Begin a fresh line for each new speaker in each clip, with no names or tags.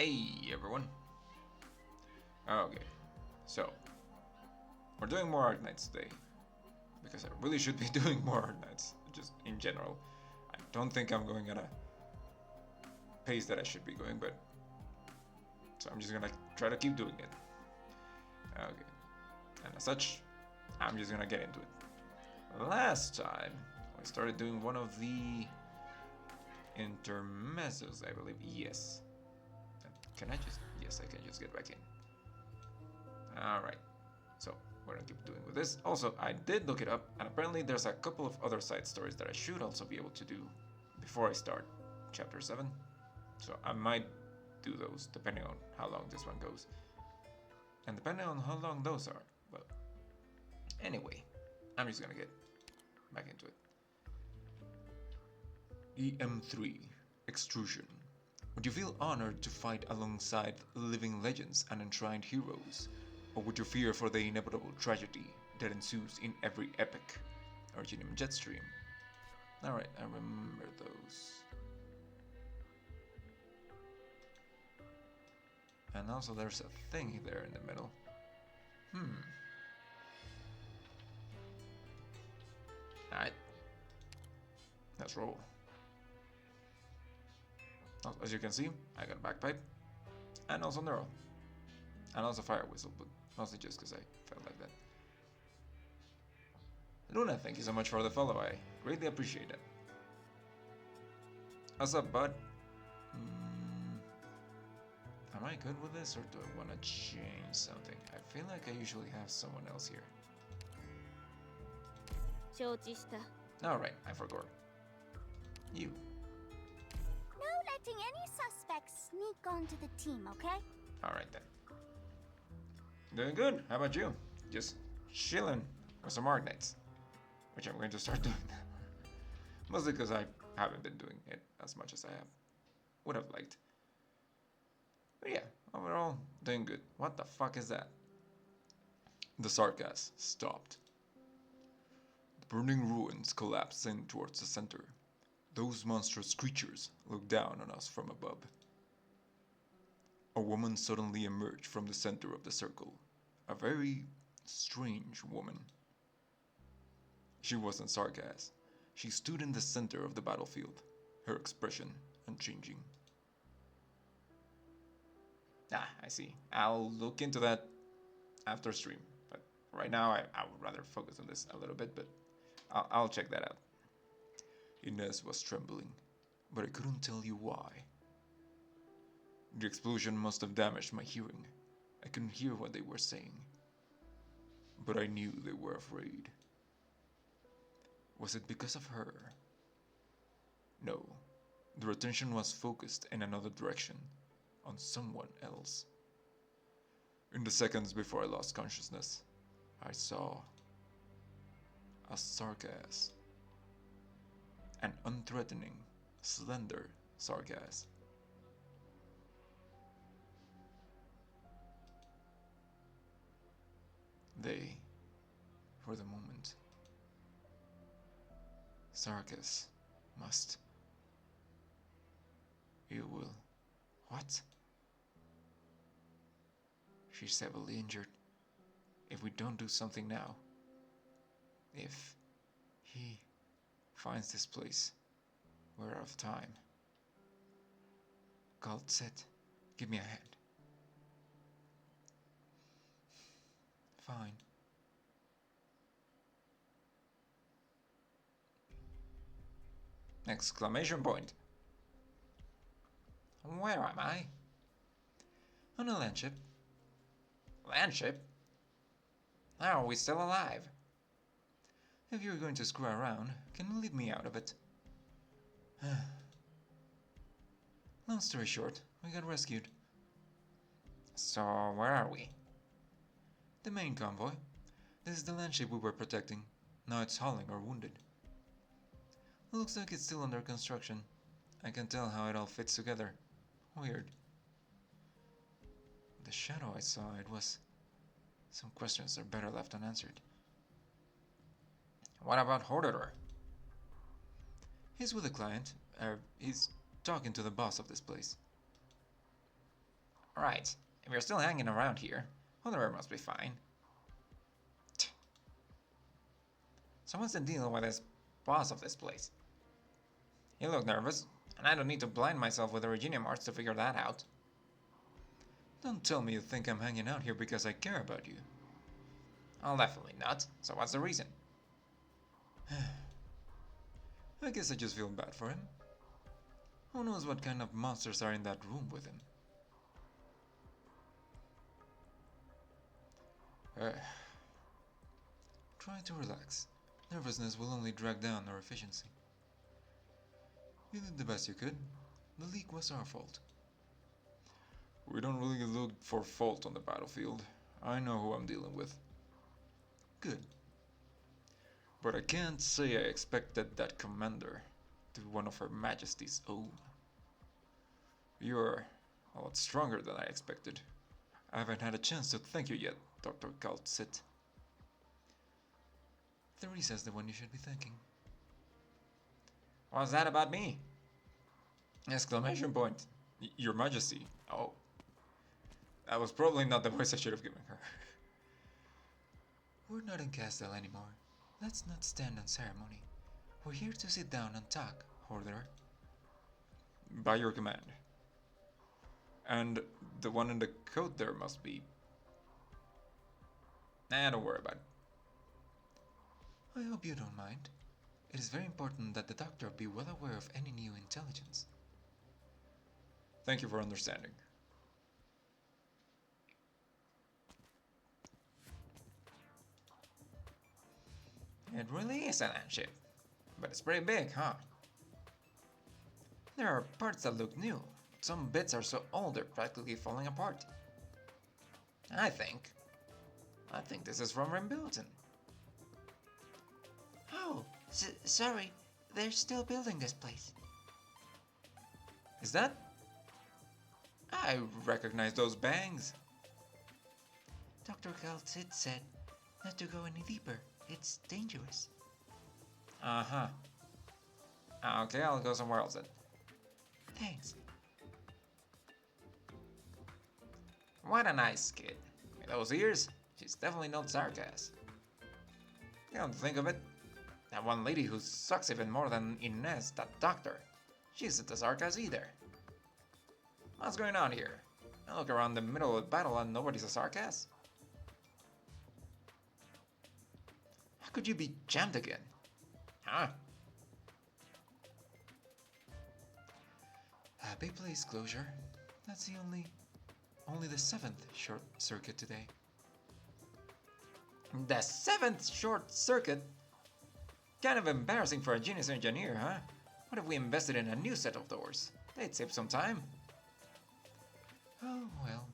Hey everyone. Okay, so we're doing more Arknights today because I really should be doing more Arknights, just in general. I don't think I'm going at a pace that I should be going, but so I'm just gonna try to keep doing it. Okay, and as such, I'm just gonna get into it. Last time we started doing one of the intermezzos, I believe. Yes. Can I just? Yes, I can just get back in. Alright, so we're gonna keep doing with this. Also, I did look it up, and apparently there's a couple of other side stories that I should also be able to do before I start chapter 7. So I might do those depending on how long this one goes. And depending on how long those are. Well, anyway, I'm just gonna get back into it. EM3 Extrusion. Would you feel honored to fight alongside living legends and enshrined heroes? Or would you fear for the inevitable tragedy that ensues in every epic? Originium Jetstream. Alright, I remember those. And also there's a thing there in the middle. Alright. Let's roll. As you can see, I got a bagpipe. And also Neural. And also Fire Whistle, but mostly just because I felt like that. Luna, thank you so much for the follow, I greatly appreciate it. What's up, bud? Am I good with this, or do I want to change something? I feel like I usually have someone else here. Alright, I forgot. You.
No letting any suspects sneak onto the team, okay?
Alright then. Doing good, how about you? Just chilling with some Arknights. Which I'm going to start doing. Mostly because I haven't been doing it as much as I would have liked. But yeah, overall, doing good. What the fuck is that? The sargass stopped. The burning ruins collapsed in towards the center. Those monstrous creatures looked down on us from above. A woman suddenly emerged from the center of the circle. A very strange woman. She wasn't sargass. She stood in the center of the battlefield, her expression unchanging. Ah, I see. I'll look into that after stream. But right now, I would rather focus on this a little bit, but I'll check that out. Inez was trembling, but I couldn't tell you why. The explosion must have damaged my hearing. I couldn't hear what they were saying. But I knew they were afraid. Was it because of her? No. Their attention was focused in another direction, on someone else. In the seconds before I lost consciousness, I saw a sargass. An unthreatening, slender sargass. They, for the moment, sargass must. You will. What? She's heavily injured. If we don't do something now, if he finds this place, we're out of time. Galt said, give me a hand. Fine. Exclamation point. Where am I? On a landship. Landship? How are we still alive? If you're going to screw around, can you leave me out of it? Long story short, we got rescued. So, where are we? The main convoy. This is the landship we were protecting. Now it's hauling or wounded. Looks like it's still under construction. I can tell how it all fits together. Weird. The shadow I saw, it was... Some questions are better left unanswered. What about Horderer? He's with a client. He's talking to the boss of this place. Alright, if you're still hanging around here, Honor must be fine. Someone's dealing with this boss of this place. You look nervous, and I don't need to blind myself with the Reginium arts to figure that out. Don't tell me you think I'm hanging out here because I care about you. Well, definitely not. So what's the reason? I guess I just feel bad for him. Who knows what kind of monsters are in that room with him? Try to relax. Nervousness will only drag down our efficiency. You did the best you could. The leak was our fault. We don't really look for fault on the battlefield. I know who I'm dealing with. Good. But I can't say I expected that commander to be one of Her Majesty's own. You're a lot stronger than I expected. I haven't had a chance to thank you yet, Dr. Kaltsit. Theresa's the one you should be thanking. What's that about me? Exclamation point. Your Majesty. Oh. That was probably not the voice I should have given her. We're not in Castle anymore. Let's not stand on ceremony. We're here to sit down and talk, Order. By your command. And the one in the coat there must be... Nah, don't worry about it. I hope you don't mind. It is very important that the doctor be well aware of any new intelligence. Thank you for understanding. It really is an ant ship, but it's pretty big, huh? There are parts that look new. Some bits are so old they're practically falling apart. I think this is from Rimbilton. Oh, sorry. They're still building this place. Is that? I recognize those bangs. Dr. Kaltsit said not to go any deeper. It's dangerous. Uh-huh. Okay, I'll go somewhere else then. Thanks. What a nice kid. With those ears, she's definitely not Sarkaz. Come to think of it, that one lady who sucks even more than Inez, that doctor, she isn't a Sarkaz either. What's going on here? I look around the middle of the battle and nobody's a Sarkaz. How could you be jammed again? Huh? Big place closure. That's only the 7th short circuit today. The 7th short circuit? Kind of embarrassing for a genius engineer, huh? What if we invested in a new set of doors? They'd save some time. Oh, well.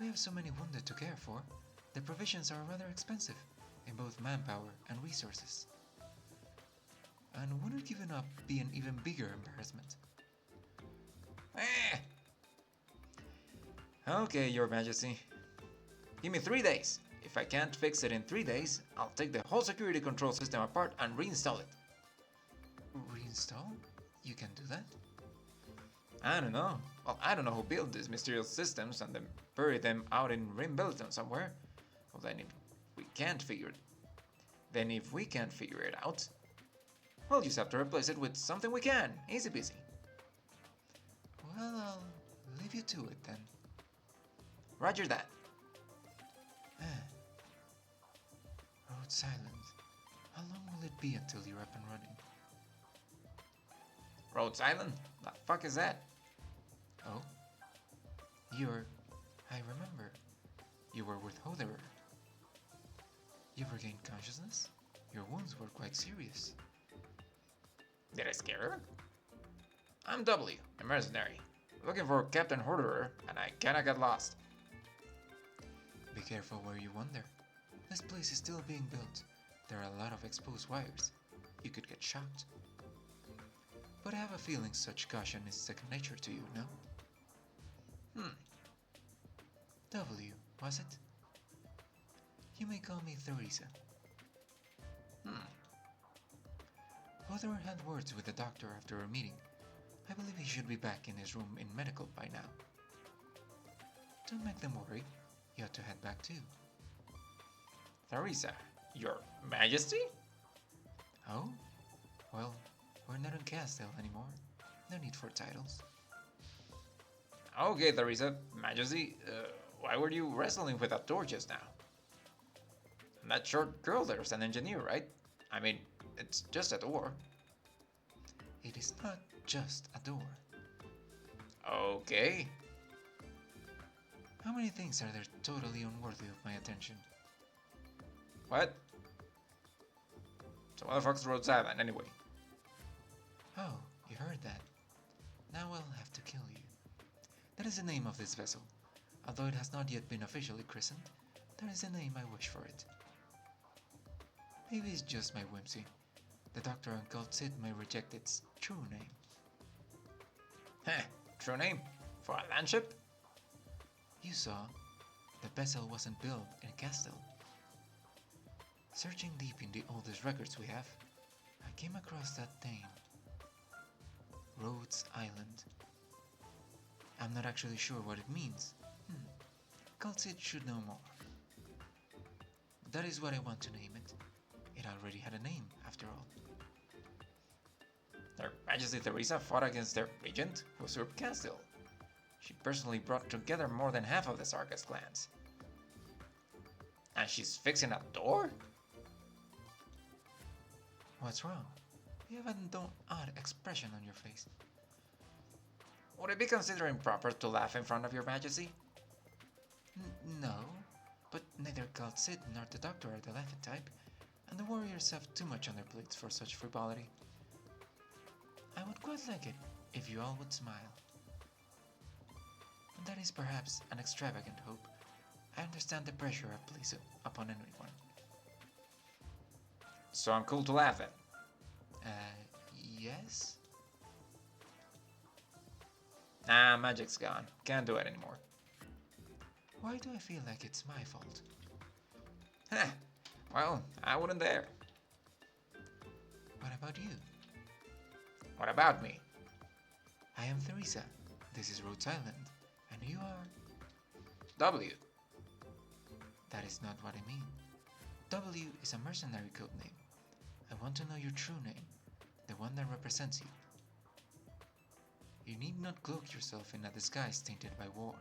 We have so many wounded to care for. The provisions are rather expensive, in both manpower and resources. And wouldn't giving up be an even bigger embarrassment? Okay, Your Majesty. Give me 3 days. If I can't fix it in 3 days, I'll take the whole security control system apart and reinstall it. Reinstall? You can do that? I don't know. Well, I don't know who built these mysterious systems and then buried them out in Rimbilton somewhere. Well, then if we can't figure it out, we'll just have to replace it with something we can. Easy peasy. Well, I'll leave you to it then. Roger that. Road silent. How long will it be until you're up and running? Road silent? The fuck is that? Oh? I remember. You were with Hoderer. You've regained consciousness? Your wounds were quite serious. Did I scare her? I'm W, a mercenary. Looking for Captain Hoderer, and I kinda got lost. Be careful where you wander. This place is still being built. There are a lot of exposed wires. You could get shocked. But I have a feeling such caution is second nature to you, no? W, was it? You may call me Theresa. Hoderer had words with the doctor after our meeting. I believe he should be back in his room in medical by now.
Don't make them worry. You ought to head back too.
Theresa, your majesty?
Oh? Well, we're not in Castle anymore. No need for titles.
Okay, Theresa, majesty, why were you wrestling with that door just now? That short girl there's an engineer, right? I mean, it's just a door.
It is not just a door.
Okay.
How many things are there totally unworthy of my attention?
What? So what the fuck's Rhodes Island, anyway?
Oh, you heard that. Now I'll have to kill you. That is the name of this vessel. Although it has not yet been officially christened, that is the name I wish for it. Maybe it's just my whimsy. The Doctor and Cult Sid may reject its true name.
Heh, true name? For a landship?
You saw, the vessel wasn't built in a castle. Searching deep in the oldest records we have, I came across that name. Rhodes Island. I'm not actually sure what it means. Cult Sid should know more. That is what I want to name it. It already had a name, after all.
Her Majesty Theresa fought against their regent, who usurped Castile. She personally brought together more than half of the Sargas clans. And she's fixing a door?
What's wrong? You have an odd expression on your face.
Would it be considered improper to laugh in front of your Majesty?
No, but neither Cult Sid nor the Doctor are the laughing type, and the warriors have too much on their plates for such frivolity. I would quite like it if you all would smile. But that is perhaps an extravagant hope. I understand the pressure it places upon anyone.
So I'm cool to laugh at.
Yes?
Nah, magic's gone. Can't do it anymore.
Why do I feel like it's my fault?
Heh, well, I wouldn't dare.
What about you?
What about me?
I am Theresa. This is Rhodes Island. And you are...
W.
That is not what I mean. W is a mercenary code name. I want to know your true name, the one that represents you. You need not cloak yourself in a disguise tainted by war.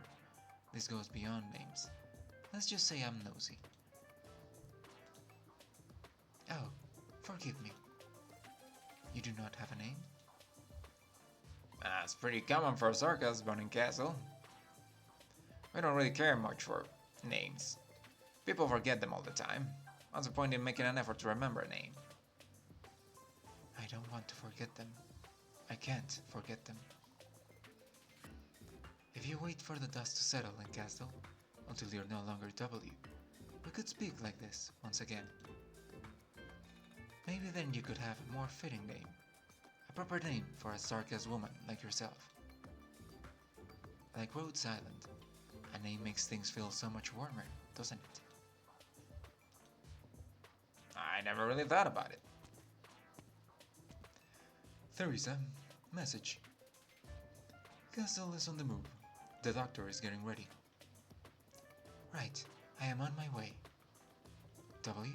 This goes beyond names. Let's just say I'm nosy. Oh, forgive me. You do not have a name?
That's pretty common for Sargas born in Castle. We don't really care much for names. People forget them all the time. What's the point in making an effort to remember a name?
I don't want to forget them. I can't forget them. If you wait for the dust to settle in Castle, until you're no longer W, we could speak like this once again. Maybe then you could have a more fitting name. A proper name for a Sargas woman like yourself. Like Rhodes Island, a name makes things feel so much warmer, doesn't it?
I never really thought about it.
Theresa, message. Castle is on the move. The Doctor is getting ready. Right, I am on my way. W?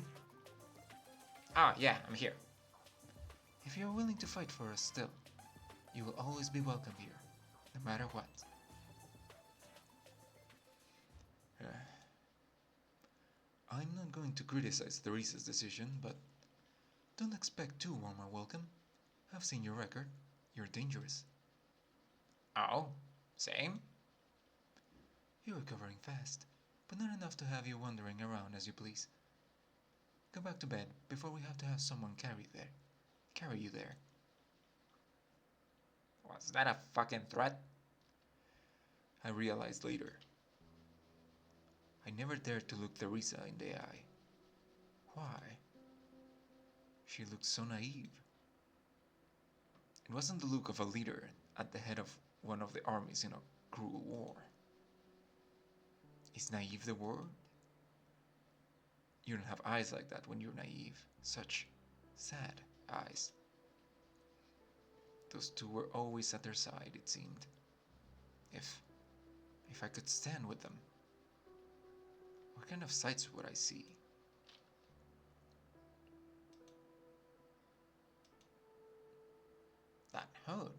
Ah, yeah, I'm here.
If you're willing to fight for us still, you will always be welcome here, no matter what. I'm not going to criticize Theresa's decision, but don't expect too warm a welcome. I've seen your record. You're dangerous.
Oh, same?
You're recovering fast, but not enough to have you wandering around as you please. Go back to bed before we have to have someone carry you there.
Was that a fucking threat?
I realized later. I never dared to look Theresa in the eye. Why? She looked so naive. It wasn't the look of a leader at the head of one of the armies in a cruel war. Is naive the word? You don't have eyes like that when you're naive. Such sad eyes. Those two were always at their side, it seemed. If If I could stand with them, what kind of sights would I see? That hood.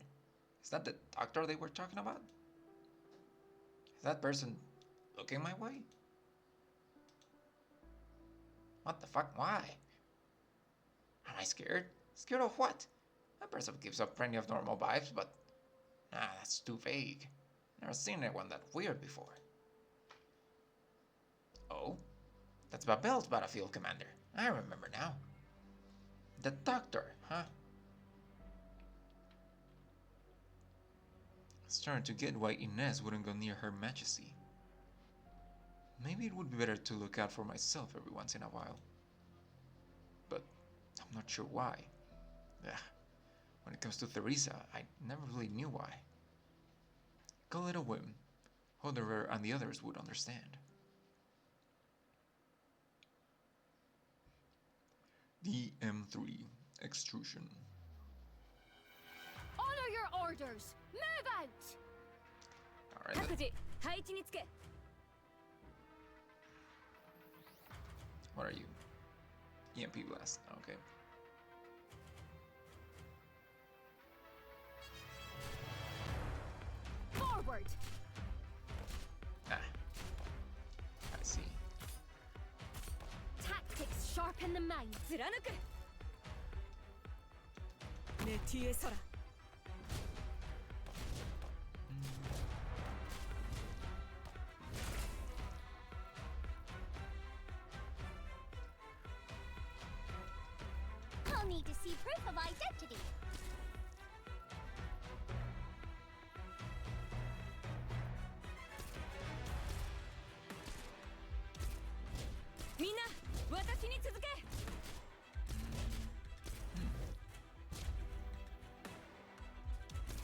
Is that the doctor they were talking about? Is that person looking my way? What the fuck? Why? Am I scared? Scared of what? That person gives up plenty of normal vibes, but... that's too vague. Never seen anyone that weird before. Oh? That's Babel's battlefield commander. I remember now. The doctor, huh? Starting to get why Inez wouldn't go near Her Majesty. Maybe it would be better to look out for myself every once in a while. But I'm not sure why. Ugh. When it comes to Theresa, I never really knew why. Call it a whim. Hodder and the others would understand. DM3 Extrusion.
Honor your orders! Move out!
Alright then. What are you? EMP blast. Okay.
Forward!
I see.
Tactics sharpen the mind. I'll need to see proof of identity.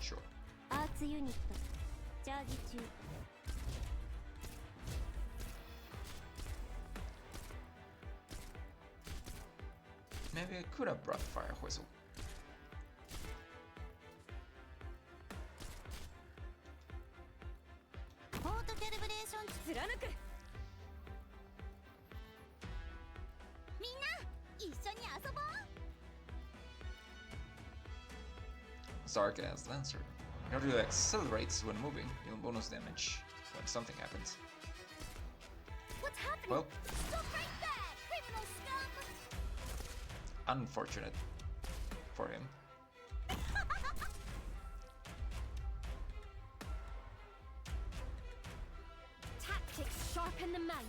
Sure.
アーツユニットチャージ中。
Maybe I could have brought the fire whistle. Sarcasm Lancer. It really accelerates when moving, dealing bonus damage when something happens.
What's happening?
Well,
Stop right there, criminal scum!
unfortunate for him.
Tactics sharpen the mind.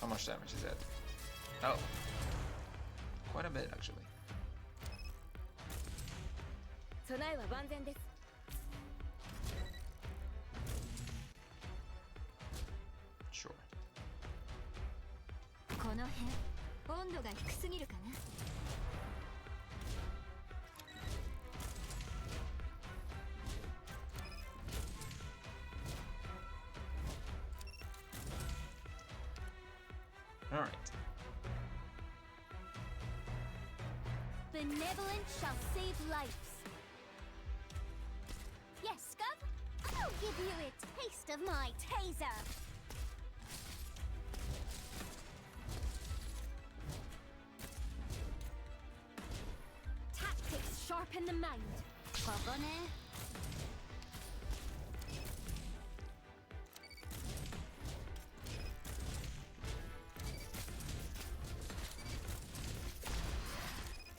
How much damage is that? Oh, quite a bit actually. Sure.
この辺温度が低すぎるかな。
All right.
Benevolence shall save lives. Yes, Scub? I'll give you a taste of my taser. Tactics sharpen the mind. ここね。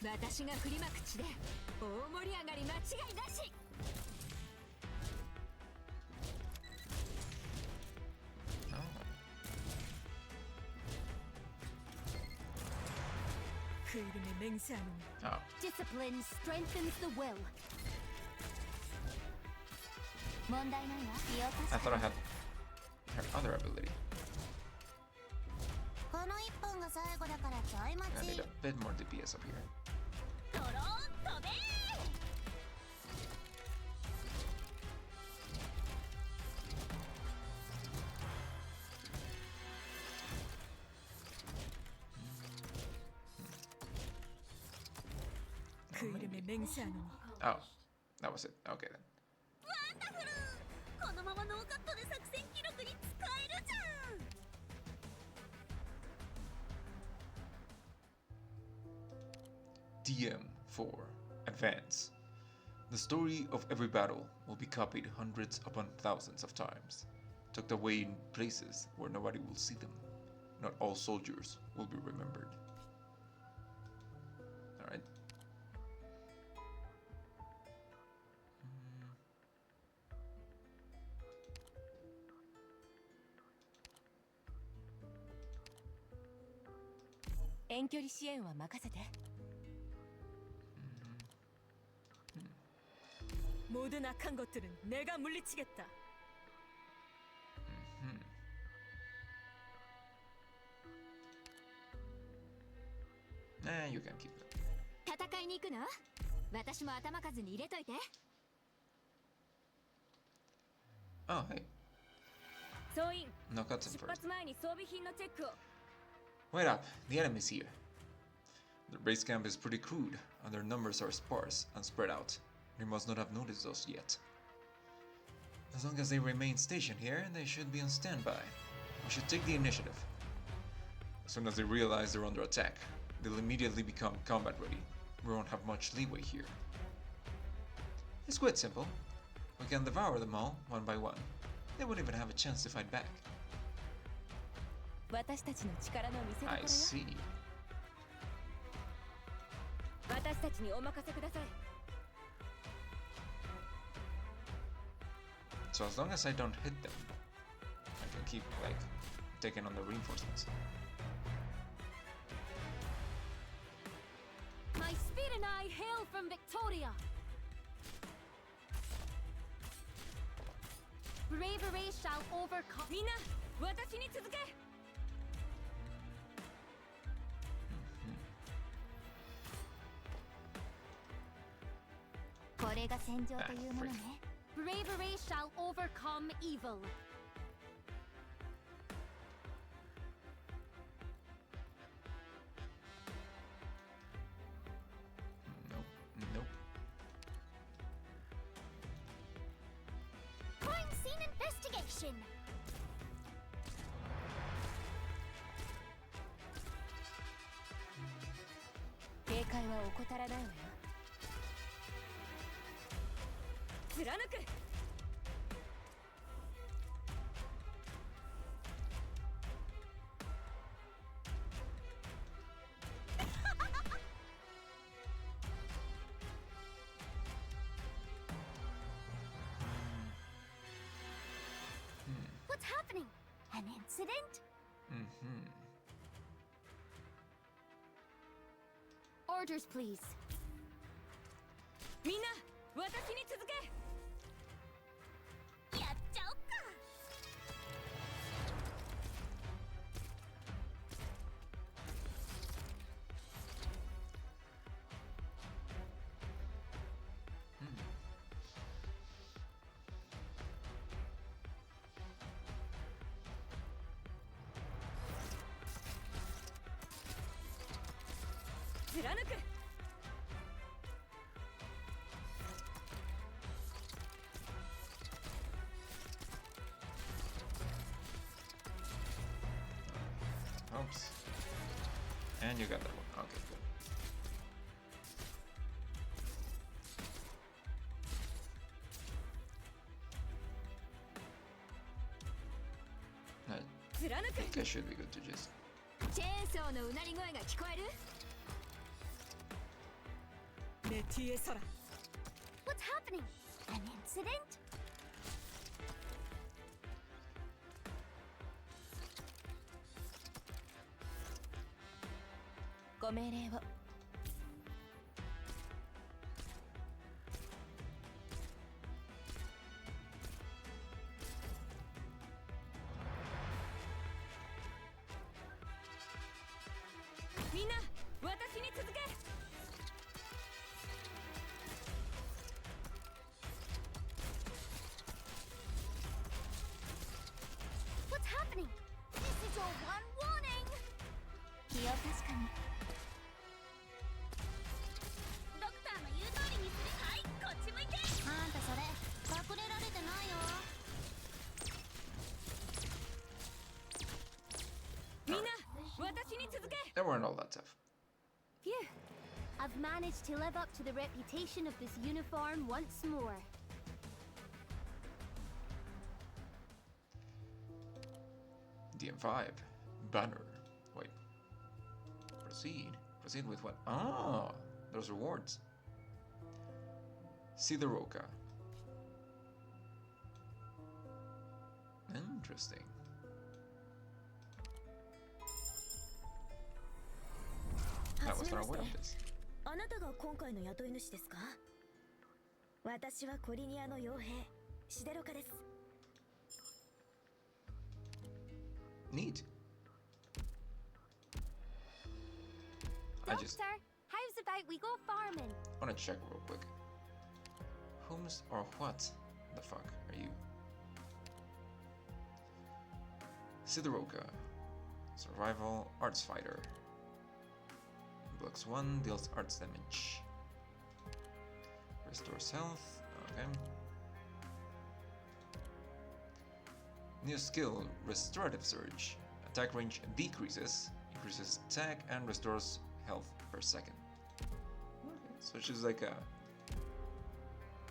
私が振りまく地で大盛り上がり間違いなし。
Oh.
Discipline strengthens the will. 問題ないわ。
I thought I had her other ability.
この一本が最後だからちょい待
I
ち。
need a bit more DPS up here.
ドローン飛べー
그 이름에 맹세하노니
Oh, that was it. Okay then.
ワンダフルこのままノーカットで作戦記録に使えるじゃん
DM4 Advance. The story of every battle will be copied hundreds upon thousands of times, tucked away in places where nobody will see them. Not all soldiers will be remembered. Alright.
遠距離支援は任せて 모든 악한 것들은 내가 물리치겠다.
Nah, you can keep them.
戦いに行くの私も頭数に入れといて
Oh, hey.
総員
No cutscene
出
first.
発前に装備品のチェックを
Wait up, the enemy's here. Their base camp is pretty crude, and their numbers are sparse and spread out. They must not have noticed us yet. As long as they remain stationed here, they should be on standby. We should take the initiative. As soon as they realize they're under attack, they'll immediately become combat ready. We won't have much leeway here. It's quite simple. We can devour them all, one by one. They won't even have a chance to fight back.
私たちの力の見せ所
I
よ
see.
私たちにお任せください
So as long as I don't hit them, I can keep, like, taking on the reinforcements.
My speed and I hail from Victoria Bravery shall overcome
みんな私に続け
これが戦場というものね Bravery shall overcome evil
Nope, nope.
Crime scene investigation
警戒は怠らないわよ貫く
What's happening? An incident?
Mm-hmm.
Orders please
みんな私に続け
やっちゃおっか
貫く
Oops. And you got that one. Okay, good. I
貫く
think I should be good to just...
チェーンソーのうなり声が聞こえる
メティエソラ
What's happening? An incident?
ご命令を みんな私に続け
What's happening? This is your one warning! 気を確かにドクタ
weren't all that tough.
Phew. I've managed to live up to the reputation of this uniform once more.
DM5. Banner. Wait. Proceed. Proceed with what? Ah, those rewards. See the Roca. Interesting. I was not aware of this.
あなたが今回の雇い主ですか？私はコリニアの傭兵、シデロカです。
Neat. I just
Doctor, how's about we go farming?
want to check real quick. Whom's or what the fuck are you? Sideroka. Survival Arts Fighter. Blocks 1, deals arts damage. Restores health. Okay. New skill, Restorative Surge. Attack range decreases, increases attack, and restores health per second. Okay, so she's like a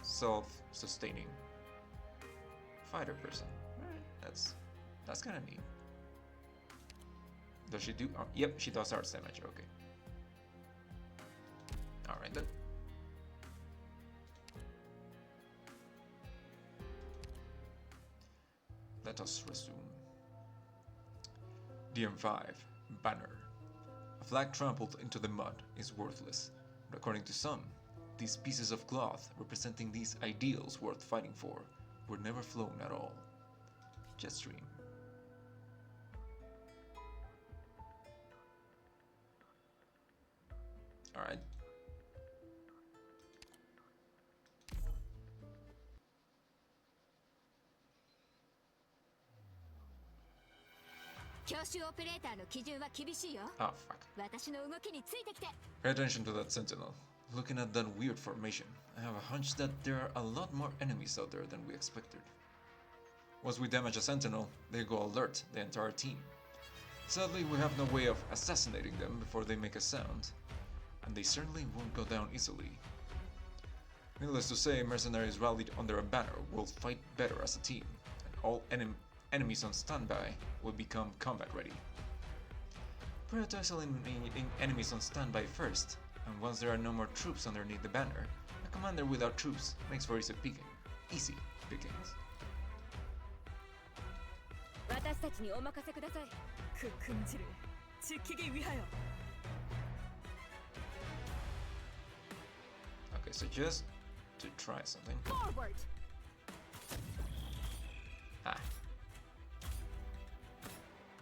self-sustaining fighter person. Alright, that's kind of neat. Does she do? Oh, yep, she does arts damage. Okay. All right then. Let us resume. DM5 Banner. A flag trampled into the mud is worthless, but according to some, these pieces of cloth representing these ideals worth fighting for were never flown at all. Jetstream. Alright. Oh, fuck. Pay attention to that sentinel. Looking at that weird formation, I have a hunch that there are a lot more enemies out there than we expected. Once we damage a sentinel, they go alert the entire team. Sadly, we have no way of assassinating them before they make a sound, and they certainly won't go down easily. Needless to say, mercenaries rallied under a banner will fight better as a team, and all enemies on standby will become combat ready. Prioritize eliminating enemies on standby first, and once there are no more troops underneath the banner, a commander without troops makes for easy pickings.
私たちにお任せください。ククンジル、地域ウィハヨ。
Okay, so just to try something.
Forward.
Ah,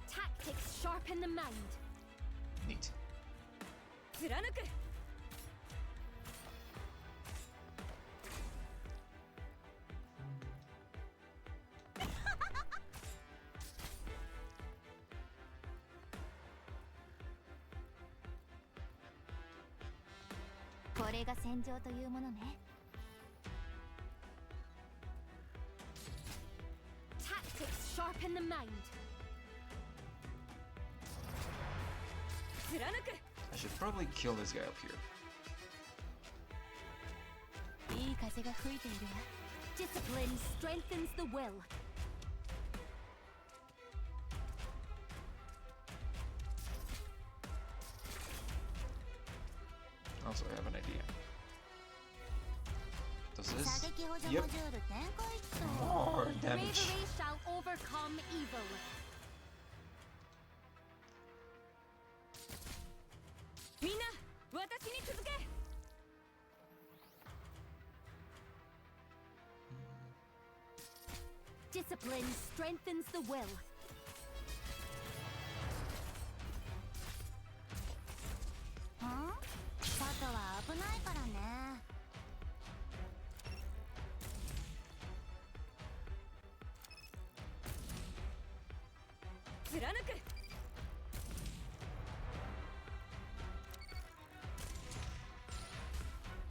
Tactics sharpen the mind.
neat.
貫く。
これが戦場というものね。Tactics sharpen the mind.
貫く。
I should probably kill this guy up here.
いい風が吹いているわ。Discipline strengthens the will.
Also, I have an idea. Does
射
this?
撃補助
Yep.
モジュール展開っと。
More damage.
Bravery shall overcome evil.
みんな、私に続け。
Discipline strengthens the will. ん？外は危ないからね。
貫く。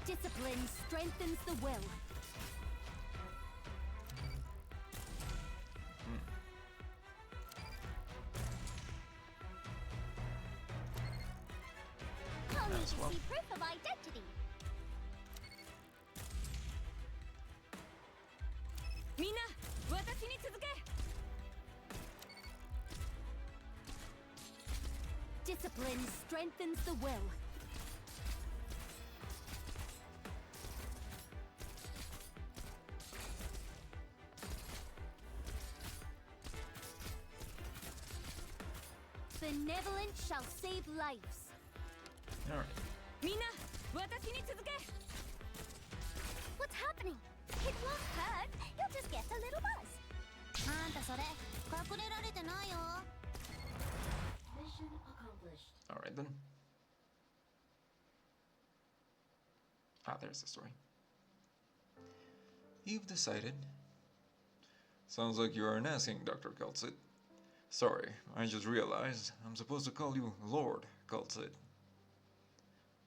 Discipline strengthens the will.
need
as
to
well.
see proof of identity.
みんな私に続け
Discipline strengthens the will. Benevolence shall save lives.
Alright.
みんな私に続け
What's happening? It won't hurt. You'll just get a little buzz. あんたそれ隠れられてないよ。Mission accomplished.
Alright then. Ah, there's the story. You've decided. Sounds like you aren't asking, Dr. Kaltsit. Sorry, I just realized I'm supposed to call you Lord Kaltsit.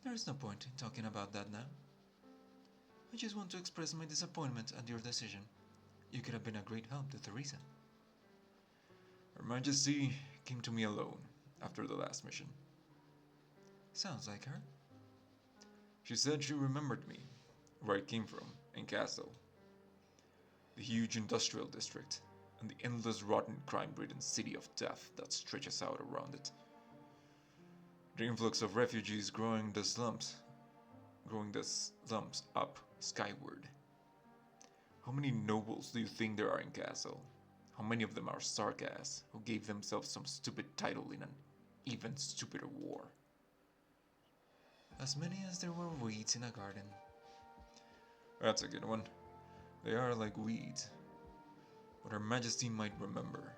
There is no point in talking about that now. I just want to express my disappointment at your decision. You could have been a great help to Theresa.
Her Majesty came to me alone after the last mission.
Sounds like her.
She said she remembered me, where I came from, in Castle. The huge industrial district, and the endless rotten crime-ridden city of death that stretches out around it. The influx of refugees growing the slums up skyward. How many nobles do you think there are in Castle? How many of them are Sarkas, who gave themselves some stupid title in an even stupider war?
As many as there were weeds in a garden.
That's a good one. They are like weeds. But Her Majesty might remember.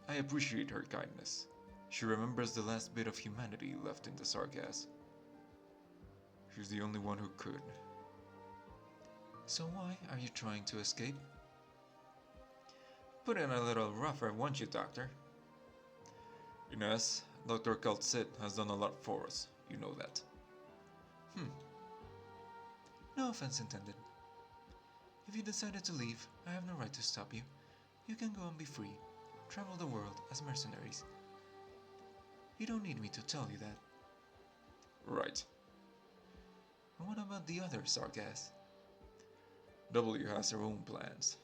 I appreciate her kindness. She remembers the last bit of humanity left in the Sarkas. She's the only one who could.
So why are you trying to escape?
Put in a little rougher, won't you, Doctor? Ines, Dr. Kaltsit has done a lot for us. You know that.
No offense intended. If you decided to leave, I have no right to stop you. You can go and be free. Travel the world as mercenaries. You don't need me to tell you that.
Right.
And what about the other Sargas?
W has her own plans.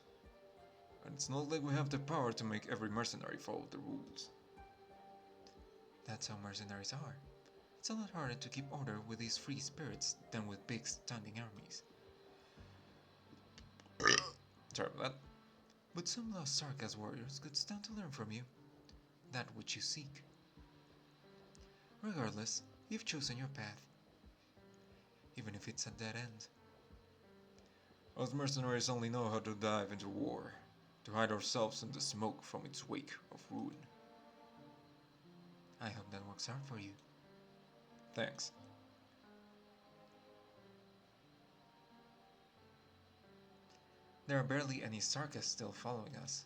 And it's not like we have the power to make every mercenary follow the rules.
That's how mercenaries are. It's a lot harder to keep order with these free spirits than with big standing armies.
Sorry about that.
But some lost Sarkas warriors could stand to learn from you. That which you seek. Regardless, you've chosen your path. Even if it's a dead end.
Us mercenaries only know how to dive into war, to hide ourselves in the smoke from its wake of ruin.
I hope that works out for you.
Thanks.
There are barely any Sarkas still following us.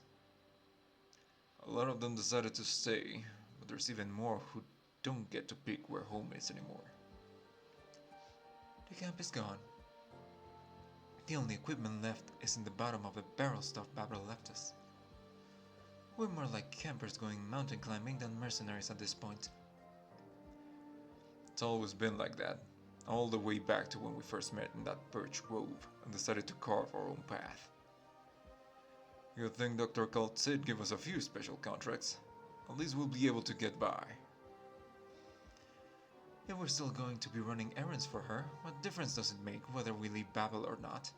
A lot of them decided to stay, but there's even more who don't get to pick where home is anymore.
The camp is gone. The only equipment left is in the bottom of the barrel stuff Babel left us. We're more like campers going mountain climbing than mercenaries at this point.
It's always been like that, all the way back to when we first met in that birch grove and decided to carve our own path. You'd think Dr. Kaltsit gave us a few special contracts. At least we'll be able to get by.
If we're still going to be running errands for her, what difference does it make whether we leave Babel or not?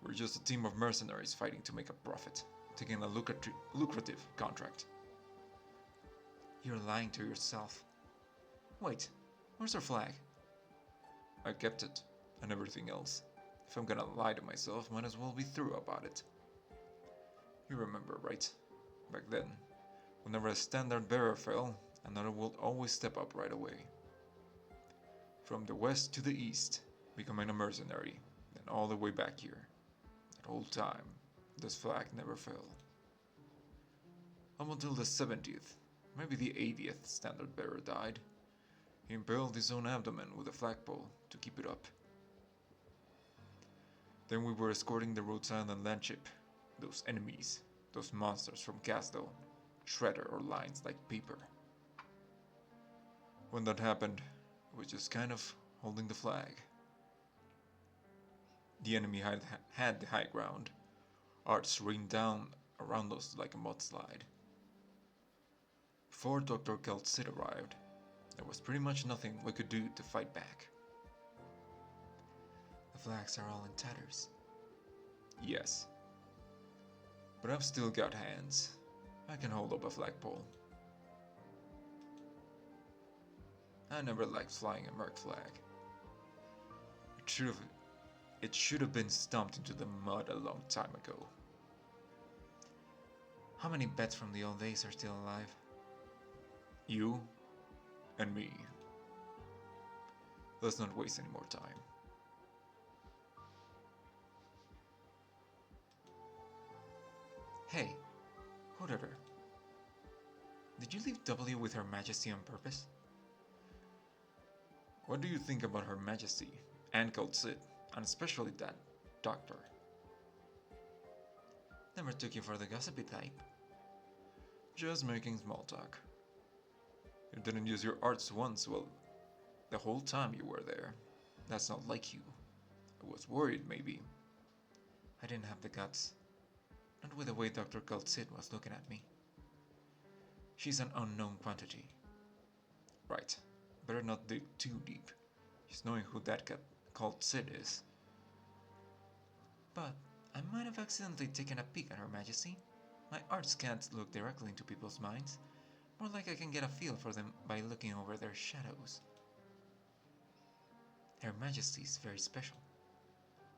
We're just a team of mercenaries fighting to make a profit, taking a lucrative contract.
You're lying to yourself. Wait, where's our flag?
I kept it, and everything else. If I'm gonna lie to myself, might as well be thorough about it. You remember, right? Back then, whenever a standard bearer fell, another would always step up right away. From the west to the east, becoming a mercenary, then all the way back here. That whole time, this flag never fell. Up until the 70th, maybe the 80th standard bearer died. He impaled his own abdomen with a flagpole to keep it up. Then we were escorting the Rhodes Island landship. Those enemies, those monsters from Castle, shredded our lines like paper. When that happened, it was just kind of holding the flag. The enemy had the high ground. Arts rained down around us like a mudslide. Before Dr. Keltsid arrived, there was pretty much nothing we could do to fight back.
The flags are all in tatters.
Yes. But I've still got hands. I can hold up a flagpole. I never liked flying a Merc flag. It should have been stomped into the mud a long time ago.
How many bets from the old days are still alive?
You and me. Let's not waste any more time.
Hey, whatever. Did you leave W with Her Majesty on purpose?
What do you think about Her Majesty and Keltsid, and especially that doctor?
Never took you for the gossipy type.
Just making small talk. You didn't use your arts once, well, the whole time you were there. That's not like you. I was worried, maybe.
I didn't have the guts. Not with the way Dr. Keltsid was looking at me. She's an unknown quantity.
Right. Better not dig too deep. Just knowing who that cat called Sid is.
But I might have accidentally taken a peek at Her Majesty. My arts can't look directly into people's minds. More like I can get a feel for them by looking over their shadows. Her Majesty is very special.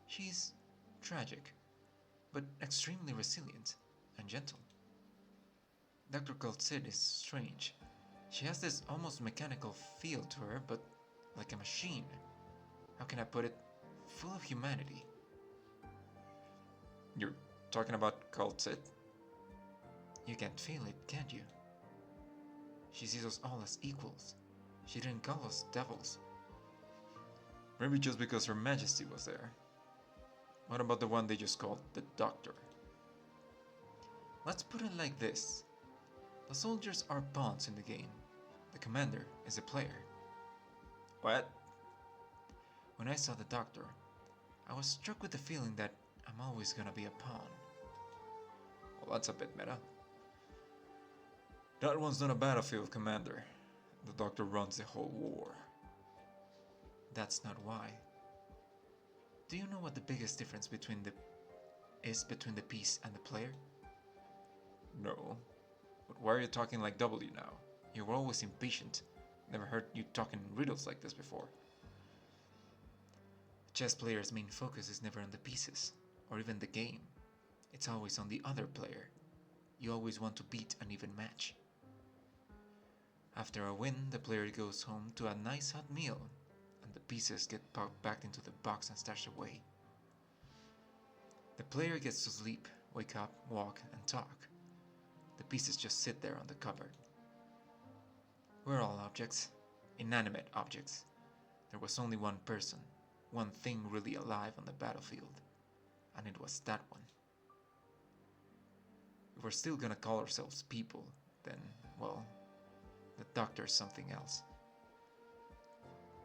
She's tragic, but extremely resilient and gentle. Dr. Keltsid is strange. She has this almost mechanical feel to her, but like a machine. How can I put it? Full of humanity.
You're talking about Keltsid?
You can't feel it, can't you? She sees us all as equals. She didn't call us devils.
Maybe just because Her Majesty was there. What about the one they just called the Doctor?
Let's put it like this. The soldiers are pawns in the game. The commander is a player.
What?
When I saw the Doctor, I was struck with the feeling that I'm always gonna be a pawn.
Well, that's a bit meta. That one's not a battlefield, Commander. The Doctor runs the whole war.
That's not why. Do you know what the biggest difference between the piece and the player?
No. But why are you talking like W now?
You were always impatient. Never heard you talking in riddles like this before. A chess player's main focus is never on the pieces, or even the game. It's always on the other player. You always want to beat an even match. After a win, the player goes home to a nice hot meal, and the pieces get packed into the box and stashed away. The player gets to sleep, wake up, walk, and talk. The pieces just sit there on the cupboard. We're all objects, inanimate objects. There was only one person, one thing really alive on the battlefield, and it was that one. If we're still gonna call ourselves people, then, well, the Doctor's something else.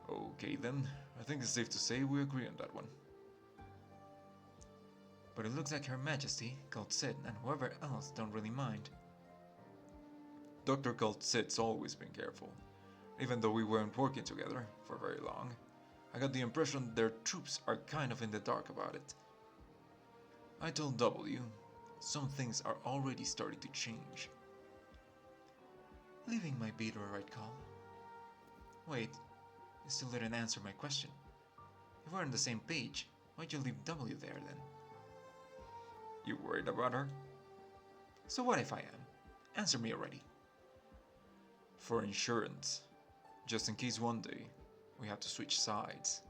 Okay then, I think it's safe to say we agree on that one.
But it looks like Her Majesty, Keltsid, and whoever else don't really mind.
Dr. Keltsid's always been careful. Even though we weren't working together for very long, I got the impression their troops are kind of in the dark about it. I told W, some things are already starting to change.
Leaving might be the right call. Wait, you still didn't answer my question. If we're on the same page, why'd you leave W there then?
You worried about her?
So what if I am? Answer me already.
For insurance. Just in case one day we have to switch sides.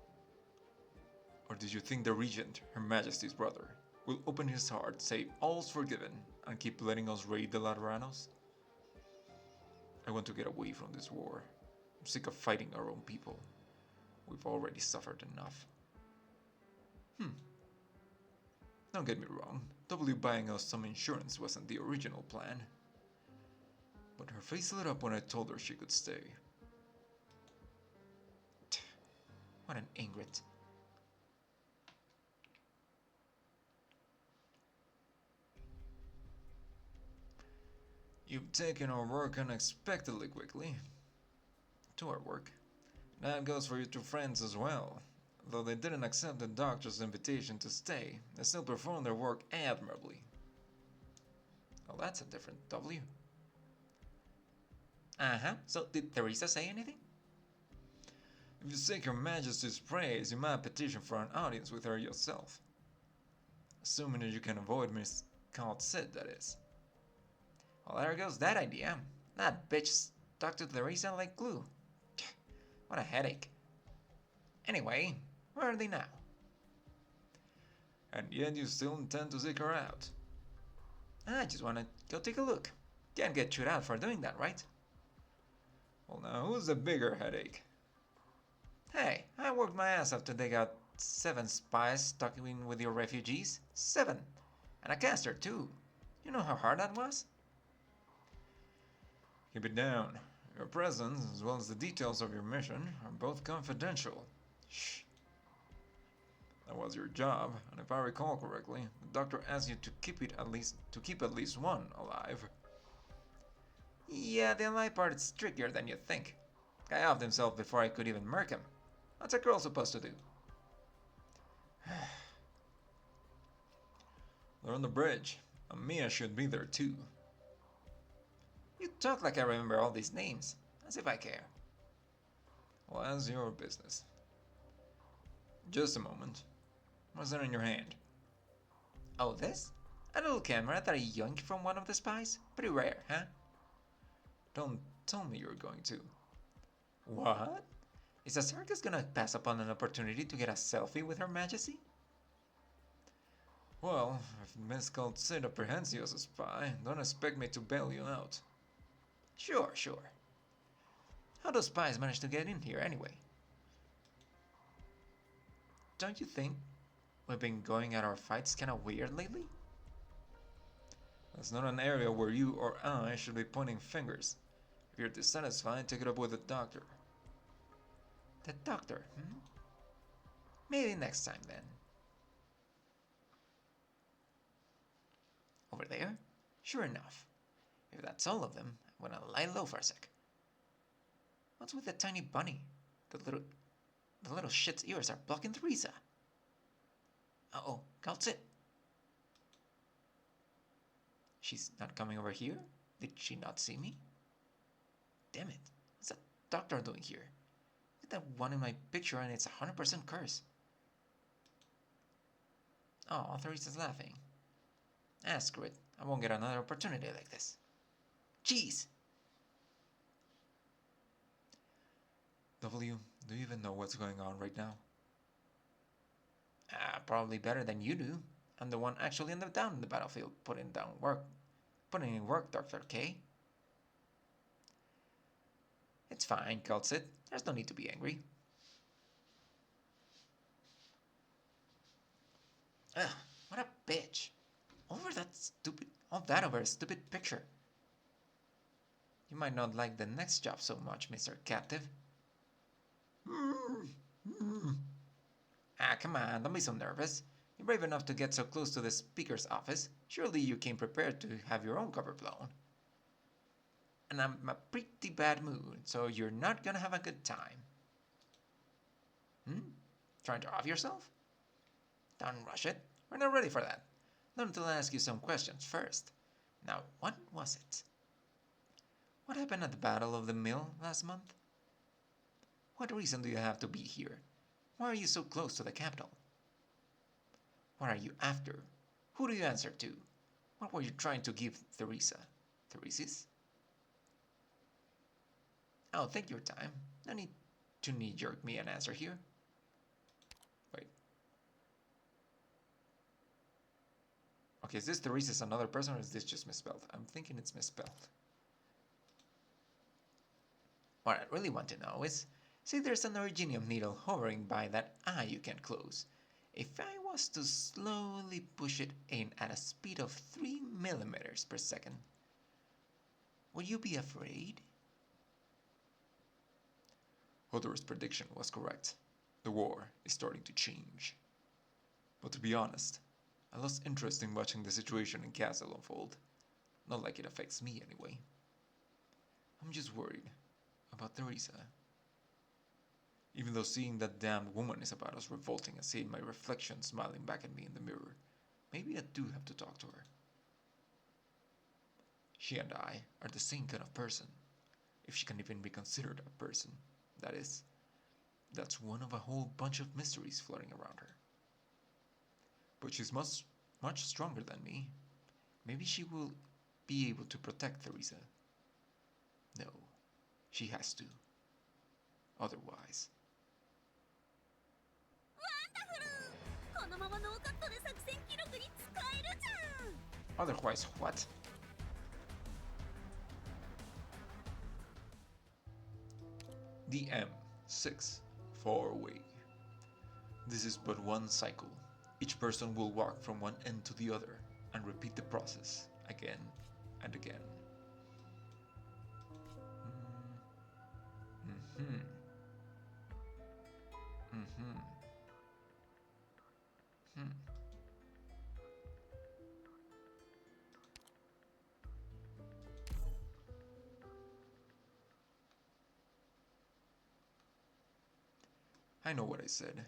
Or did you think the Regent, Her Majesty's brother, will open his heart, say all's forgiven, and keep letting us raid the Lateranos? I want to get away from this war. I'm sick of fighting our own people. We've already suffered enough. Don't get me wrong, W buying us some insurance wasn't the original plan. But her face lit up when I told her she could stay.
What an ingrate.
You've taken our work unexpectedly quickly. To our work. That goes for your two friends as well. Though they didn't accept the doctor's invitation to stay, they still performed their work admirably. Well, that's a different W.
Uh-huh. So did Teresa say anything?
If you seek Her Majesty's praise, you might petition for an audience with her yourself. Assuming that you can avoid Miss Sid, that is.
Well, there goes that idea. That bitch stuck to Teresa like glue. What a headache. Anyway, where are they now?
And yet you still intend to seek her out.
I just wanna go take a look. Can't get chewed out for doing that, right?
Well, now who's the bigger headache?
Hey, I worked my ass off to dig out 7 spies stuck in with your refugees. 7! And a caster, too. You know how hard that was?
Keep it down. Your presence, as well as the details of your mission, are both confidential.
Shh.
That was your job, and if I recall correctly, the doctor asked you to keep at least one alive.
Yeah, the alive part is trickier than you think. Guy offed himself before I could even murk him. What's a girl supposed to do?
They're on the bridge, and Mia should be there too.
You talk like I remember all these names, as if I care.
Well, that's your business. Just a moment. What's that in your hand?
Oh, this? A little camera that I yoinked from one of the spies? Pretty rare, huh?
Don't tell me you're going to.
What? Is a circus gonna pass upon an opportunity to get a selfie with Her Majesty?
Well, if Miss Sid apprehends you as a spy, don't expect me to bail you out.
Sure, sure. How do spies manage to get in here anyway? Don't you think we've been going at our fights kinda weird lately?
That's not an area where you or I should be pointing fingers. If you're dissatisfied, take it up with the doctor.
The doctor, hmm? Maybe next time then. Over there? Sure enough. If that's all of them, I'm gonna lie low for a sec. What's with the tiny bunny? The little shit's ears are blocking Teresa. Uh-oh, Caltsit. She's not coming over here? Did she not see me? Damn it, what's that doctor doing here? Look at that one in my picture and it's 100% curse. Oh, Teresa's laughing. Ah, screw it. I won't get another opportunity like this. Jeez!
W, do you even know what's going on right now?
Probably better than you do. I'm the one actually down in the battlefield, putting in work, Dr. K. It's fine, Caltsit. There's no need to be angry. Ugh, what a bitch. All that over a stupid picture. You might not like the next job so much, Mr. Captive. Come on, don't be so nervous. You're brave enough to get so close to the speaker's office. Surely you came prepared to have your own cover blown. And I'm in a pretty bad mood, so you're not gonna have a good time. Trying to off yourself? Don't rush it. We're not ready for that. Not until I ask you some questions first. Now, what was it? What happened at the Battle of the Mill last month? What reason do you have to be here? Why are you so close to the capital? What are you after? Who do you answer to? What were you trying to give Teresa? Theresis? Oh, take your time. No need to knee-jerk me an answer here.
Wait. Okay, is this Theresa's another person or is this just misspelled? I'm thinking it's misspelled.
What I really want to know is, say there's an originium needle hovering by that eye you can close. If I was to slowly push it in at a speed of 3 millimeters per second, would you be afraid?
Hodor's prediction was correct. the war is starting to change. But to be honest, I lost interest in watching the situation in Castle unfold. Not like it affects me anyway. I'm just worried about Teresa. Even though seeing that damned woman is about as revolting as seeing my reflection smiling back at me in the mirror, maybe I do have to talk to her. She and I are the same kind of person, if she can even be considered a person, that is. That's one of a whole bunch of mysteries floating around her. But she's much stronger than me. Maybe she will be able to protect Teresa. No, she has to. Otherwise.
このままノーカットで作戦記録に使えるじゃん
Otherwise what? The M6 far away. This is but one cycle. Each person will walk from one end to the other and repeat the process again and again. I know what I said.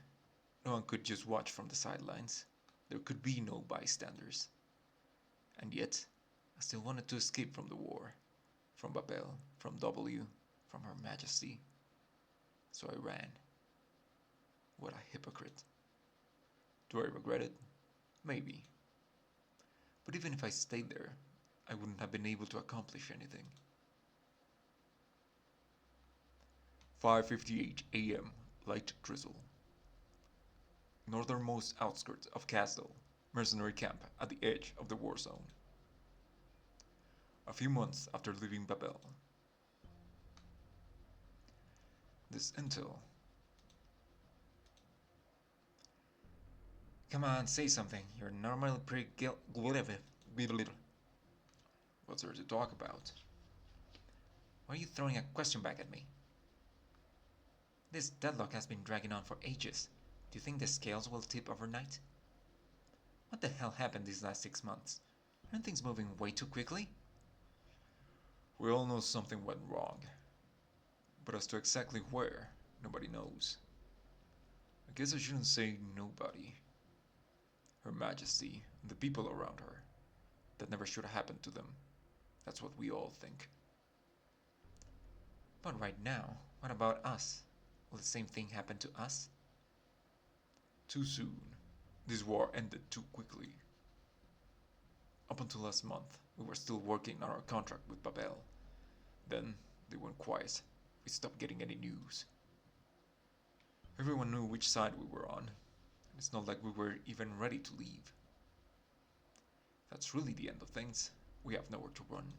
No one could just watch from the sidelines. There could be no bystanders. And yet, I still wanted to escape from the war. From Babel, from W, from Her Majesty. So I ran. What a hypocrite. Do I regret it? Maybe. But even if I stayed there, I wouldn't have been able to accomplish anything. 5:58 a.m. Light drizzle. Northernmost outskirts of Castle, mercenary camp at the edge of the war zone. A few months after leaving Babel. This intel. Come on, say something. You're normally pretty What's there to talk about? Why are you throwing a question back at me? This deadlock has been dragging on for ages. Do you think the scales will tip overnight? What the hell happened these last 6 months? Aren't things moving way too quickly? We all know something went wrong. But as to exactly where, nobody knows. I guess I shouldn't say nobody. Her Majesty and the people around her. That never should have happened to them. That's what we all think. But right now, what about us? Will the same thing happen to us? Too soon. This war ended too quickly. Up until last month, we were still working on our contract with Babel. Then, they went quiet. We stopped getting any news. Everyone knew which side we were on. It's not like we were even ready to leave. That's really the end of things. We have nowhere to run.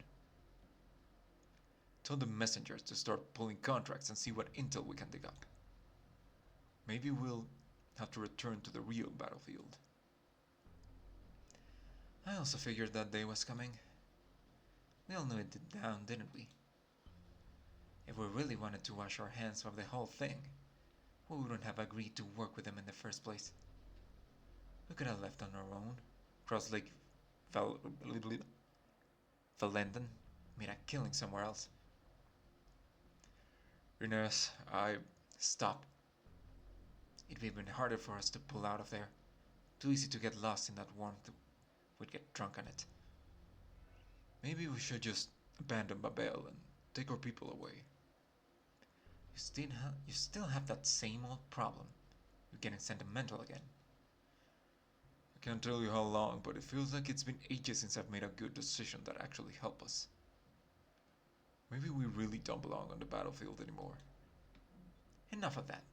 Tell the messengers to start pulling contracts and see what intel we can dig up. Maybe we'll have to return to the real battlefield. I also figured that day was coming. We all knew it deep down, didn't we? If we really wanted to wash our hands of the whole thing, we wouldn't have agreed to work with them in the first place. We could have left on our own, crossed Lake Valenden, made a killing somewhere else. Ines, stop. It'd be even harder for us to pull out of there. Too easy to get lost in that warmth. We'd get drunk on it. Maybe we should just abandon Babel and take our people away. You still have that same old problem. You're getting sentimental again. I can't tell you how long, but it feels like it's been ages since I've made a good decision that actually helped us. Maybe we really don't belong on the battlefield anymore. Enough of that.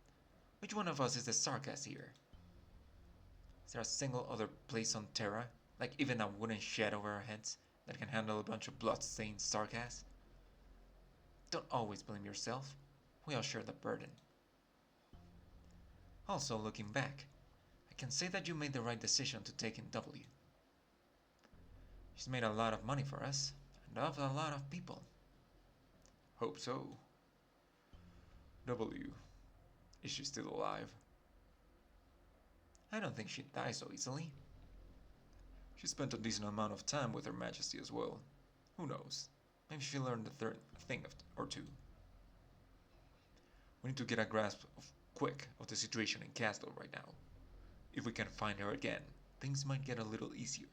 Which one of us is the sarcasm here? Is there a single other place on Terra, like even a wooden shed over our heads, that can handle a bunch of blood-stained sarcasm? Don't always blame yourself. We all share the burden. Also, looking back, I can say that you made the right decision to take in W. She's made a lot of money for us, and of a lot of people. Hope so. W. Is she still alive? I don't think she'd die so easily. She spent a decent amount of time with Her Majesty as well. Who knows? Maybe she learned a thing or two. We need to get a grasp quick of the situation in Castle right now. If we can find her again, things might get a little easier.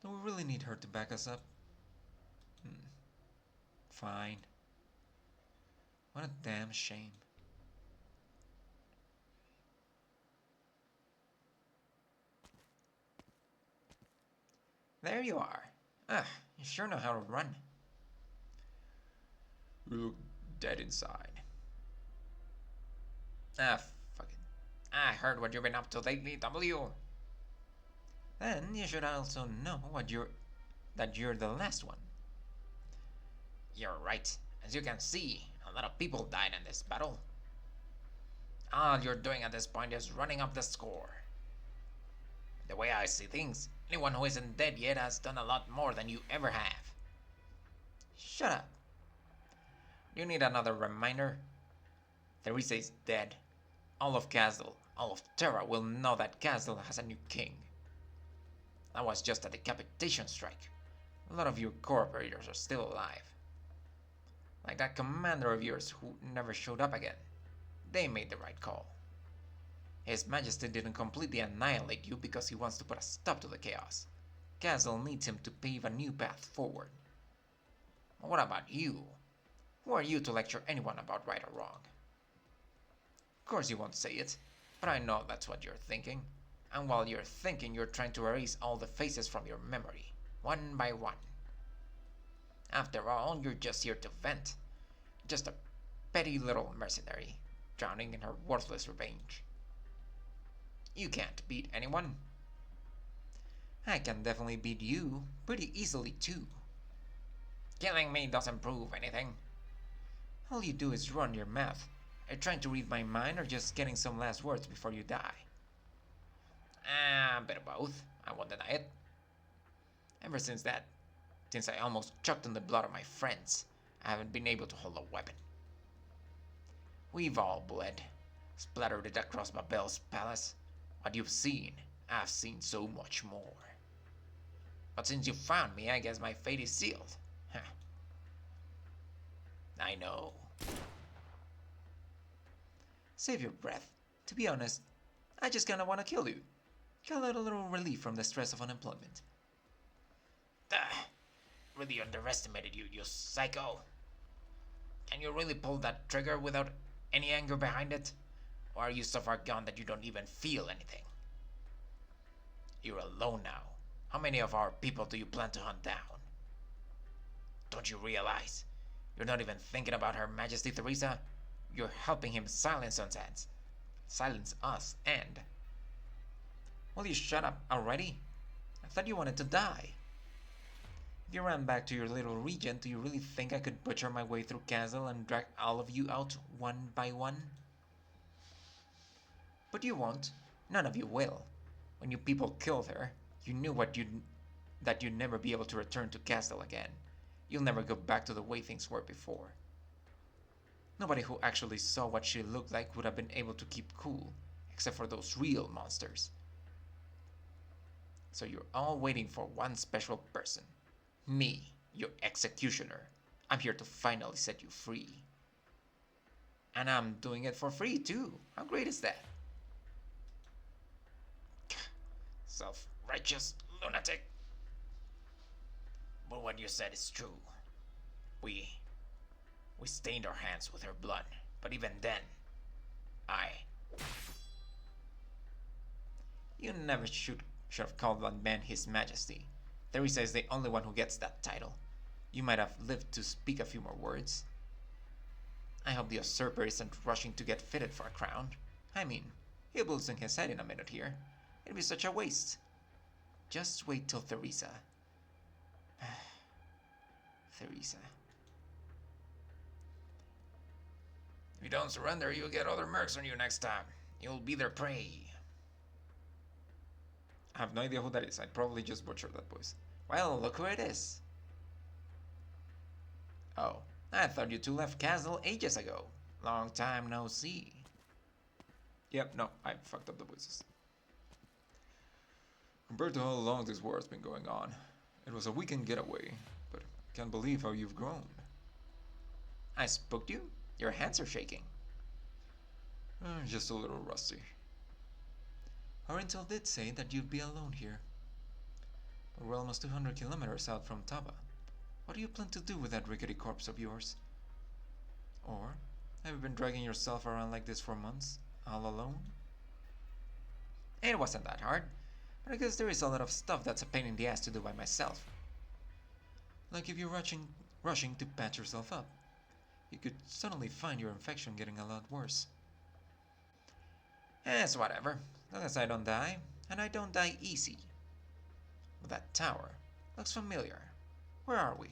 Do we really need her to back us up? Fine. What a damn shame. There you are. You sure know how to run. You look dead inside. Fuck it. I heard what you've been up to lately, W. Then you should also know that you're the last one. You're right. As you can see, a lot of people died in this battle. All you're doing at this point is running up the score. The way I see things, anyone who isn't dead yet has done a lot more than you ever have. Shut up. Do you need another reminder? Theresa is dead. All of Castle, all of Terra will know that Castle has a new king. That was just a decapitation strike. A lot of your cooperators are still alive. Like that commander of yours who never showed up again. They made the right call. His Majesty didn't completely annihilate you because he wants to put a stop to the chaos. Castle needs him to pave a new path forward. What about you? Who are you to lecture anyone about right or wrong? Of course you won't say it, but I know that's what you're thinking. And while you're thinking, you're trying to erase all the faces from your memory, one by one. After all, you're just here to vent. Just a petty little mercenary, drowning in her worthless revenge. You can't beat anyone. I can definitely beat you, pretty easily too. Killing me doesn't prove anything. All you do is run your mouth. Are you trying to read my mind or just getting some last words before you die? A bit of both, I won't deny it. Ever since I almost choked on the blood of my friends, I haven't been able to hold a weapon. We've all bled, splattered it across Babel's palace. What you've seen, I've seen so much more. But since you found me, I guess my fate is sealed. Huh. I know. Save your breath. To be honest, I just kinda wanna kill you. Get a little relief from the stress of unemployment. Really underestimated you, you psycho. Can you really pull that trigger without any anger behind it? Or are you so far gone that you don't even feel anything? You're alone now. How many of our people do you plan to hunt down? Don't you realize? You're not even thinking about Her Majesty Theresa. You're helping him silence us, and... Will you shut up already? I thought you wanted to die. If you ran back to your little region, do you really think I could butcher my way through Castle and drag all of you out one by one? But you won't. None of you will. When you people killed her, you knew that you'd never be able to return to Castle again. You'll never go back to the way things were before. Nobody who actually saw what she looked like would have been able to keep cool, except for those real monsters. So you're all waiting for one special person. Me, your executioner. I'm here to finally set you free. And I'm doing it for free too. How great is that? Self-righteous lunatic. But what you said is true. We stained our hands with her blood. But even then, You never should have called that man His Majesty. Theresa is the only one who gets that title. You might have lived to speak a few more words. I hope the usurper isn't rushing to get fitted for a crown. I mean, he'll be losing his head in a minute here. It'd be such a waste. Just wait till Theresa. Theresa. If you don't surrender, you'll get other mercs on you next time. You'll be their prey. I have no idea who that is. I'd probably just butcher that voice. Well, look who it is. Oh, I thought you two left Castle ages ago. Long time no see. Yep, no, I fucked up the voices. Compared to how long this war has been going on, it was a weekend getaway, but I can't believe how you've grown.
I spooked you? Your hands are shaking.
Just a little rusty.
Our intel did say that you'd be alone here. But we're almost 200 kilometers out from Taba. What do you plan to do with that rickety corpse of yours? Or have you been dragging yourself around like this for months, all alone?
It wasn't that hard, but I guess there is a lot of stuff that's a pain in the ass to do by myself.
Like if you're rushing to patch yourself up. You could suddenly find your infection getting a lot worse.
It's whatever, as long as I don't die, and I don't die easy. But that tower looks familiar. Where are we?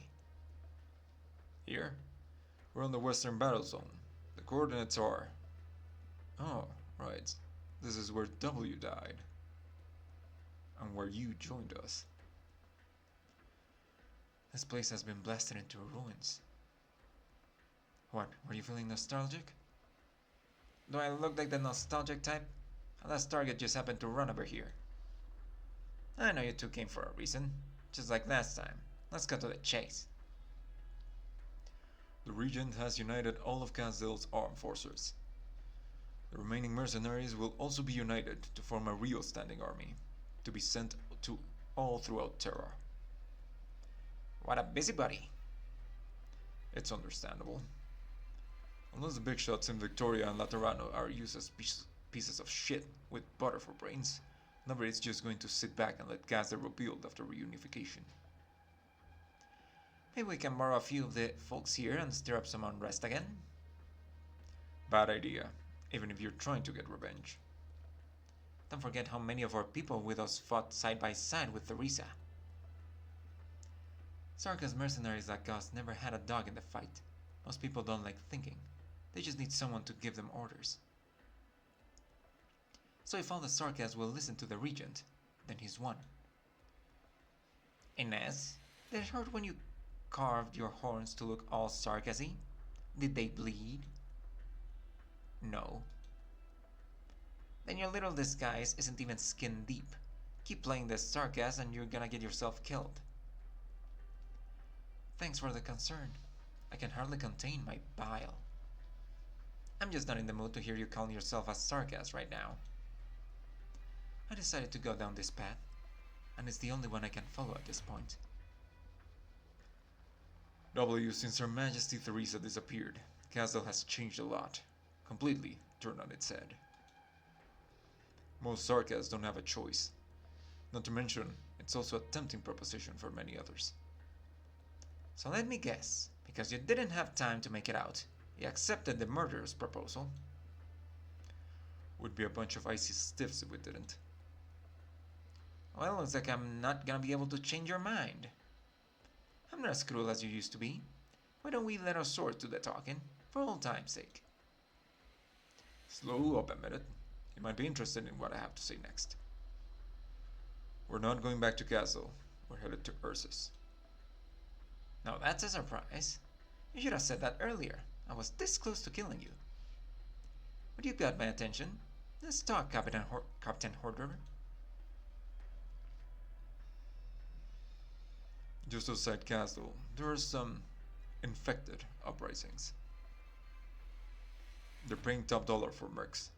Here? We're on the western battle zone. The coordinates are... Oh, right. This is where W died. And where you joined us.
This place has been blasted into ruins. What, were you feeling nostalgic?
Do I look like the nostalgic type? Our last target just happened to run over here. I know you two came for a reason, just like last time. Let's cut to the chase.
The Regent has united all of Kazdil's armed forces. The remaining mercenaries will also be united to form a real standing army, to be sent to all throughout Terra.
What a busybody.
It's understandable. Unless the big shots in Victoria and Laterano are used as pieces of shit with butter for brains, nobody's just going to sit back and let Kazdil rebuild after reunification.
Maybe we can borrow a few of the folks here and stir up some unrest again?
Bad idea, even if you're trying to get revenge.
Don't forget how many of our people with us fought side by side with Theresa.
Sarka's mercenaries like us never had a dog in the fight. Most people don't like thinking. They just need someone to give them orders. So if all the Sarkas will listen to the Regent, then he's won.
Inez, did it hurt when you carved your horns to look all Sarkasy? Did they bleed? No. Then your little disguise isn't even skin deep. Keep playing this Sarkas and you're gonna get yourself killed.
Thanks for the concern. I can hardly contain my bile.
I'm just not in the mood to hear you calling yourself a Sarkas right now.
I decided to go down this path, and it's the only one I can follow at this point.
W, since Her Majesty Theresa disappeared, Kazdil has changed a lot. Completely turned on its head. Most Sarkas don't have a choice. Not to mention, it's also a tempting proposition for many others.
So let me guess, because you didn't have time to make it out, you accepted the murderer's proposal.
Would be a bunch of icy stiffs if we didn't.
Well, looks like I'm not gonna be able to change your mind. I'm not as cruel as you used to be. Why don't we let our swords do the talking, for old time's sake?
Slow up a minute. You might be interested in what I have to say next. We're not going back to Kazdil. We're headed to Ursus.
Now that's a surprise. You should have said that earlier. I was this close to killing you. But you got my attention. Let's talk, Captain Horder.
Just outside Kazdil, there are some infected uprisings. They're paying top dollar for mercs,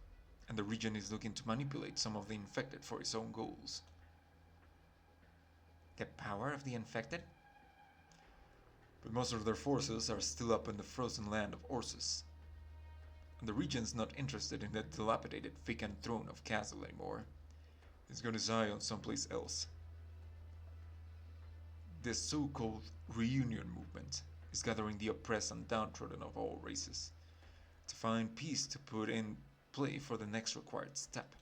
and the region is looking to manipulate some of the infected for its own goals.
The power of the infected?
But most of their forces are still up in the frozen land of Ursus. And the region's not interested in the dilapidated vacant throne of Kazdil anymore. It's got its eye on someplace else. This so-called reunion movement is gathering the oppressed and downtrodden of all races to find peace to put in play for the next required step.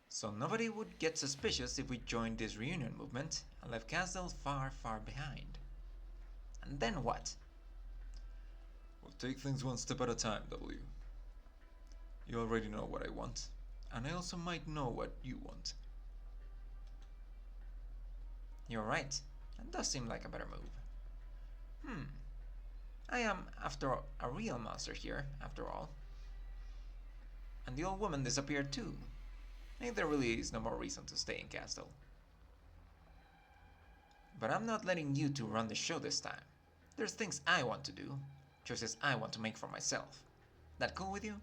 So nobody would get suspicious if we joined this reunion movement and left Kazdil far, far behind. And then what?
We'll take things one step at a time, W. You already know what I want, and I also might know what you want.
You're right. That does seem like a better move. I am, after all, a real monster here, after all. And the old woman disappeared too. Maybe there really is no more reason to stay in Castle. But I'm not letting you two run the show this time. There's things I want to do, choices I want to make for myself. That cool with you?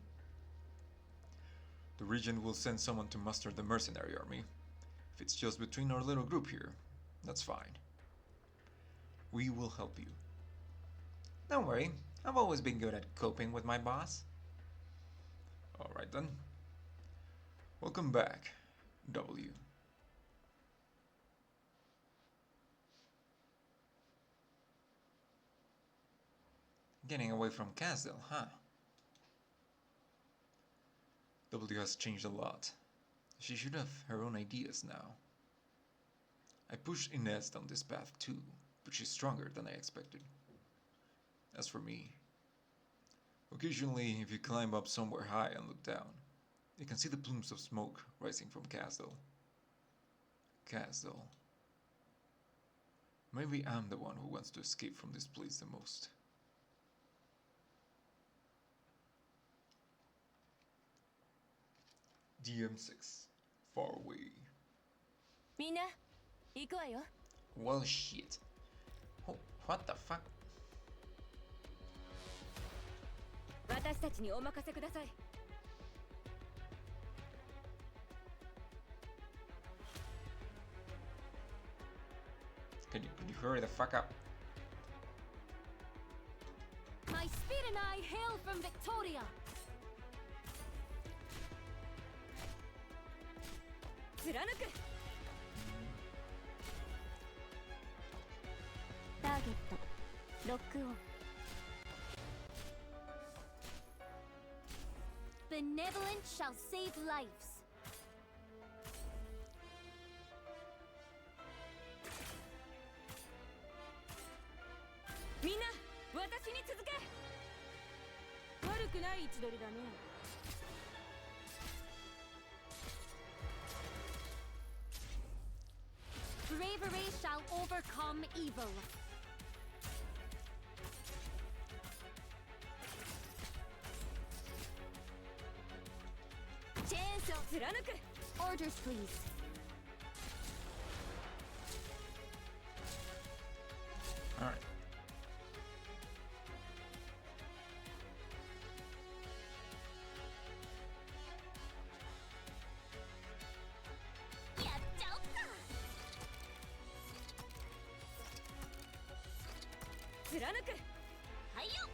The Regent will send someone to muster the mercenary army. If it's just between our little group here, that's fine. We will help you.
Don't worry, I've always been good at coping with my boss.
Alright then. Welcome back, W.
Getting away from Castle, huh?
W has changed a lot. She should have her own ideas now. I pushed Inez down this path too, but she's stronger than I expected. As for me, occasionally if you climb up somewhere high and look down, you can see the plumes of smoke rising from Castle. Castle. Maybe I'm the one who wants to escape from this place the most. DM6. Far away.
みんな行くわよ。
Well, shit. Oh, what the fuck?
私たちにお任せください。
Could you hurry the fuck up?
My speed and I hail from Victoria.
貫く。
ターゲットロックオン。Benevolent shall save lives.
みんな私に続け。悪くない位置取りだね。
Bravery shall overcome evil.
Chainsaw 貫く。
Orders, please.
Alright.
Yeah, Delta.
貫く。
はいよ。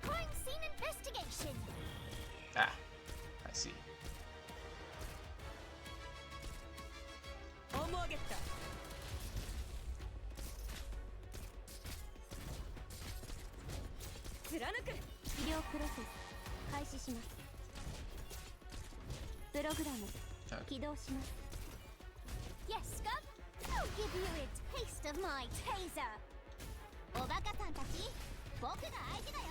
Crime scene investigation.
Ah, I see.
オームをゲット。貫く。
治療プロセス開始します。プログラム起動します。Yes, Scub. I'll give you a taste of my taser. おバカさんたち、僕が相手だよ。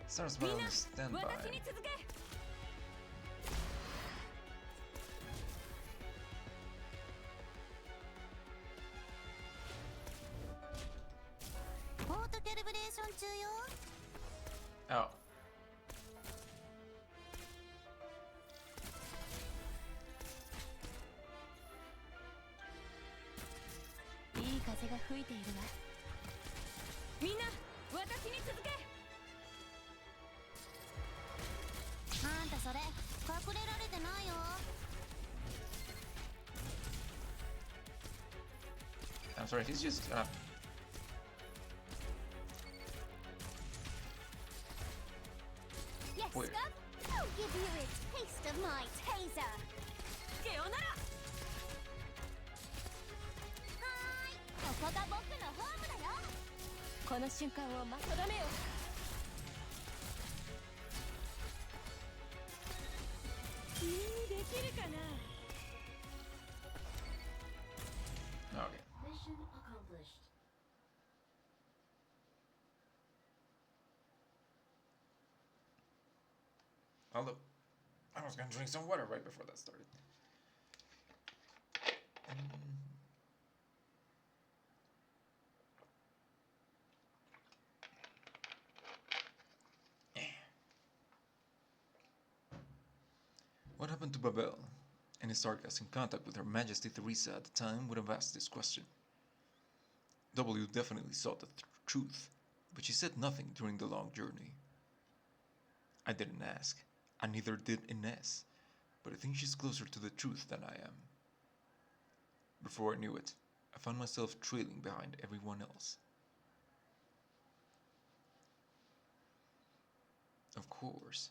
Stars
みん
by
な
on standby.
私に続け。
ポートキャリブレーション中よ。
Oh.
いい風が吹いているわ。みんな私に続け。
あんたそれ隠れられてないよ。
I'm sorry, he's just
Yes,
Weird.
Scub. I'll give you a taste of my taser.
さよなら。
はーい、ここが僕のホームだよ。
この瞬間を待とだめよ。君にできるかな。
okay.
Mission accomplished.
Although, I was gonna drink some water right before that started.
What happened to Babel? Any Sarkas in contact with Her Majesty Theresa at the time would have asked this question. W definitely sought the truth, but she said nothing during the long journey. I didn't ask, and neither did Ines, but I think she's closer to the truth than I am. Before I knew it, I found myself trailing behind everyone else. Of course.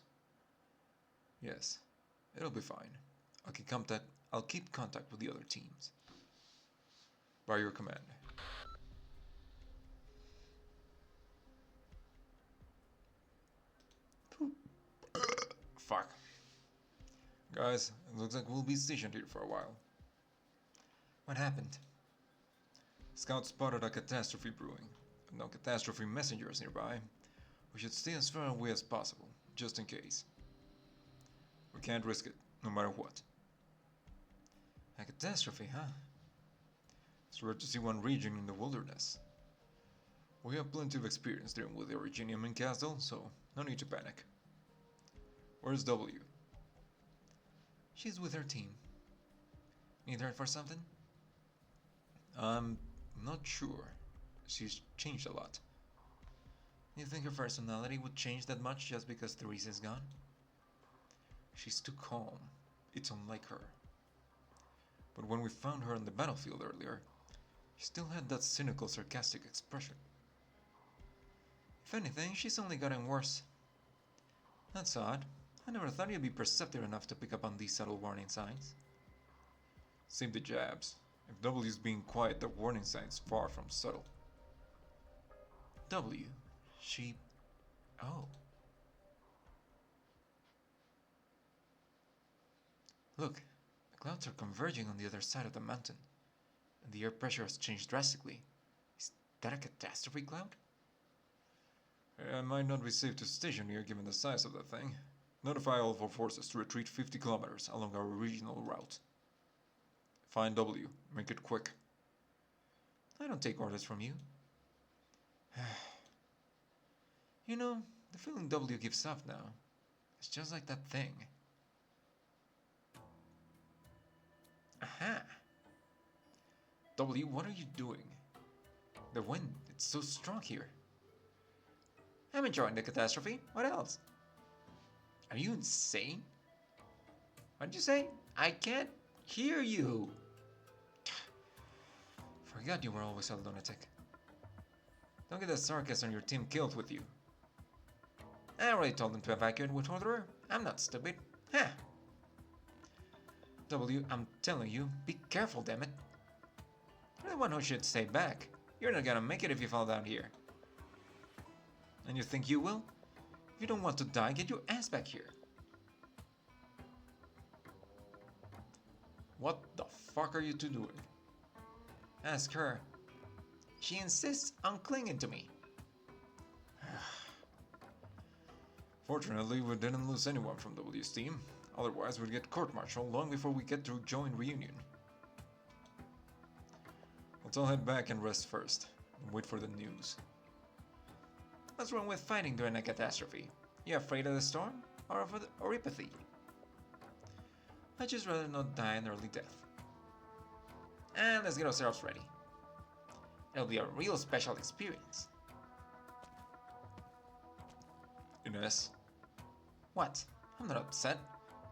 Yes, it'll be fine. I'll keep contact with the other teams. By your command.
Fuck. Guys, it looks like we'll be stationed here for a while.
What happened?
Scouts spotted a catastrophe brewing. No catastrophe messengers nearby. We should stay as far away as possible, just in case. We can't risk it, no matter what.
A catastrophe, huh?
It's rare to see one region in the wilderness. We have plenty of experience dealing with the Originium in Castle, so no need to panic. Where's W?
She's with her team. Need her for something?
I'm not sure. She's changed a lot.
You think her personality would change that much just because Theresa's gone?
She's too calm. It's unlike her. But when we found her on the battlefield earlier, she still had that cynical, sarcastic expression.
If anything, she's only gotten worse. That's odd. I never thought you'd be perceptive enough to pick up on these subtle warning signs.
Save the jabs. If W's being quiet, the warning sign's far from subtle.
W. She... Oh. Look, the clouds are converging on the other side of the mountain, and the air pressure has changed drastically. Is that a catastrophe cloud?
It might not be safe to station here given the size of the thing. Notify all of our forces to retreat 50 kilometers along our regional route. Find W. Make it quick.
I don't take orders from you. You know, the feeling W gives off now. It's just like that thing. Aha! W, what are you doing? The wind, it's so strong here. I'm enjoying the catastrophe. What else? Are you insane? What did you say? I can't hear you. Forgot you were always a lunatic. Don't get the Sarkas on your team killed with you. I already told them to evacuate with order. I'm not stupid. Huh. W, I'm telling you, be careful, dammit. You're the one who should stay back. You're not gonna make it if you fall down here. And you think you will? If you don't want to die, get your ass back here.
What the fuck are you two doing?
Ask her. She insists on clinging to me.
Fortunately, we didn't lose anyone from W's team. Otherwise, we'd get court-martialed long before we get to join reunion. Let's all head back and rest first, and wait for the news.
What's wrong with fighting during a catastrophe? You afraid of the storm? Or of apathy? I'd just rather not die an early death. And let's get ourselves ready. It'll be a real special experience.
Ines?
What? I'm not upset.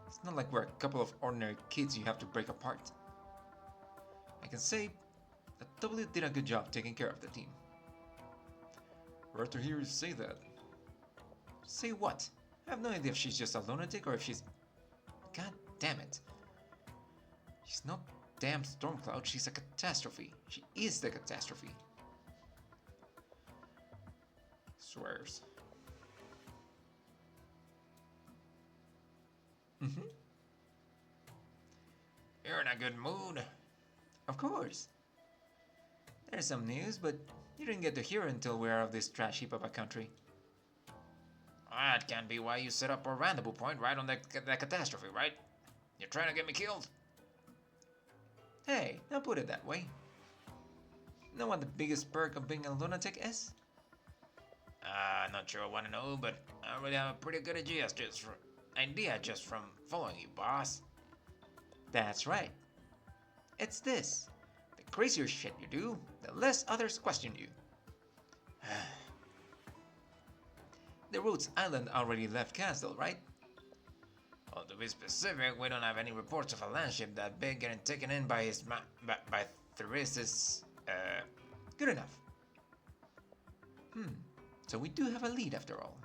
It's not like we're a couple of ordinary kids you have to break apart. I can say that W did a good job taking care of the team.
Rare to hear you say that.
Say what? I have no idea if she's just a lunatic or if she's... God damn it. She's not damn Stormcloud, she's a catastrophe. She is the catastrophe.
Swears.
Mm-hmm. You're in a good mood. Of course. There's some news, but you didn't get to hear it until we're out of this trash heap of a country.
That can't be why you set up a rendezvous point right on the catastrophe, right? You're trying to get me killed?
Hey, don't put it that way. Know what the biggest perk of being a lunatic is?
Not sure I want to know, but I already have a pretty good idea just from following you, boss.
That's right. It's this. The crazier shit you do, the less others question you. The Roots Island already left Castle, right?
Well, to be specific, we don't have any reports of a landship that big getting taken in by by Therese's,
Good enough. So we do have a lead after all.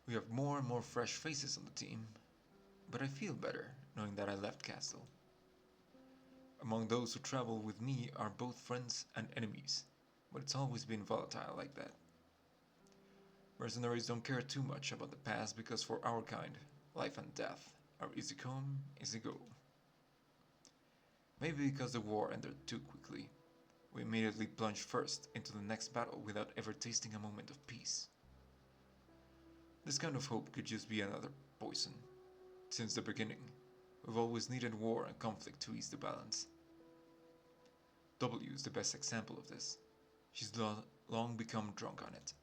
We have more and more fresh faces on the team, but I feel better knowing that I left Castle. Among those who travel with me are both friends and enemies, but it's always been volatile like that. Mercenaries don't care too much about the past because for our kind, life and death are easy come, easy go. Maybe because the war ended too quickly, we immediately plunged first into the next battle without ever tasting a moment of peace. This kind of hope could just be another poison. Since the beginning, we've always needed war and conflict to ease the balance. W is the best example of this. She's long become drunk on it.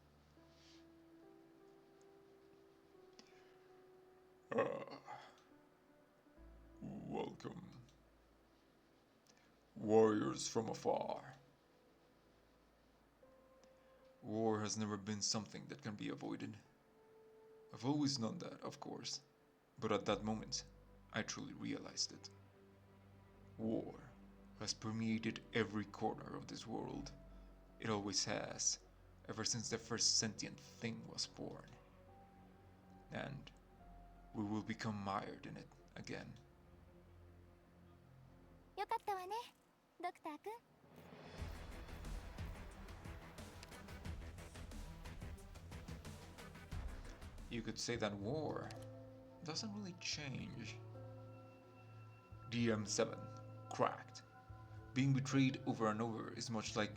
Welcome. Warriors from afar. War has never been something that can be avoided. I've always known that, of course, but at that moment, I truly realized it. War has permeated every corner of this world. It always has, ever since the first sentient thing was born. And we will become mired in it again.
よかったわね、ドクター君。
You could say that war doesn't really change. DM7, cracked. Being betrayed over and over is much like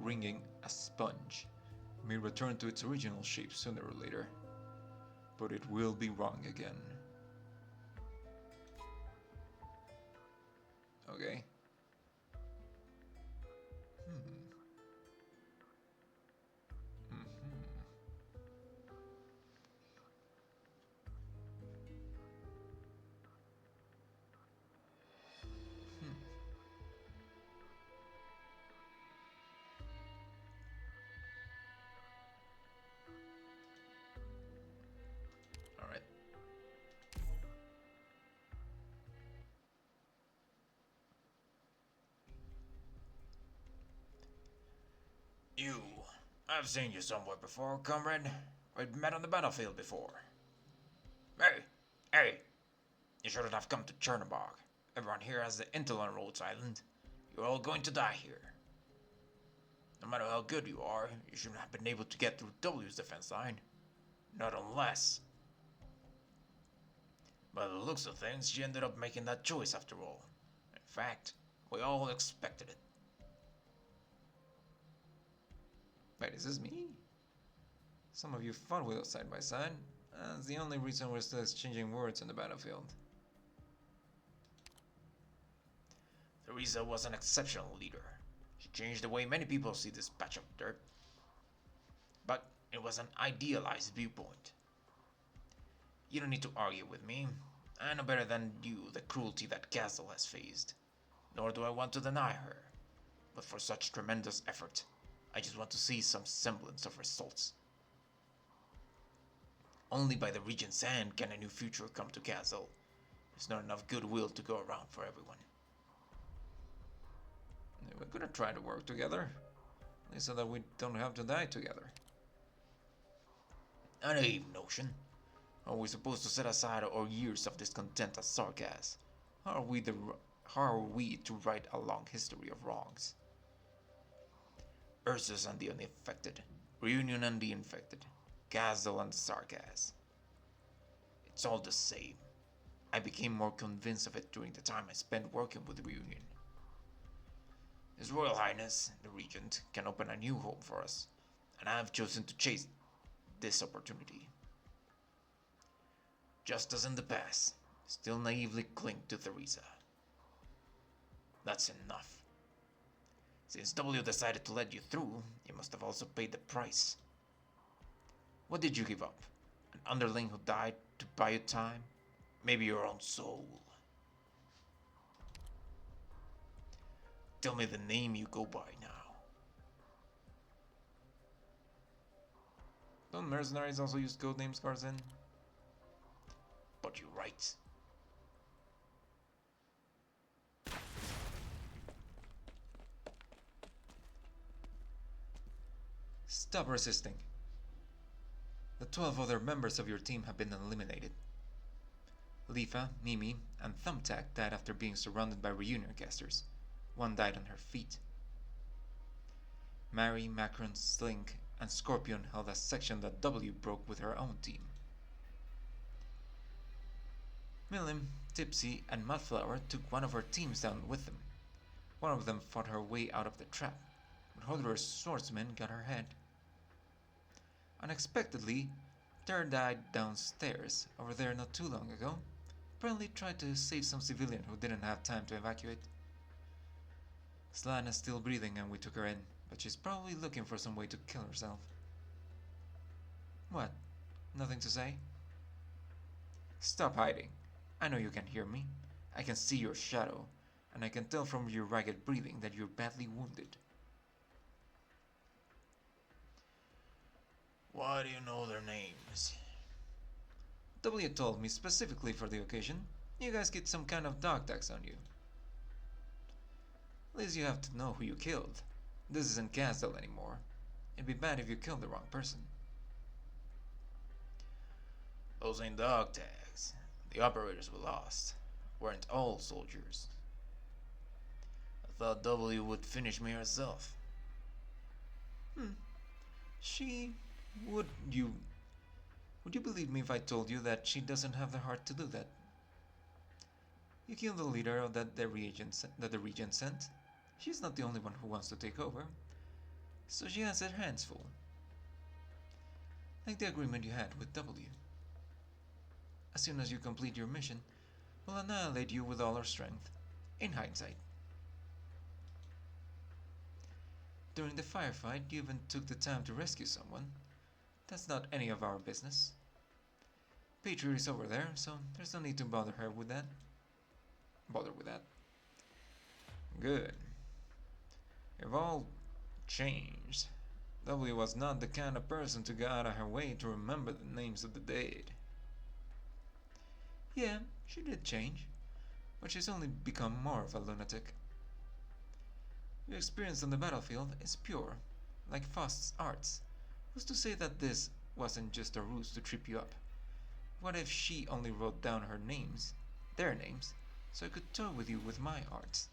wringing a sponge. It may return to its original shape sooner or later, but it will be wrong again. Okay. Alright.
You. I've seen you somewhere before, comrade. We've met on the battlefield before. Hey! You shouldn't have come to Chernobog. Everyone here has the intel on Rhodes Island. You're all going to die here. No matter how good you are, you shouldn't have been able to get through W's defense line. Not unless. By the looks of things, she ended up making that choice after all. In fact, we all expected it.
Wait, is this me? Some of you fought with us side by side. That's the only reason we're still exchanging words on the battlefield.
Theresa was an exceptional leader. She changed the way many people see this patch of dirt. But it was an idealized viewpoint. You don't need to argue with me. I know better than you the cruelty that Castle has faced. Nor do I want to deny her. But for such tremendous effort, I just want to see some semblance of results. Only by the Regent's hand can a new future come to Castle. There's not enough goodwill to go around for everyone.
We're gonna try to work together. At least so that we don't have to die together.
A naive notion. Are we supposed to set aside our years of discontent as sarcasm? How are we to write a long history of wrongs? Ursus and the uninfected, Reunion and the infected, Castle and the sarcasm. It's all the same. I became more convinced of it during the time I spent working with Reunion.
His Royal Highness, the Regent, can open a new home for us, and I have chosen to chase this opportunity. Just as in the past, still naively cling to Theresa. That's enough. Since W decided to let you through, you must have also paid the price. What did you give up? An underling who died to buy you time? Maybe your own soul? Tell me the name you go by now.
Don't mercenaries also use codenames, Garzin?
But you're right.
Stop resisting. The 12 other members of your team have been eliminated. Leafa, Mimi, and Thumbtack died after being surrounded by reunion casters. One died on her feet. Mary, Macron, Slink, and Scorpion held a section that W broke with her own team. Milim, Tipsy, and Mudflower took one of her teams down with them. One of them fought her way out of the trap, but Hodor's swordsman got her head. Unexpectedly, Ter died downstairs, over there not too long ago. Apparently tried to save some civilian who didn't have time to evacuate. Slana's still breathing and we took her in, but she's probably looking for some way to kill herself. What? Nothing to say? Stop hiding. I know you can hear me. I can see your shadow, and I can tell from your ragged breathing that you're badly wounded.
Why do you know their names?
W told me specifically for the occasion. You guys get some kind of dog tax on you. At least you have to know who you killed. This isn't Castle anymore. It'd be bad if you killed the wrong person.
Those ain't dog tags. The operators we lost weren't all soldiers. I thought W would finish me herself.
Would you believe me if I told you that she doesn't have the heart to do that? You killed the leader of that the Regent sent. She's not the only one who wants to take over. So she has her hands full. Like the agreement you had with W. As soon as you complete your mission, we'll annihilate you with all our strength. In hindsight. During the firefight, you even took the time to rescue someone. That's not any of our business. Patriot is over there, so there's no need to bother with that. Good. You've all changed. W was not the kind of person to go out of her way to remember the names of the dead. Yeah, she did change, but she's only become more of a lunatic. Your experience on the battlefield is pure, like Faust's arts. Who's to say that this wasn't just a ruse to trip you up? What if she only wrote down their names, so I could toy with you with my arts?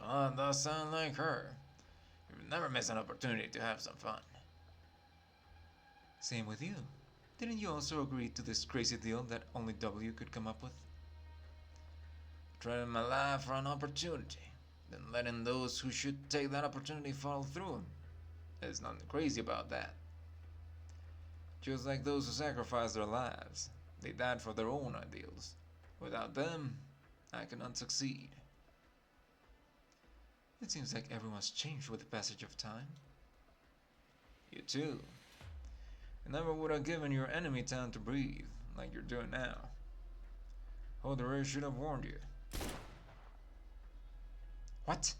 Oh, that does sound like her. You never miss an opportunity to have some fun.
Same with you. Didn't you also agree to this crazy deal that only W could come up with?
Trading my life for an opportunity, then letting those who should take that opportunity fall through. There's nothing crazy about that.
Just like those who sacrificed their lives. They died for their own ideals. Without them, I cannot succeed. It seems like everyone's changed with the passage of time. You too. You never would have given your enemy time to breathe, like you're doing now. Hodor should have warned you. What?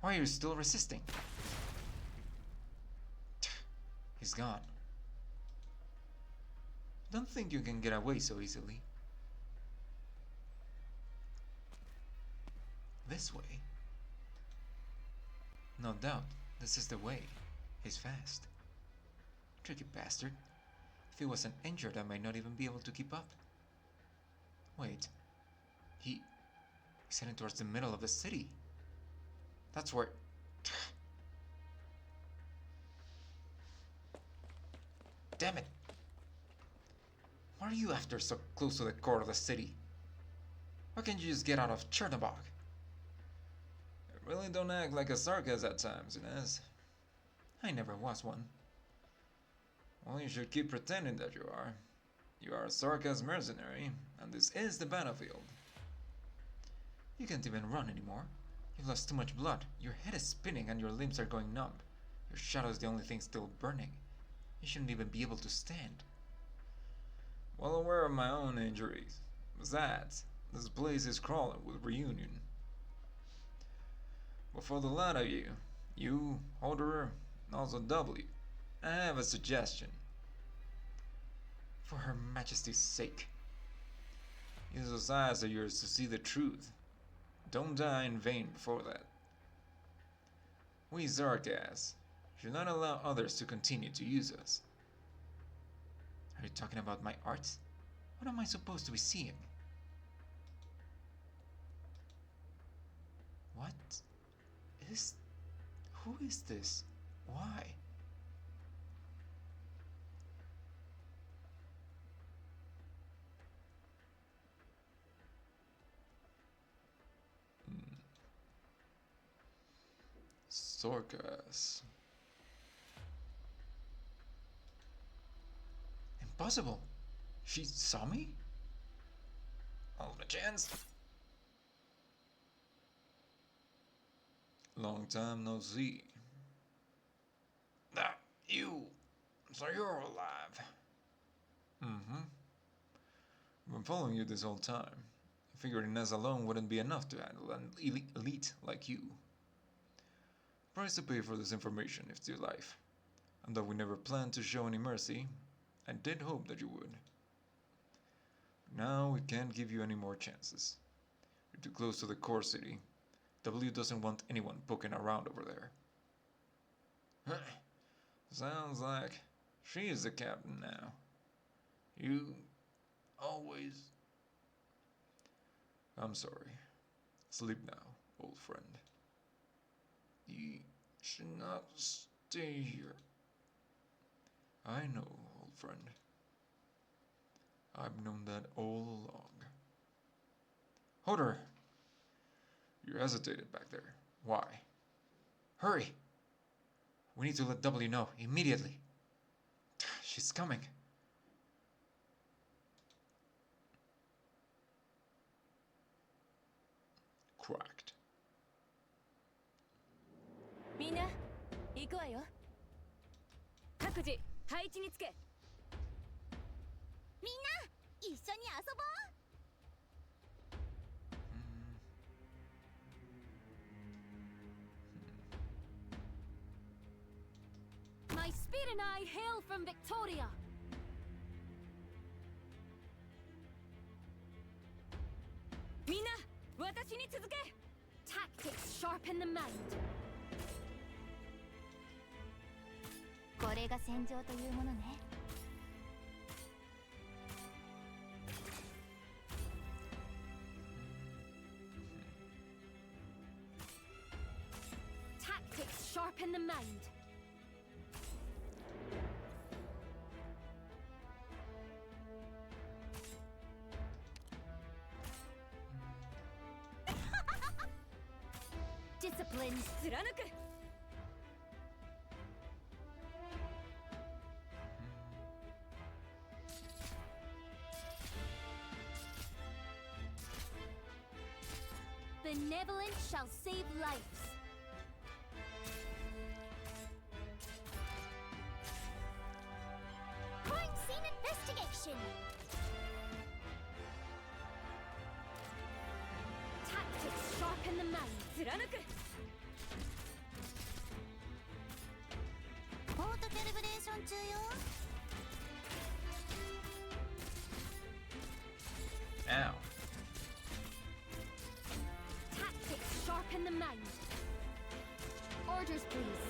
Why are you still resisting? He's gone. Don't think you can get away so easily. This way? No doubt, this is the way. He's fast. Tricky bastard. If he wasn't injured, I might not even be able to keep up. Wait. He's heading towards the middle of the city. That's where... Damn it! What are you after so close to the core of the city? Why can't you just get out of Chernobog? Really don't act like a Sarkaz at times, Inez.
I never was one.
Well, you should keep pretending that you are. You are a Sarkaz mercenary, and this is the battlefield.
You can't even run anymore. You've lost too much blood. Your head is spinning and your limbs are going numb. Your shadow is the only thing still burning. You shouldn't even be able to stand.
Well aware of my own injuries. Besides, this place is crawling with reunion. But for the lot of you, Holderer, and also W, I have a suggestion.
For Her Majesty's sake.
Use those eyes of yours to see the truth. Don't die in vain before that. We Zarkas should not allow others to continue to use us.
Are you talking about my art? What am I supposed to be seeing? What is... Who is this? Why?
Sarkaz.
Impossible! She saw me?
All the chance. Long time no see. Ah, you. So you're alive. Mm-hmm. I've been following you this whole time. I figured Inez alone wouldn't be enough to handle an elite like you. Price to pay for this information if it's your life. And though we never planned to show any mercy, I did hope that you would. Now we can't give you any more chances. You're too close to the core city. W doesn't want anyone poking around over there. Sounds like she is the captain now. You always... I'm sorry. Sleep now, old friend. You should not stay here. I know, old friend. I've known that all along. Holder! You hesitated back there. Why?
Hurry! We need to let W know immediately. She's coming.
Cracked.
みんな行くわよ。各自配置につけ。
みんな一緒に遊ぼう。
My speed and I hail from Victoria. みんな私に続け。Tactics sharpen the mind.
これが戦場というものね。
Tactics sharpen the mind. Discipline 貫く。
Benevolence shall save lives. Crime scene investigation.
Tactics sharpen the mind. 貫く。
ポートキャリブレーション中よ。
Ow.
Tactics sharpen the mind. Orders, please.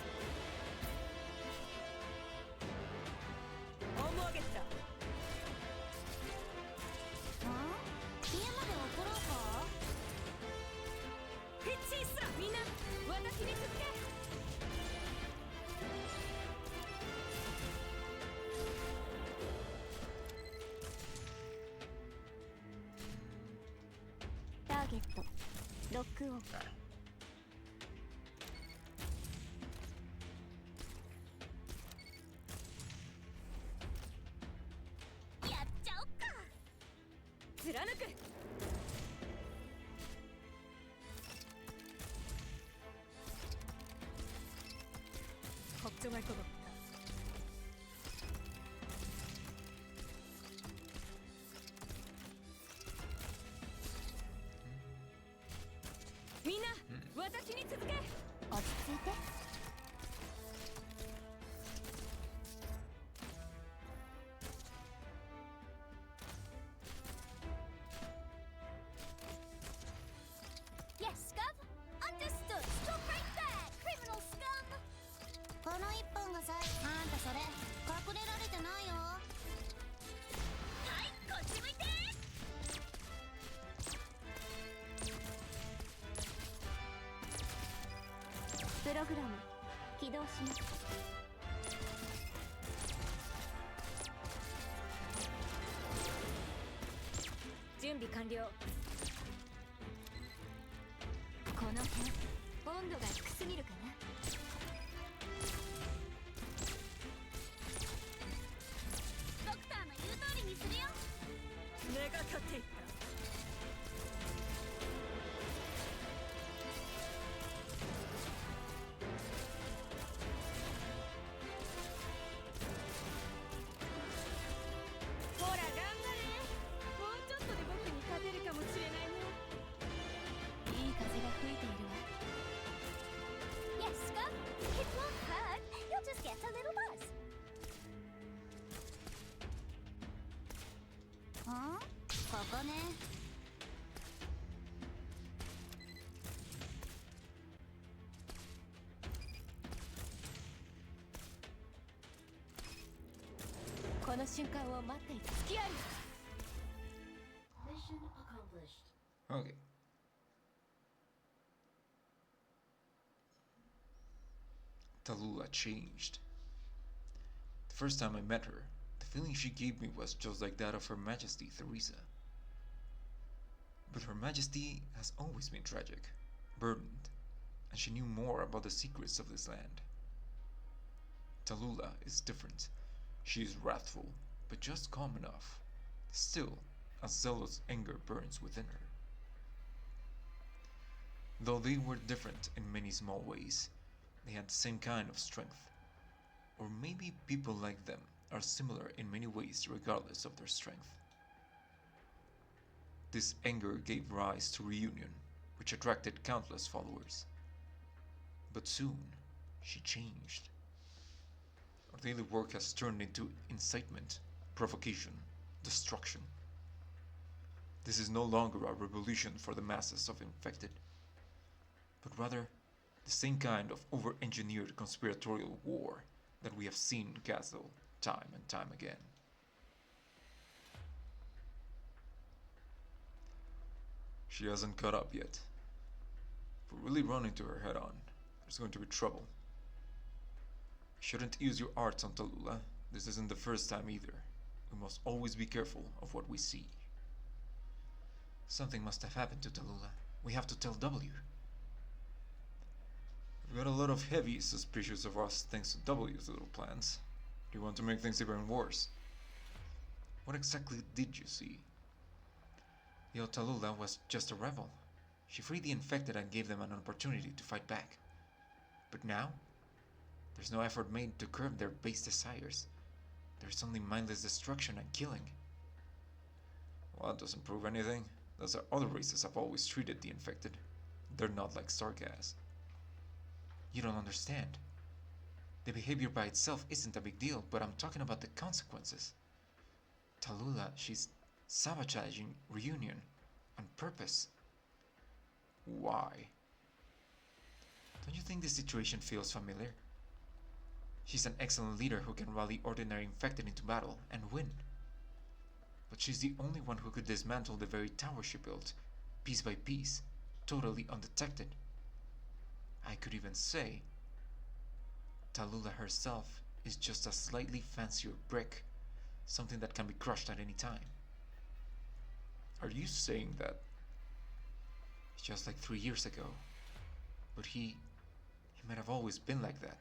Almost
あ？家まで送ろうか？
ピッチーすらみんな私に続け。
ターゲットロックオン。
貫く。걱정할 것 없다. みんな、私に続け。
落ち着いて。Yes, Scum. Understood. Stop right there, criminal scum. この一本がさ、あんたそれ隠れられてないよ。はい、こっち向いて。プログラム起動します。
準備完了。
この辺温度が低すぎるかな。ドクターの言う通りにするよ。
目が立っていった。ほら頑張れ。もうちょっとで僕に勝てるかもしれないよ。
いい風が吹いているわ。Yes, Scum. It won't hurt. You'll just get a little buzz. ん？ここね。
この瞬間を待っていた。隙あり。
Okay. Tallulah changed. The first time I met her, the feeling she gave me was just like that of Her Majesty Theresa. But Her Majesty has always been tragic, burdened, and she knew more about the secrets of this land. Tallulah is different. She is wrathful, but just calm enough. Still, a zealous anger burns within her. Though they were different in many small ways, they had the same kind of strength. Or maybe people like them are similar in many ways regardless of their strength. This anger gave rise to Reunion, which attracted countless followers. But soon, she changed. Our daily work has turned into incitement, provocation, destruction. This is no longer a revolution for the masses of infected, but rather the same kind of over-engineered conspiratorial war that we have seen in Castle time and time again. She hasn't caught up yet. If we really run into her head on, there's going to be trouble. We shouldn't use your arts on Tallulah. This isn't the first time either. We must always be careful of what we see. Something must have happened to Tallulah. We have to tell W. We've got a lot of heavies suspicious of us thanks to W's little plans. Do you want to make things even worse? What exactly did you see? Yo, Tallulah was just a rebel. She freed the infected and gave them an opportunity to fight back. But now, there's no effort made to curb their base desires. There's only mindless destruction and killing. Well, that doesn't prove anything. That's how other races have always treated the infected. They're not like Sargas. You don't understand. The behavior by itself isn't a big deal, but I'm talking about the consequences. Tallulah, she's sabotaging Reunion on purpose. Why? Don't you think this situation feels familiar? She's an excellent leader who can rally ordinary infected into battle and win. But she's the only one who could dismantle the very tower she built, piece by piece, totally undetected. I could even say Tallulah herself is just a slightly fancier brick, something that can be crushed at any time. Are you saying that? It's just like 3 years ago. But he might have always been like that.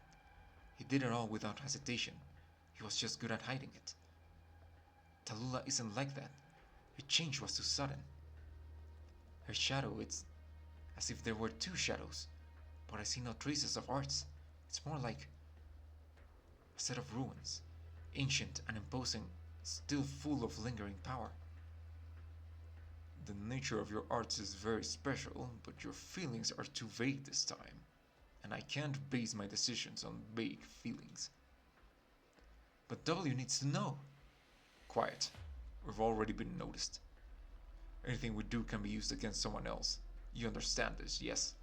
He did it all without hesitation. He was just good at hiding it. Tallulah isn't like that.
Her change was too sudden. Her shadow, it's as if there were two shadows, but I see no traces of arts. It's more like a set of ruins, ancient and imposing, still full of lingering power. The nature of your arts is very special, but your feelings are too vague this time, and I can't base my decisions on vague feelings. But W needs to know. Quiet. We've already been noticed. Anything we do can be used against someone else. You understand this, yes?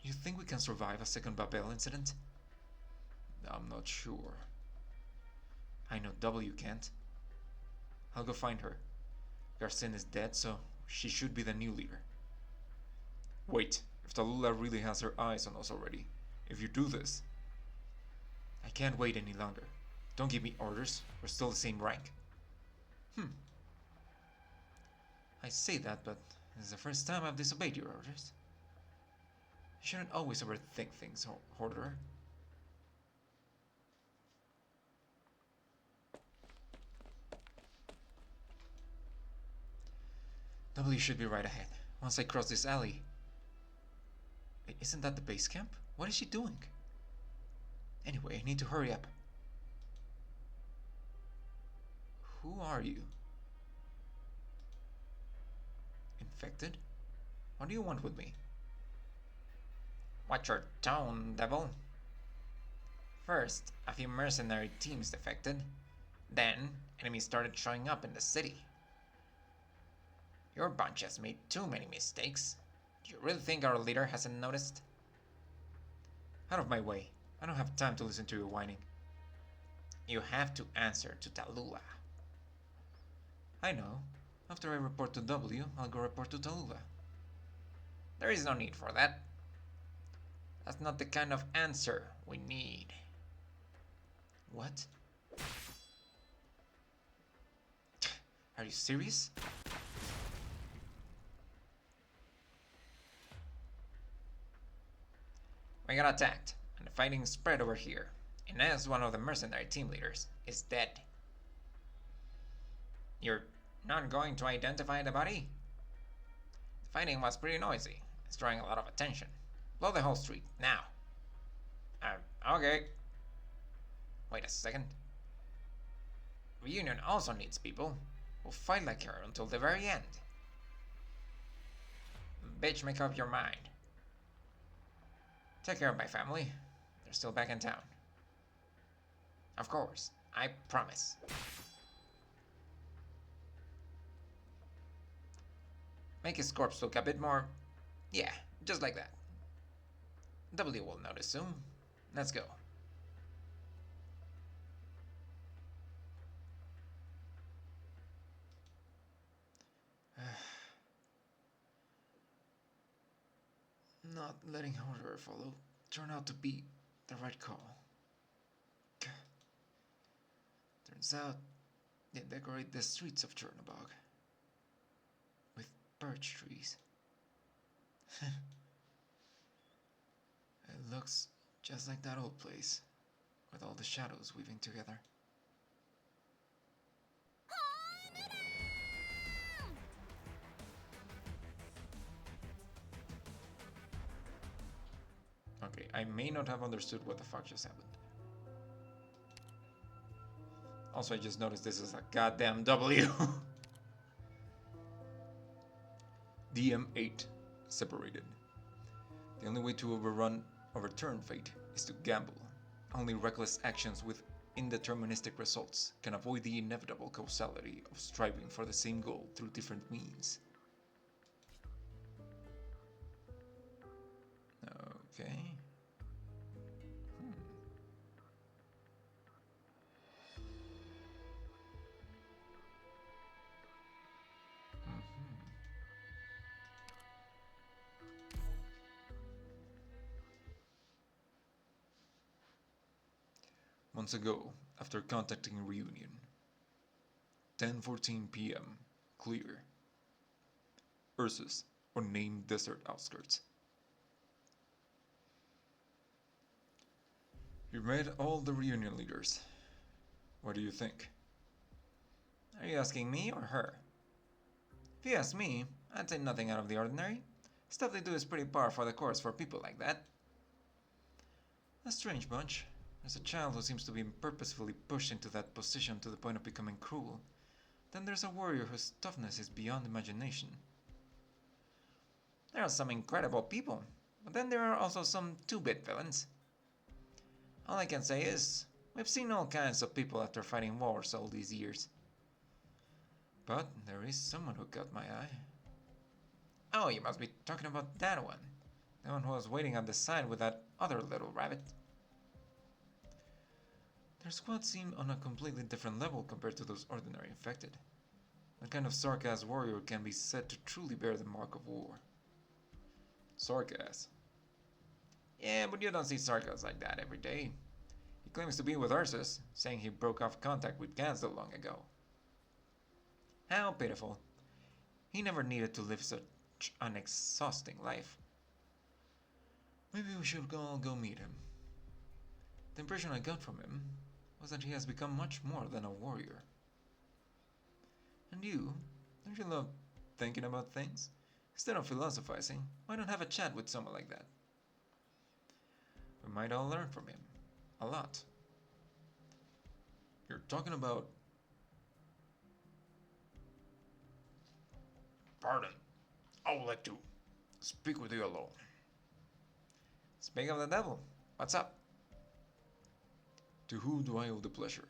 You think we can survive a second Babel incident? I'm not sure. I know W can't. I'll go find her. Garcin is dead, so she should be the new leader. Wait, if Tallulah really has her eyes on us already, if you do this... I can't wait any longer. Don't give me orders, we're still the same rank. I say that, but this is the first time I've disobeyed your orders. You shouldn't always overthink things, Horderer. W should be right ahead, once I cross this alley. Wait, isn't that the base camp? What is she doing? Anyway, I need to hurry up. Who are you? Infected? What do you want with me?
Watch your tone, devil. First, a few mercenary teams defected. Then, enemies started showing up in the city. Your bunch has made too many mistakes. Do you really think our leader hasn't noticed?
Out of my way. I don't have time to listen to your whining.
You have to answer to Tallulah.
I know. After I report to W, I'll go report to Tallulah.
There is no need for that. That's not the kind of answer we need.
What? Are you serious?
We got attacked, and the fighting spread over here. Inez, one of the mercenary team leaders, is dead. You're not going to identify the body? The fighting was pretty noisy. It's drawing a lot of attention. Blow the whole street, now. Okay. Wait a second. Reunion also needs people who fight like her until the very end. Bitch, make up your mind. Take care of my family. They're still back in town. Of course, I promise. Make his corpse look a bit more... yeah, just like that. W will notice soon. Let's go.
Not letting Horderer follow turned out to be the right call. Turns out they decorate the streets of Chernobog with birch trees. It looks just like that old place, with all the shadows weaving together.
Okay, I may not have understood what the fuck just happened. Also, I just noticed this is a goddamn W.
DM8 separated. The only way to overturn fate is to gamble. Only reckless actions with indeterministic results can avoid the inevitable causality of striving for the same goal through different means. Okay. Months ago, after contacting Reunion. 10:14 p.m. Clear. Ursus, unnamed desert outskirts. You met all the Reunion leaders. What do you think?
Are you asking me or her? If you ask me, I'd say nothing out of the ordinary. Stuff they do is pretty par for the course for people like that. A strange bunch. There's a child who seems to be purposefully pushed into that position to the point of becoming cruel. Then there's a warrior whose toughness is beyond imagination. There are some incredible people, but then there are also some two-bit villains. All I can say is, we've seen all kinds of people after fighting wars all these years. But there is someone who caught my eye. Oh, you must be talking about that one. The one who was waiting on the side with that other little rabbit. Their squad seemed on a completely different level compared to those ordinary infected. That kind of Sarkaz warrior can be said to truly bear the mark of war. Sarkaz? Yeah, but you don't see Sarkaz like that every day. He claims to be with Ursus, saying he broke off contact with Gansel long ago. How pitiful. He never needed to live such an exhausting life. Maybe we should all go meet him. The impression I got from him was that he has become much more than a warrior. And you, don't you love thinking about things? Instead of philosophizing, why not have a chat with someone like that? We might all learn from him. A lot. You're talking about... Pardon. I would like to speak with you alone. Speak of the devil. What's up? To who do I owe the pleasure?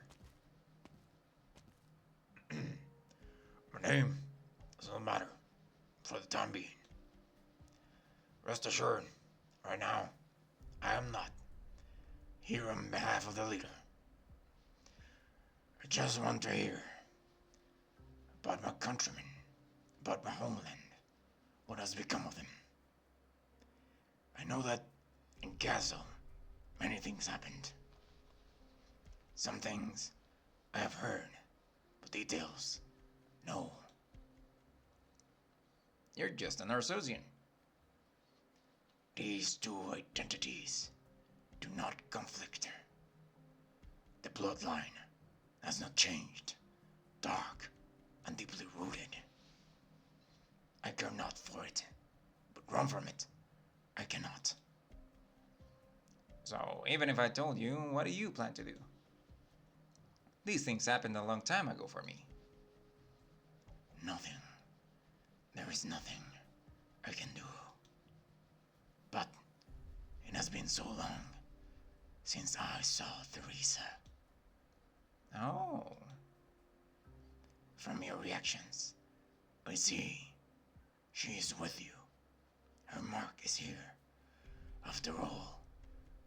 My name doesn't matter for the time being. Rest assured, right now, I am not here on behalf of the leader. I just want to hear about my countrymen, about my homeland, what has become of them. I know that in Gazel, many things happened. Some things I have heard, but details, no.
You're just an Arsusian.
These two identities do not conflict. The bloodline has not changed, dark and deeply rooted. I care not for it, but run from it, I cannot.
So, even if I told you, what do you plan to do? These things happened a long time ago for me.
Nothing. There is nothing I can do. But it has been so long since I saw Theresa.
Oh.
From your reactions, I see she is with you. Her mark is here. After all,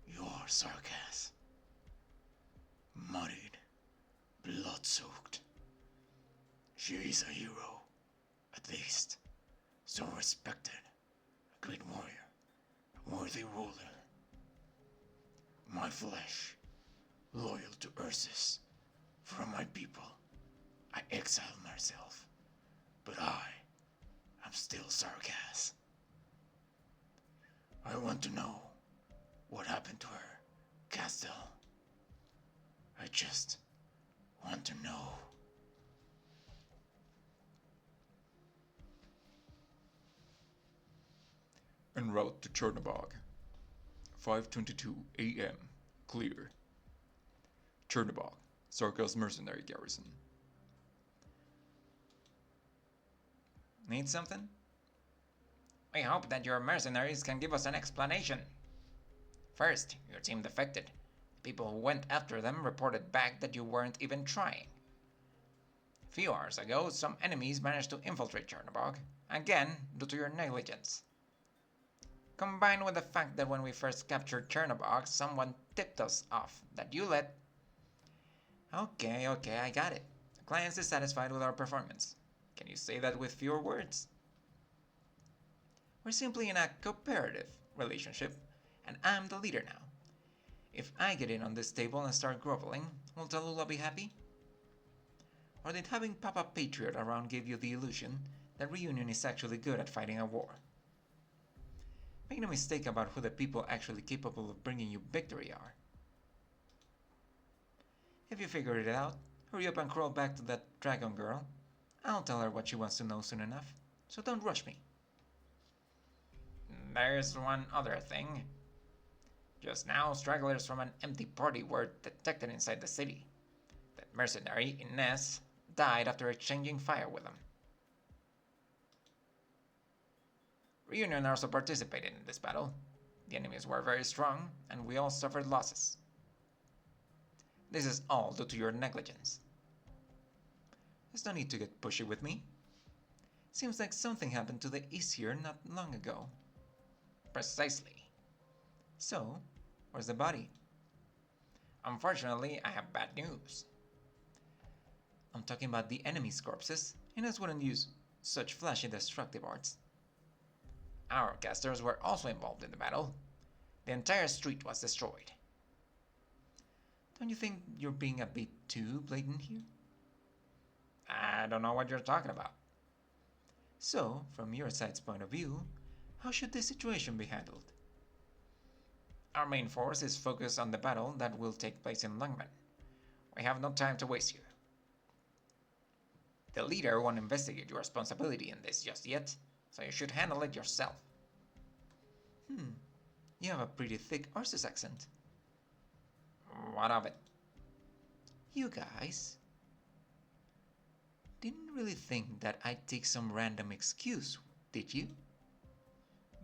you are Sarkaz. Muddied, blood-soaked. She is a hero, at least. So respected. A great warrior. A worthy ruler. My flesh, loyal to Ursus. From my people, I exiled myself. But I am still Sarkaz. I want to know what happened to her, Castel. I just want to know.
En route to Chernobog. 5:22 a.m. Clear. Chernobog, Sarkaz mercenary garrison. Need something? We hope that your mercenaries can give us an explanation. First, your team defected. The people who went after them reported back that you weren't even trying. A few hours ago, some enemies managed to infiltrate Chernobog, again due to your negligence. Combined with the fact that when we first captured Chernobog, someone tipped us off that you let... Okay, I got it. The client is dissatisfied with our performance. Can you say that with fewer words? We're simply in a cooperative relationship, and I'm the leader now. If I get in on this table and start groveling, will Tallulah be happy? Or did having Papa Patriot around give you the illusion that Reunion is actually good at fighting a war? Make no mistake about who the people actually capable of bringing you victory are. If you figured it out,
Hurry up and crawl back to that dragon girl. I'll tell her what she wants to know soon enough, so don't rush me.
There's one other thing. Just now, stragglers from an empty party were detected inside the city. That mercenary, Ines, died after exchanging fire with them. Reunion also participated in this battle. The enemies were very strong, and we all suffered losses. This is all due to your negligence.
There's no need to get pushy with me. Seems like something happened to the East here not long ago.
Precisely.
So, where's the body?
Unfortunately, I have bad news.
I'm talking about the enemy's corpses. Ines wouldn't use such flashy destructive arts.
Our casters were also involved in the battle. The entire street was destroyed.
Don't you think you're being a bit too blatant here?
I don't know what you're talking about.
So, from your side's point of view, how should this situation be handled?
Our main force is focused on the battle that will take place in Lungmen. We have no time to waste here. The leader won't investigate your responsibility in this just yet, so you should handle it yourself.
You have a pretty thick Ursus accent.
What of it?
You guys didn't really think that I'd take some random excuse, did you?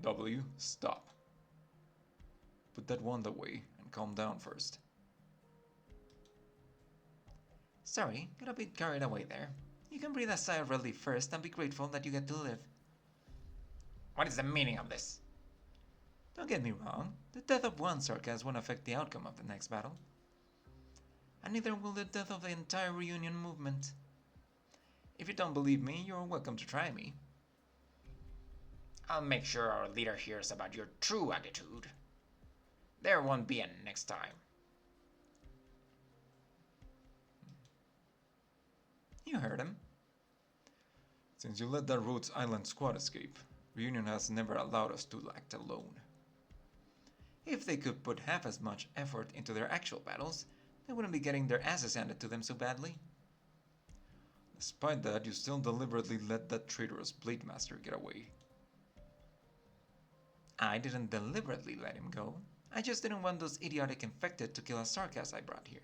W, stop.
Put that wand away and calm down first. Sorry, got a bit carried away there. You can breathe a sigh of relief first and be grateful that you get to live.
What is the meaning of this?
Don't get me wrong, the death of one Sarkaz won't affect the outcome of the next battle. And neither will the death of the entire reunion movement. If you don't believe me, you're welcome to try me.
I'll make sure our leader hears about your true attitude. There won't be a next time.
You heard him. Since you let that Rhodes Island squad escape, Reunion has never allowed us to act alone. If they could put half as much effort into their actual battles, they wouldn't be getting their asses handed to them so badly. Despite that, you still deliberately let that traitorous Blade Master get away. I didn't deliberately let him go. I just didn't want those idiotic infected to kill a Sarkaz I brought here.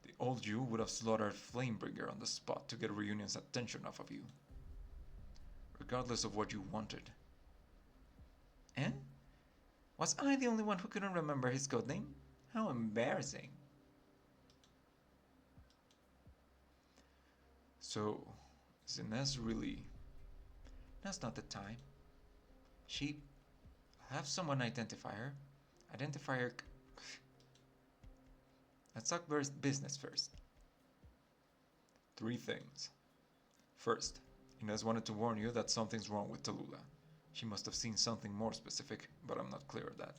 The old you would have slaughtered Flamebringer on the spot to get Reunion's attention off of you. Regardless of what you wanted. Eh? Was I the only one who couldn't remember his codename? How embarrassing. So, is Ines really... Now's not the time. Have someone identify her. Identify her... Let's talk business first. 3 things. First, Ines wanted to warn you that something's wrong with Tallulah. She must have seen something more specific, but I'm not clear of that.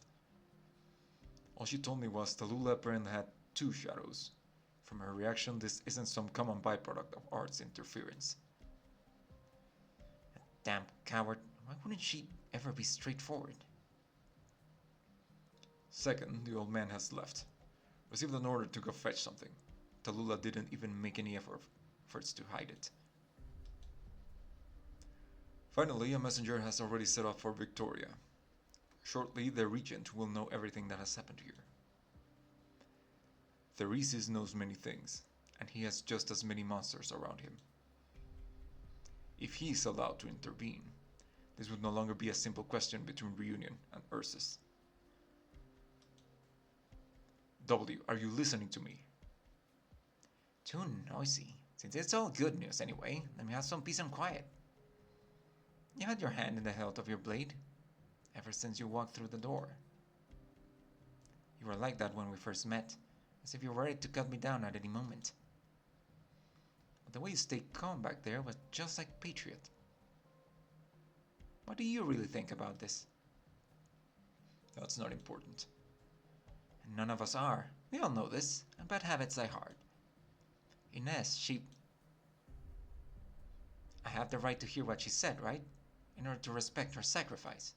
All she told me was Tallulah apparently had 2 shadows. From her reaction, this isn't some common byproduct of art's interference. A damn coward. Why wouldn't she ever be straightforward? Second, the old man has left. Received an order to go fetch something. Tallulah didn't even make any efforts to hide it. Finally, a messenger has already set off for Victoria. Shortly, the regent will know everything that has happened here. Theresis knows many things, and he has just as many monsters around him. If he is allowed to intervene, this would no longer be a simple question between Reunion and Ursus. W, are you listening to me?
Too noisy. Since it's all good news anyway, let me have some peace and quiet.
You had your hand in the hilt of your blade, ever since you walked through the door. You were like that when we first met, as if you were ready to cut me down at any moment. But the way you stayed calm back there was just like Patriot. What do you really think about this? That's not important. And none of us are. We all know this, and bad habits die hard. Ines, I have the right to hear what she said, right? In order to respect her sacrifice.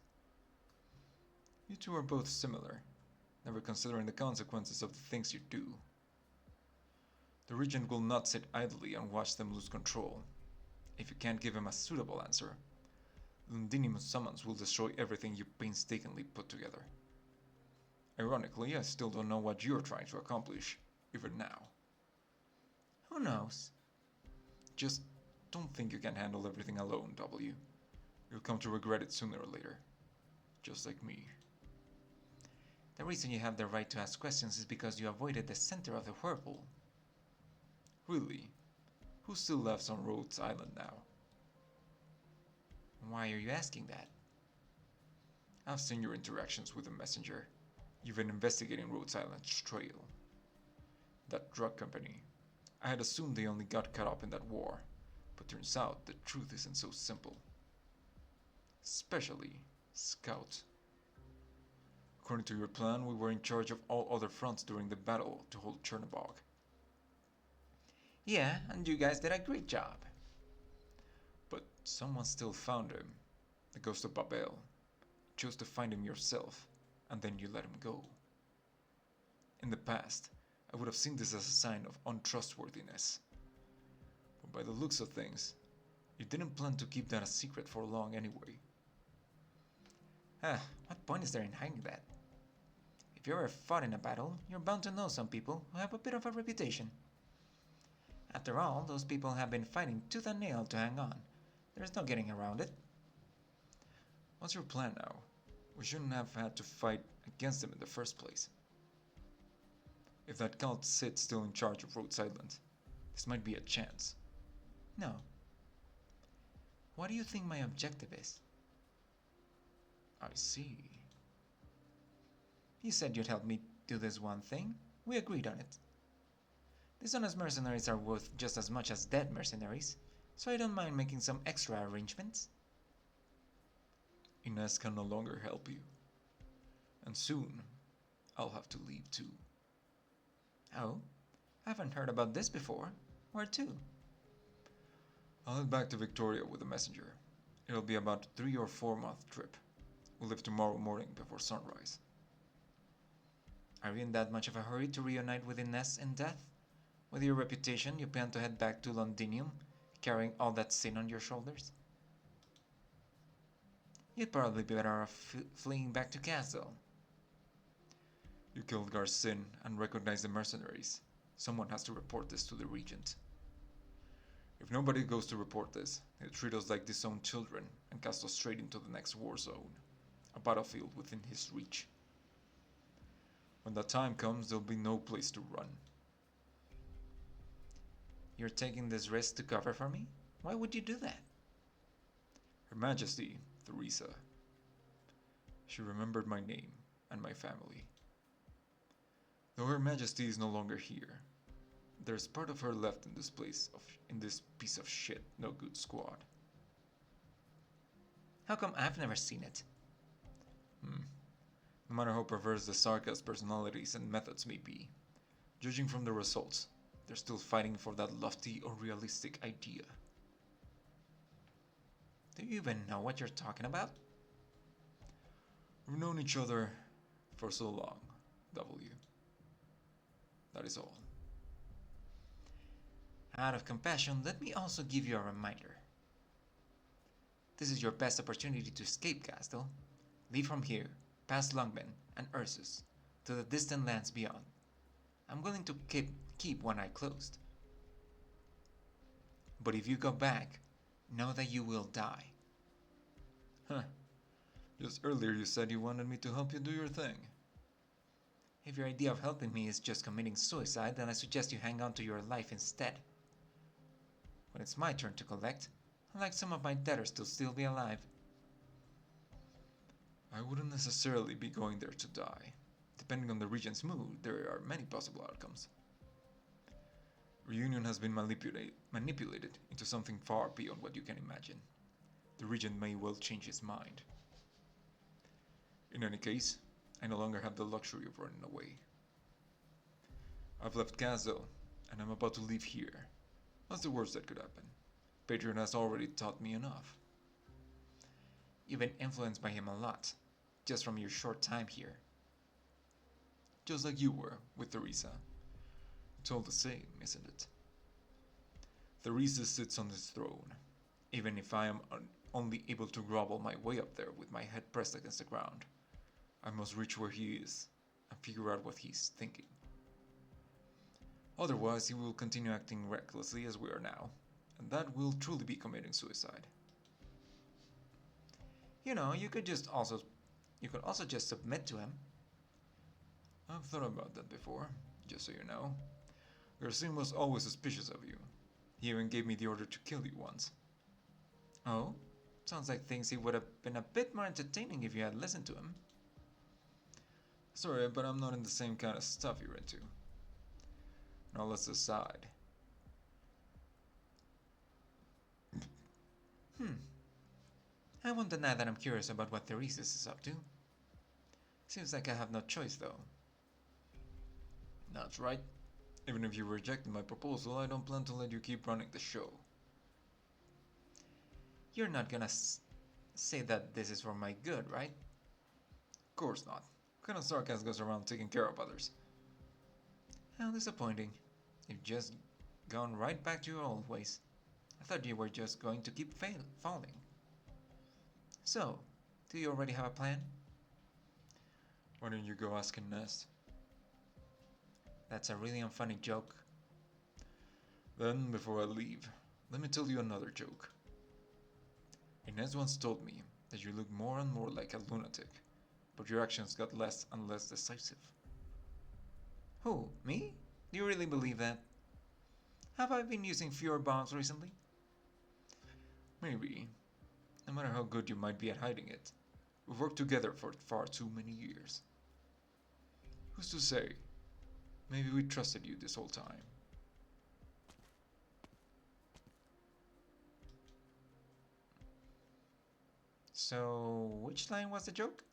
You two are both similar, never considering the consequences of the things you do. The regent will not sit idly and watch them lose control. If you can't give him a suitable answer, Londinium's summons will destroy everything you painstakingly put together. Ironically, I still don't know what you're trying to accomplish, even now.
Who knows?
Just don't think you can handle everything alone, W. You'll come to regret it sooner or later. Just like me.
The reason you have the right to ask questions is because you avoided the center of the whirlpool.
Really? Who still lives on Rhodes Island now?
Why are you asking that?
I've seen your interactions with the messenger. You've been investigating Rhodes Island's trail. That drug company. I had assumed they only got caught up in that war, but turns out the truth isn't so simple. Especially Scout. According to your plan, we were in charge of all other fronts during the battle to hold Chernobog.
Yeah, and you guys did a great job.
But someone still found him. The ghost of Babel. You chose to find him yourself, and then you let him go. In the past, I would have seen this as a sign of untrustworthiness. But by the looks of things, you didn't plan to keep that a secret for long anyway.
What point is there in hiding that? If you ever fought in a battle, you're bound to know some people who have a bit of a reputation. After all, those people have been fighting tooth and nail to hang on. There's no getting around it.
What's your plan now? We shouldn't have had to fight against them in the first place. If that cult sits still in charge of Rhodes Island, this might be a chance.
No. What do you think my objective is?
I see.
You said you'd help me do this one thing. We agreed on it. Dishonest mercenaries are worth just as much as dead mercenaries, so I don't mind making some extra arrangements.
Inez can no longer help you. And soon, I'll have to leave too.
Oh? I haven't heard about this before. Where to?
I'll head back to Victoria with the messenger. It'll be about a 3 or 4 month trip. We'll leave tomorrow morning before sunrise.
Are you in that much of a hurry to reunite with Inez in death? With your reputation, you plan to head back to Londinium, carrying all that sin on your shoulders? You'd probably be better off fleeing back to Castle.
You killed Garcin and recognized the mercenaries. Someone has to report this to the regent. If nobody goes to report this, he'll treat us like disowned children and cast us straight into the next war zone, a battlefield within his reach. When that time comes, there'll be no place to run.
You're taking this risk to cover for me? Why would you do that?
Her Majesty, Theresa. She remembered my name and my family. Though Her Majesty is no longer here, there's part of her left in this piece of shit no good squad.
How come I've never seen it?
No matter how perverse the Sarka's personalities and methods may be, judging from the results, they're still fighting for that lofty or realistic idea.
Do you even know what you're talking about?
We've known each other for so long, W. That is all.
Out of compassion, let me also give you a reminder. This is your best opportunity to escape Castle. Leave from here, past Lungmen and Ursus, to the distant lands beyond. I'm willing to keep one eye closed. But if you go back, know that you will die.
Just earlier you said you wanted me to help you do your thing.
If your idea of helping me is just committing suicide, then I suggest you hang on to your life instead. When it's my turn to collect, I'd like some of my debtors to still be alive.
I wouldn't necessarily be going there to die. Depending on the regent's mood, there are many possible outcomes. Reunion has been manipulated into something far beyond what you can imagine. The regent may well change his mind. In any case, I no longer have the luxury of running away. I've left Castle, and I'm about to leave here. What's the worst that could happen? Patreon has already taught me enough.
You've been influenced by him a lot, just from your short time here.
Just like you were with Theresa. It's all the same, isn't it? Theresa sits on his throne, even if I am only able to grovel my way up there with my head pressed against the ground. I must reach where he is and figure out what he's thinking. Otherwise, he will continue acting recklessly as we are now, and that will truly be committing suicide. You know, you could also just submit to him. I've thought about that before, just so you know. Garcin was always suspicious of you. He even gave me the order to kill you once. Oh? Sounds like things he would have been a bit more entertaining if you had listened to him. Sorry, but I'm not in the same kind of stuff you're into. Now let's decide. I won't deny that I'm curious about what Theresis is up to. Seems like I have no choice, though. That's right. Even if you rejected my proposal, I don't plan to let you keep running the show. You're not gonna say that this is for my good, right? Of course not. What kind of sarcasm goes around taking care of others? How disappointing. You've just gone right back to your old ways. I thought you were just going to keep falling. So, do you already have a plan? Why don't you go ask Nest? That's a really unfunny joke. Then, before I leave, let me tell you another joke. Inez once told me that you look more and more like a lunatic, but your actions got less and less decisive. Who, me? Do you really believe that? Have I been using fewer bombs recently? Maybe. No matter how good you might be at hiding it, we've worked together for far too many years. Who's to say? Maybe we trusted you this whole time. So, which line was the joke?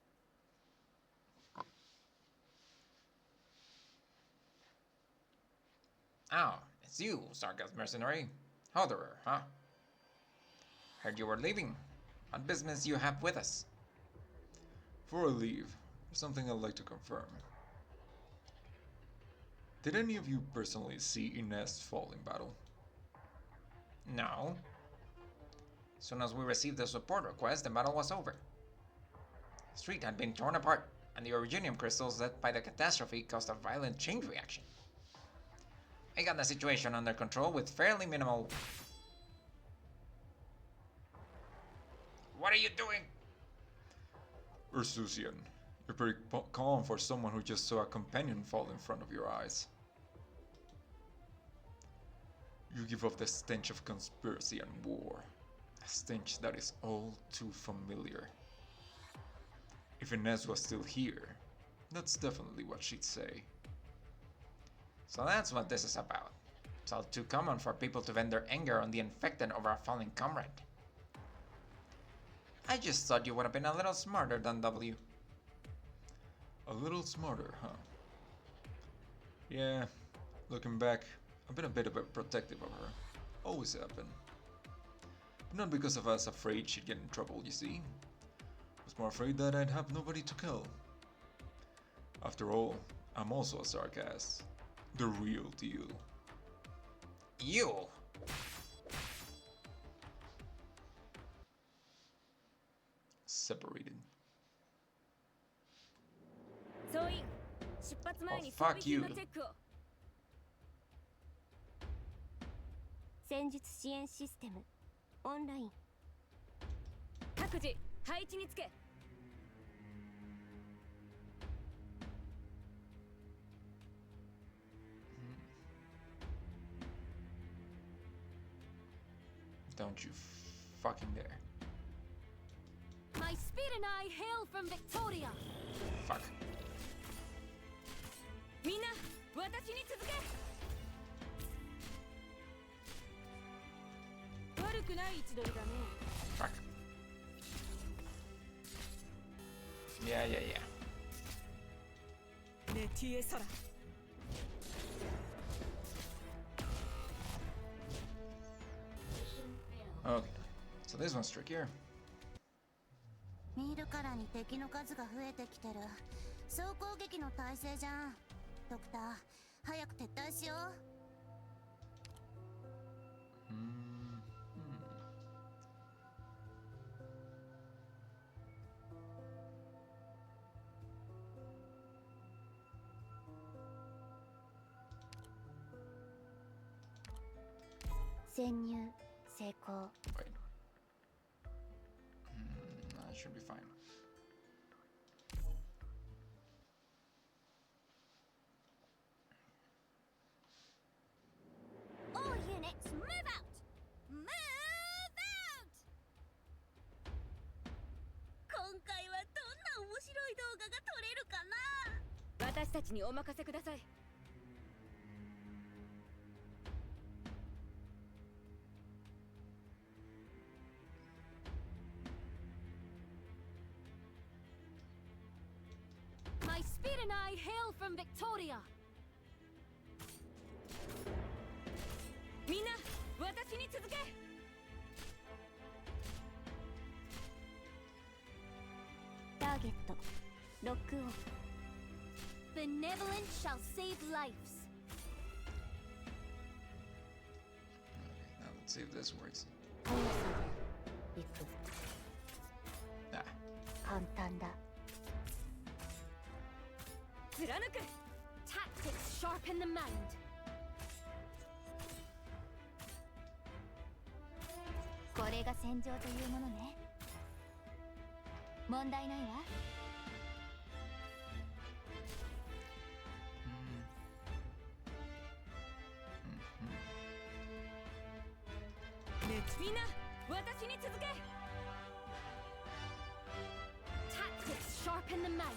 Oh, it's you, sarcasm mercenary. Hodderer, huh? Heard you were leaving. What business you have with us? Before I leave, there's something I'd like to confirm. Did any of you personally see Inez fall in battle? No. As soon as we received the support request, the battle was over. The street had been torn apart, and the originium crystals led by the catastrophe caused a violent chain reaction. I got the situation under control with fairly minimal... What are you doing? Ursusian, you're pretty calm for someone who just saw a companion fall in front of your eyes. You give off the stench of conspiracy and war. A stench that is all too familiar. If Inez was still here, that's definitely what she'd say. So that's what this is about. It's all too common for people to vent their anger on the infected over a fallen comrade. I just thought you would have been a little smarter than W. A little smarter, huh? Yeah, looking back, I've been a bit of a protective of her. Always have been. But not because I was afraid she'd get in trouble, you see. I was more afraid that I'd have nobody to kill. After all, I'm also a sarcast. The real deal. You! Separated.
総員、出発前に
Oh, fuck
装備品の
you.
チェックを。
戦術支援システムオンライン。
各自配置につけ。
Don't you fucking dare.
My speed and I hail from Victoria.
Fuck.
みんな、私に続け。悪くない位置取りだね。
Fuck. Yeah.
ネティエサラ。
Okay. So this one's trickier.
見るからに敵の数が増えてきてる。総攻撃の体制じゃん。ドクター、早く撤退しよう。潜入成功。
Wait. That should be fine.
All units, move out! Move out! 今回はどんな面白い動画が撮れるかな。
私たちにお任せください。My speed and I hail from Victoria. みんな、私に続け。
ターゲットロックオン。Benevolent shall save lives.
Okay, now let's see if this works.
速さで行く。
Ah,
簡単だ。
貫く。Tactics sharpen the mind.
これが戦場というものね。問題ないわ。
みんな、私に続け。Tactics sharpen the mind.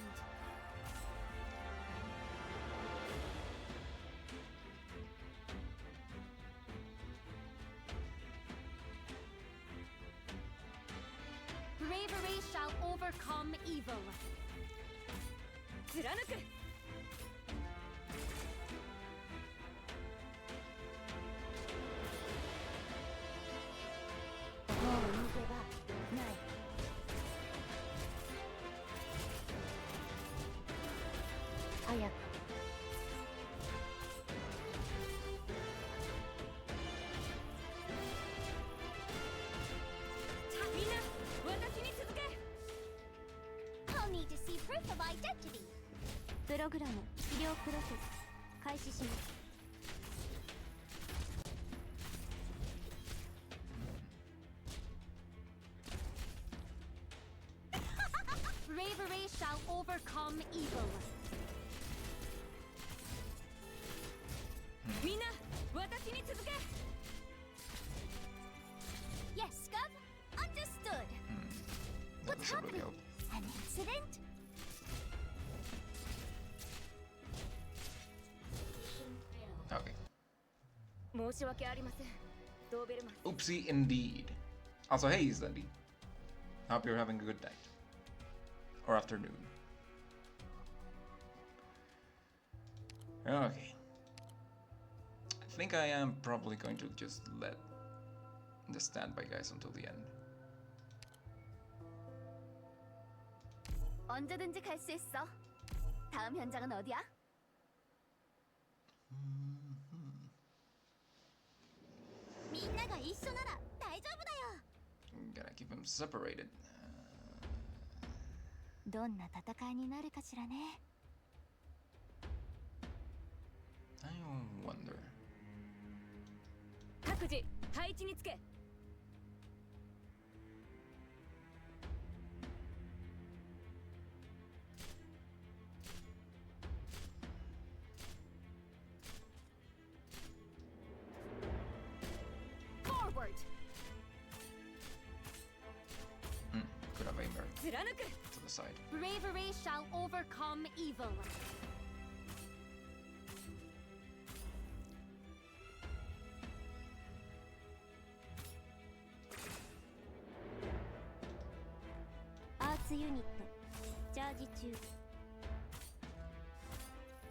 Bravery shall overcome evil. 貫く。
もう逃げ場ない。早く。
みんな、私に続け。
I'll need to see proof of identity. プログラム治療プロセス開始します。
Bravery shall overcome evil. みんな、私に続け。
Yes, Scub. Understood.
that
What's
doesn't really
happening?
help.
An incident?
申し訳ありません。ドーベルマン。
Oopsie indeed. Also, hey, Zendy. Hope you're having a good night. Or afternoon. Okay. I think I am probably going to just let the standby guys until the end.
언제든지 갈 수 있어. 다음 현장은 어디야? 민나가 一緒なら大丈夫だよ.
I'm gonna keep them separated.
どんな戦いになるかしらね.
I wonder.
各自配置につけ。Forward.
Could have aimed her
貫く。
to the side.
Bravery shall overcome evil.
아츠 유닛 차지 중.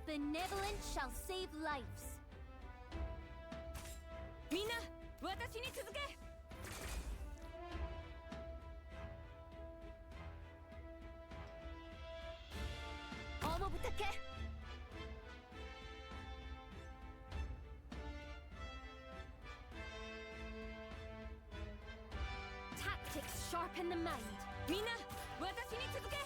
Benevolent shall save lives.
みんな、私に続け。
어머 부탁해.
sharpen the mind. みんな、私に続け。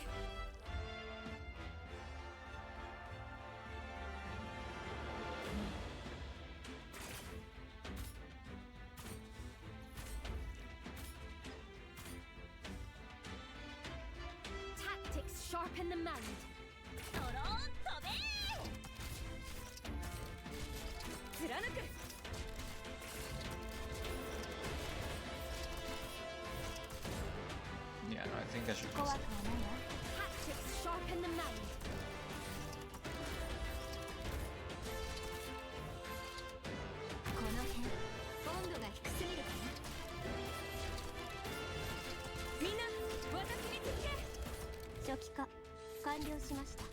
Tactics sharpen the mind.
ドローン飛べ
貫く。
Yeah, no, I think I should
怖く
cancel.
はないわ
Tactics sharpen the mind.
この辺温度が低すぎるか
みんな、私に続け。
な初期化完了しました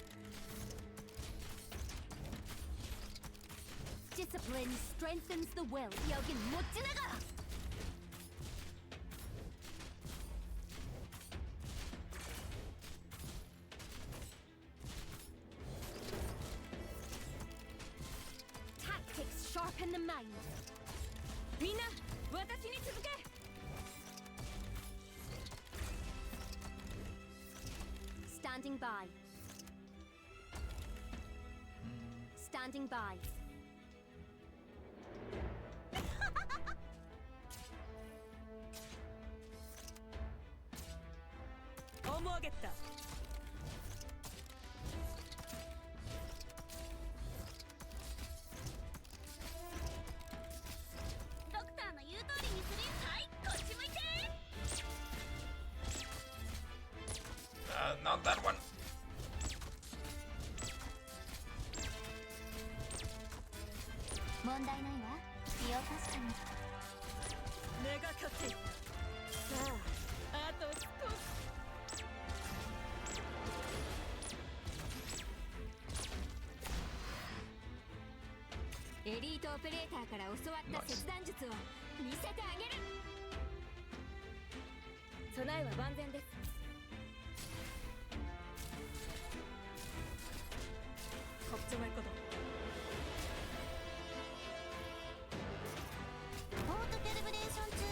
Discipline strengthens the will 여긴 못 지나가
Tactics sharpen the mind. みんな、私に続け。Standing by. Standing by. オモーゲット。
ドクターの言う通りにするよはいこっち向いて
Not that one.
問題ないわ気を確かに
目が勝ち。さあ、あと少し。エリートオペレーターから教わった切断術を見せてあげる。備えは万全です。걱정할 거다.
ポートキャリブレーション中よ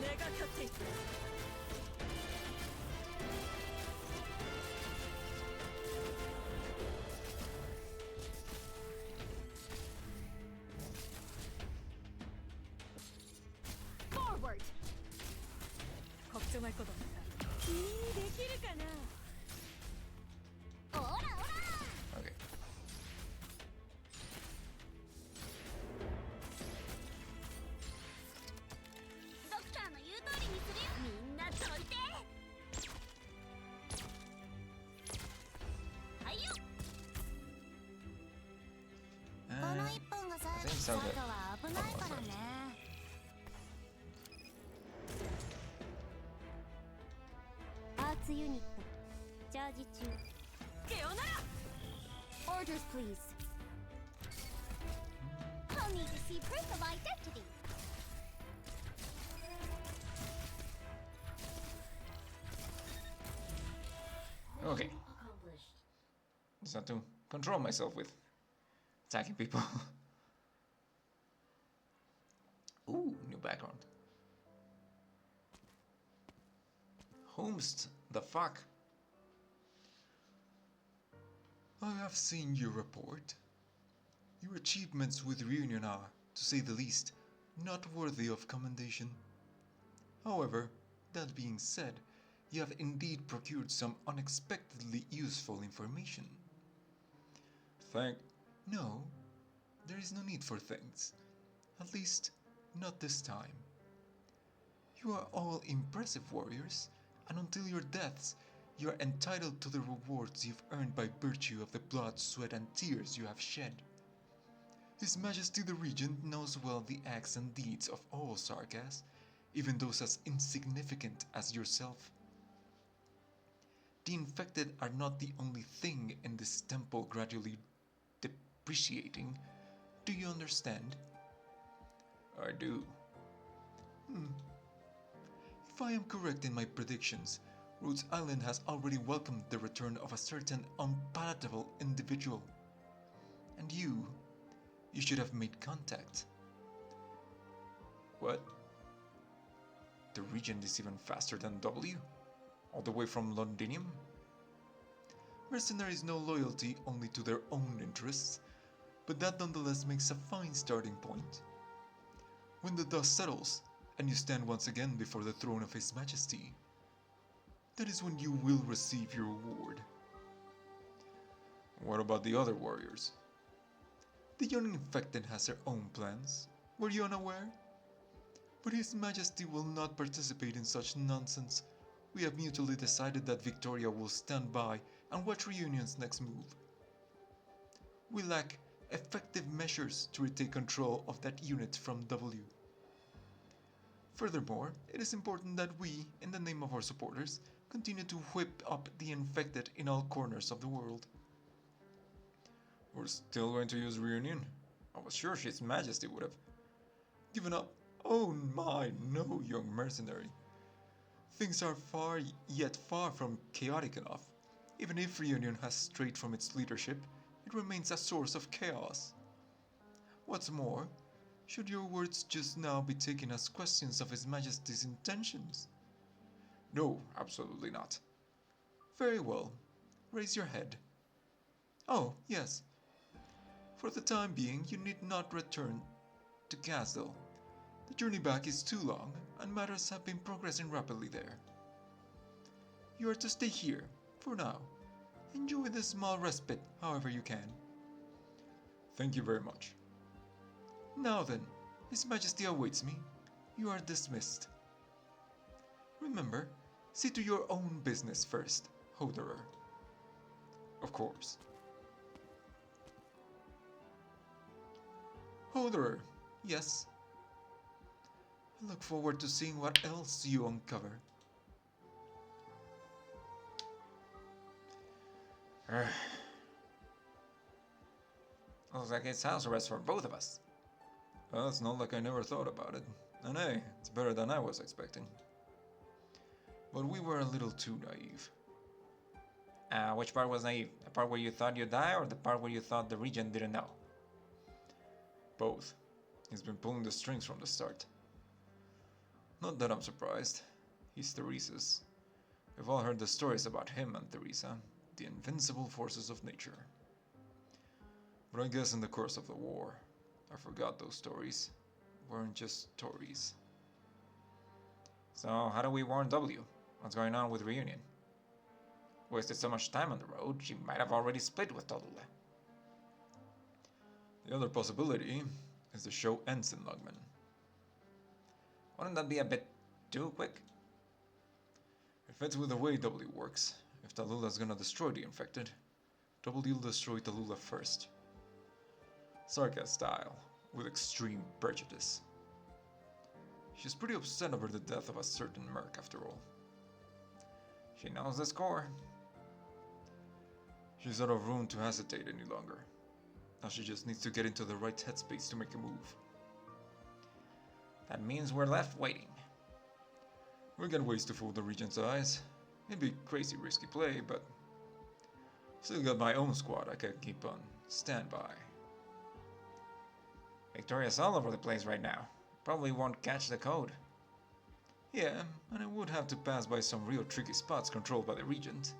내가 곁에 있다.
Forward
걱정할 것 없다. 이 되기를까나.
オラオラ
Okay.
ドクターの言う通りにするよみんなどいてはいよこの一本が最
I think
最
so
後
good.
は危ないからねアーツユニットチャージ中
さよなら
Orders please I'll need to see proof of identity
Okay. Just have to control myself with attacking people. Ooh, new background. Holmes, the fuck?
I have seen your report. Your achievements with Reunion are, to say the least, not worthy of commendation. However, that being said, you have indeed procured some unexpectedly useful information. No, there is no need for thanks. At least, not this time. You are all impressive warriors, and until your deaths, you are entitled to the rewards you've earned by virtue of the blood, sweat, and tears you have shed. His Majesty the Regent knows well the acts and deeds of all Sargas, even those as insignificant as yourself. The infected are not the only thing in this temple gradually depreciating. Do you understand?
I do.
If I am correct in my predictions, Rhodes Island has already welcomed the return of a certain unpalatable individual. And you, You should have made contact. What? The Regent is even faster than W? All the way from Londinium? Mercenaries know loyalty only to their own interests, but that nonetheless makes a fine starting point. When the dust settles, and you stand once again before the throne of His Majesty, that is when you will receive your reward. What about the other warriors? The young infected has her own plans. Were you unaware? But His Majesty will not participate in such nonsense. We have mutually decided that Victoria will stand by and watch Reunion's next move. We lack effective measures to retake control of that unit from W. Furthermore, it is important that we, in the name of our supporters, continue to whip up the infected in all corners of the world.
We're still going to use Reunion? I was sure His Majesty would have
Given up? Oh my, no, young mercenary. Things are far from chaotic enough. Even if Reunion has strayed from its leadership, it remains a source of chaos. What's more, should your words just now be taken as questions of His Majesty's intentions?
No, absolutely not.
Very well. Raise your head. Oh, yes. For the time being, you need not return to Gazdel. The journey back is too long, and matters have been progressing rapidly there. You are to stay here, for now. Enjoy this small respite however you can.
Thank you very much.
Now then, His Majesty awaits me. You are dismissed. Remember, see to your own business first, Hoderer.
Of course.
Hoderer, yes. I look forward to seeing what else you uncover.
Looks like it's house arrest for both of us.
Well, it's not like I never thought about it. And hey, it's better than I was expecting. But we were a little too naive.
Which part was naive? The part where you thought you'd die, or the part where you thought the Regent didn't know?
Both. He's been pulling the strings from the start. Not that I'm surprised. He's Theresa's. We've all heard the stories about him and Theresa, the invincible forces of nature. But I guess in the course of the war, I forgot those stories weren't just stories.
So how do we warn W? What's going on with Reunion? Wasted so much time on the road, she might have already split with Tallulah.
The other possibility is the show ends in Lugman.
Wouldn't that be a bit too quick?
It fits with the way W works. If Tallulah's gonna destroy the infected, W will destroy Tallulah first. Sarkaz style, with extreme prejudice. She's pretty upset over the death of a certain merc after all.
She knows the score.
She's out of room to hesitate any longer. Now she just needs to get into the right headspace to make a move.
That means we're left waiting.
We got ways to fool the Regent's eyes. It'd be crazy risky play, but still got my own squad I can keep on standby.
Victoria's all over the place right now. Probably won't catch the code.
Yeah, and I would have to pass by some real tricky spots controlled by the Regent.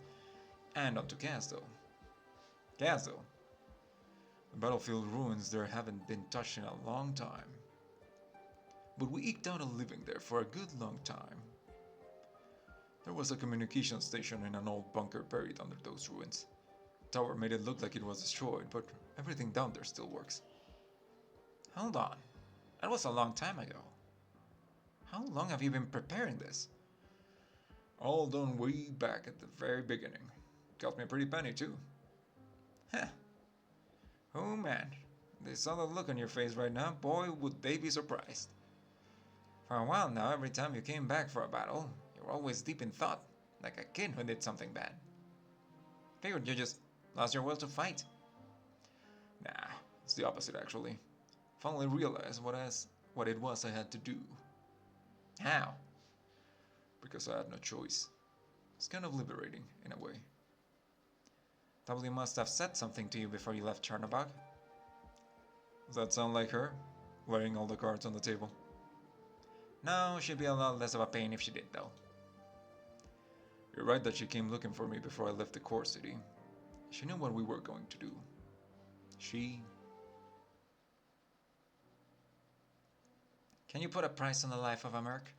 And onto Gazdel.
Gazdel?
The battlefield ruins there haven't been touched in a long time. But we eked out a living there for a good long time. There was a communication station in an old bunker buried under those ruins. The tower made it look like it was destroyed, but everything down there still works.
Hold on. That was a long time ago. How long have you been preparing this?
All done way back at the very beginning. Cost me a pretty penny too.
Huh. Oh man, they saw the look on your face right now, boy would they be surprised. For a while now, every time you came back for a battle, you were always deep in thought, like a kid who did something bad. Figured you just lost your will to fight.
Nah, it's the opposite actually. Finally realized what it was I had to do.
How?
Because I had no choice. It's kind of liberating, in a way.
W must have said something to you before you left Chernobog. Does that sound like her? Laying all the cards on the table.
No, she'd be a lot less of a pain if she did, though.
You're right that she came looking for me before I left the core city. She knew what we were going to do.
Can you put a price on the life of a merc?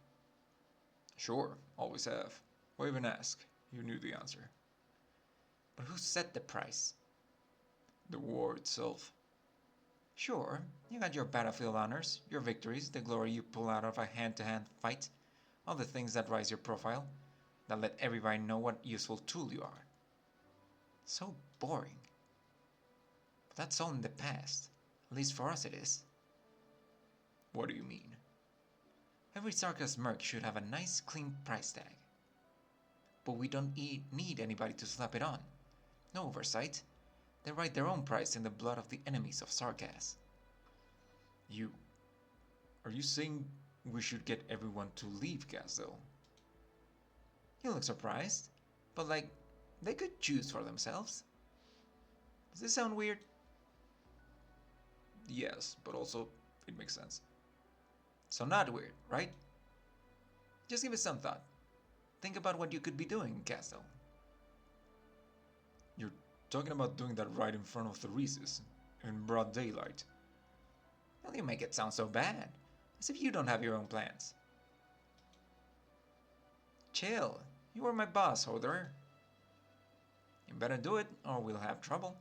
Sure, always have. Why even ask? You knew the answer.
But who set the price?
The war itself.
Sure, you got your battlefield honors, your victories, the glory you pull out of a hand-to-hand fight, all the things that rise your profile, that let everybody know what useful tool you are. So boring. But that's all in the past. At least for us it is.
What do you mean?
Every Sarkaz merc should have a nice clean price tag. But we don't need anybody to slap it on. No oversight. They write their own price in the blood of the enemies of Sarkaz.
Are you saying we should get everyone to leave Gazdel?
You look surprised, but like, they could choose for themselves. Does this sound weird?
Yes, but also it makes sense.
So not weird, right? Just give it some thought. Think about what you could be doing in Castle.
You're talking about doing that right in front of the Reeses, in broad daylight.
Well, you make it sound so bad, as if you don't have your own plans. Chill, you are my boss, Hodor. You better do it, or we'll have trouble.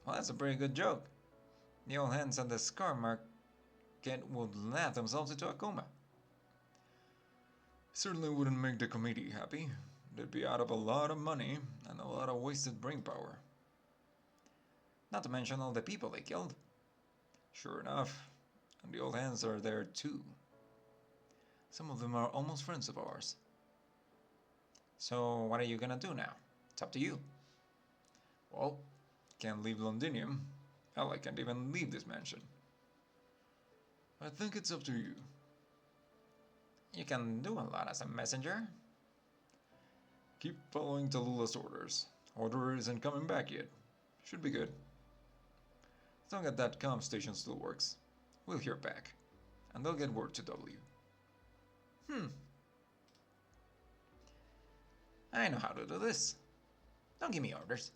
Well, that's a pretty good joke. The old hands at the Scar Market would laugh themselves into a coma. Certainly wouldn't make the committee happy. They'd be out of a lot of money and a lot of wasted brain power.
Not to mention all the people they killed.
Sure enough. And the old hands are there too. Some of them are almost friends of ours.
So what are you gonna do now? It's up to you.
Well, can't leave Londinium. Hell, I can't even leave this mansion. I think it's up to you.
You can do a lot as a messenger.
Keep following Tallulah's orders. Order isn't coming back yet. Should be good. As long as that comm station still works, we'll hear back. And they'll get word to W.
I know how to do this. Don't give me orders.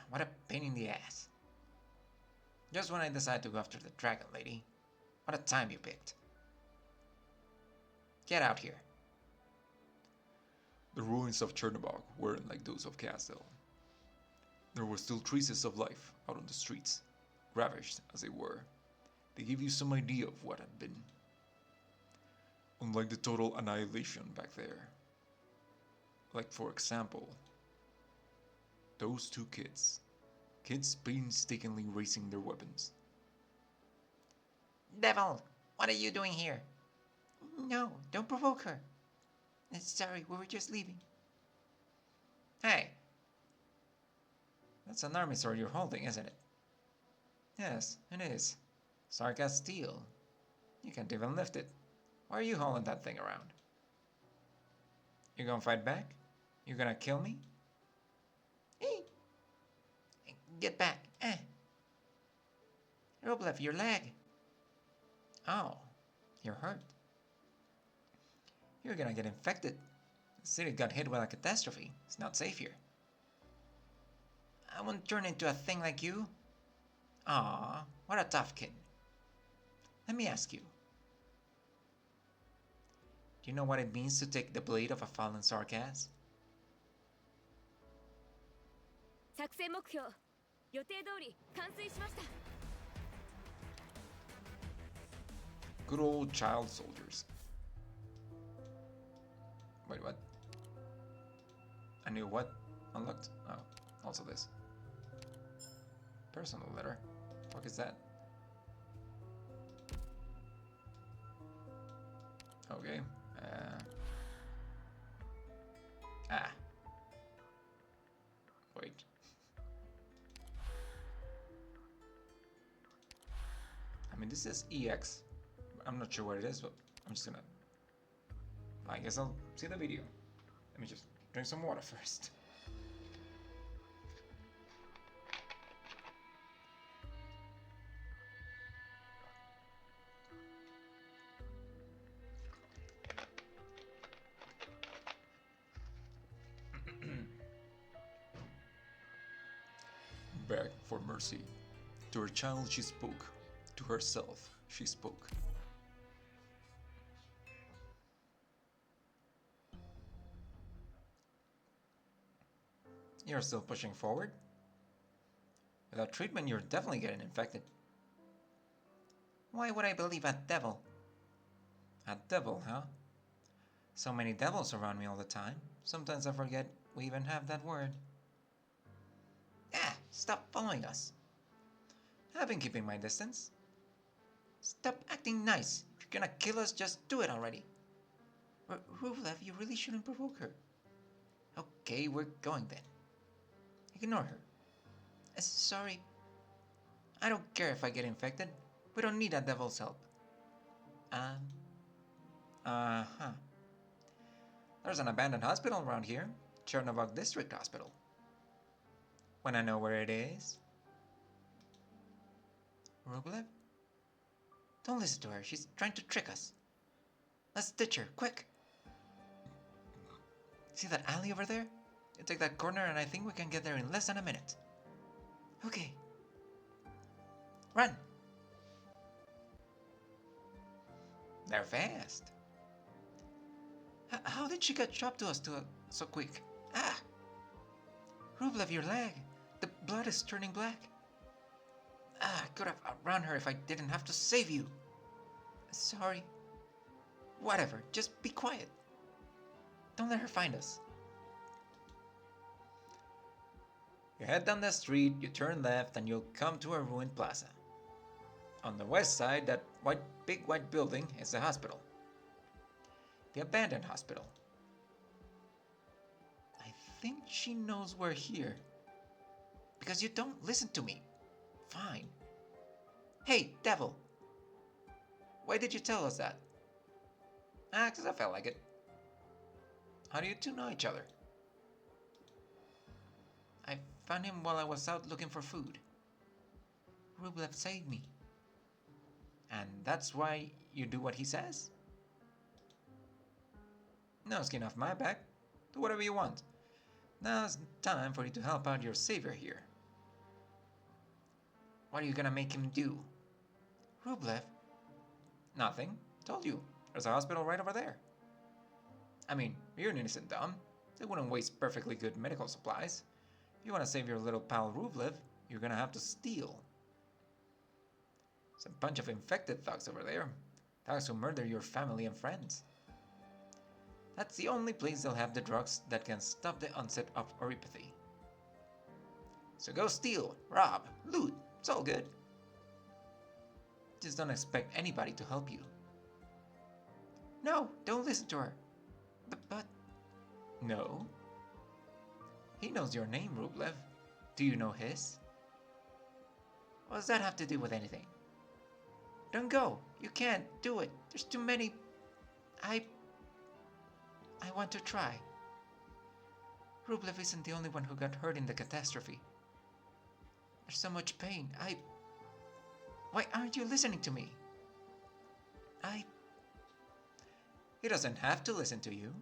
What a pain in the ass. Just when I decide to go after the dragon lady. What a time you picked. Get out here.
The ruins of Chernobog weren't like those of Castle. There were still traces of life out on the streets, ravaged as they were. They give you some idea of what had been. Unlike the total annihilation back there. Like, for example, those two kids. Kids painstakingly raising their weapons.
Devil, what are you doing here? No, don't provoke her. Sorry, we were just leaving. Hey. That's an army sword you're holding, isn't it? Yes, it is. Sarkaz steel. You can't even lift it. Why are you hauling that thing around? You gonna fight back? You gonna kill me? Hey. Get back. Rope left your leg. Oh, you're hurt. You're gonna get infected. The city got hit with a catastrophe. It's not safe here. I won't turn into a thing like you. Aw, what a tough kid. Let me ask you. Do you know what it means to take the blade of a fallen Sarkaz?
作戦目標予定通り完遂しました。
Good old child soldiers. Wait, what? I knew what? Unlocked? Oh, also this. Personal letter. What is that? Okay. Wait. I mean, this is EX. I'm not sure what it is, but I'm just gonna... I guess I'll see the video. Let me just drink some water first.
Beg for mercy. To her child she spoke. To herself she spoke.
You're still pushing forward? Without treatment, you're definitely getting infected. Why would I believe a devil? A devil, huh? So many devils around me all the time. Sometimes I forget we even have that word. Ah, stop following us. I've been keeping my distance. Stop acting nice. If you're gonna kill us, just do it already. Rublev, you really shouldn't provoke her. Okay, we're going then. Ignore her. Sorry. I don't care if I get infected. We don't need a devil's help. Uh-huh. There's an abandoned hospital around here. Chernobog District Hospital. Wanna know where it is? Rublev? Don't listen to her. She's trying to trick us. Let's ditch her, quick. See that alley over there? You take that corner and I think we can get there in less than a minute. Okay. Run! They're fast. How did she get chopped to us so quick? Ah! Rublev, your leg. The blood is turning black. Ah, I could have outrun her if I didn't have to save you. Sorry. Whatever, just be quiet. Don't let her find us. You head down the street, you turn left, and you'll come to a ruined plaza. On the west side, that big white building is the hospital. The abandoned hospital. I think she knows we're here. Because you don't listen to me. Fine. Hey, devil! Why did you tell us that? Ah, 'cause I felt like it. How do you two know each other? I found him while I was out looking for food. Rublev saved me. And that's why you do what he says? No skin off my back. Do whatever you want. Now it's time for you to help out your savior here. What are you gonna make him do? Rublev? Nothing. Told you. There's a hospital right over there. I mean, you're innocent, dumb. They wouldn't waste perfectly good medical supplies. If you want to save your little pal Rublev, you're gonna have to steal. There's a bunch of infected thugs over there. Thugs who murder your family and friends. That's the only place they'll have the drugs that can stop the onset of oropathy. So go steal, rob, loot. It's all good. Just don't expect anybody to help you. No, don't listen to her. But... No. He knows your name, Rublev. Do you know his? What does that have to do with anything? Don't go. You can't do it. There's too many... I want to try. Rublev isn't the only one who got hurt in the catastrophe. There's so much pain. Why aren't you listening to me? He doesn't have to listen to you.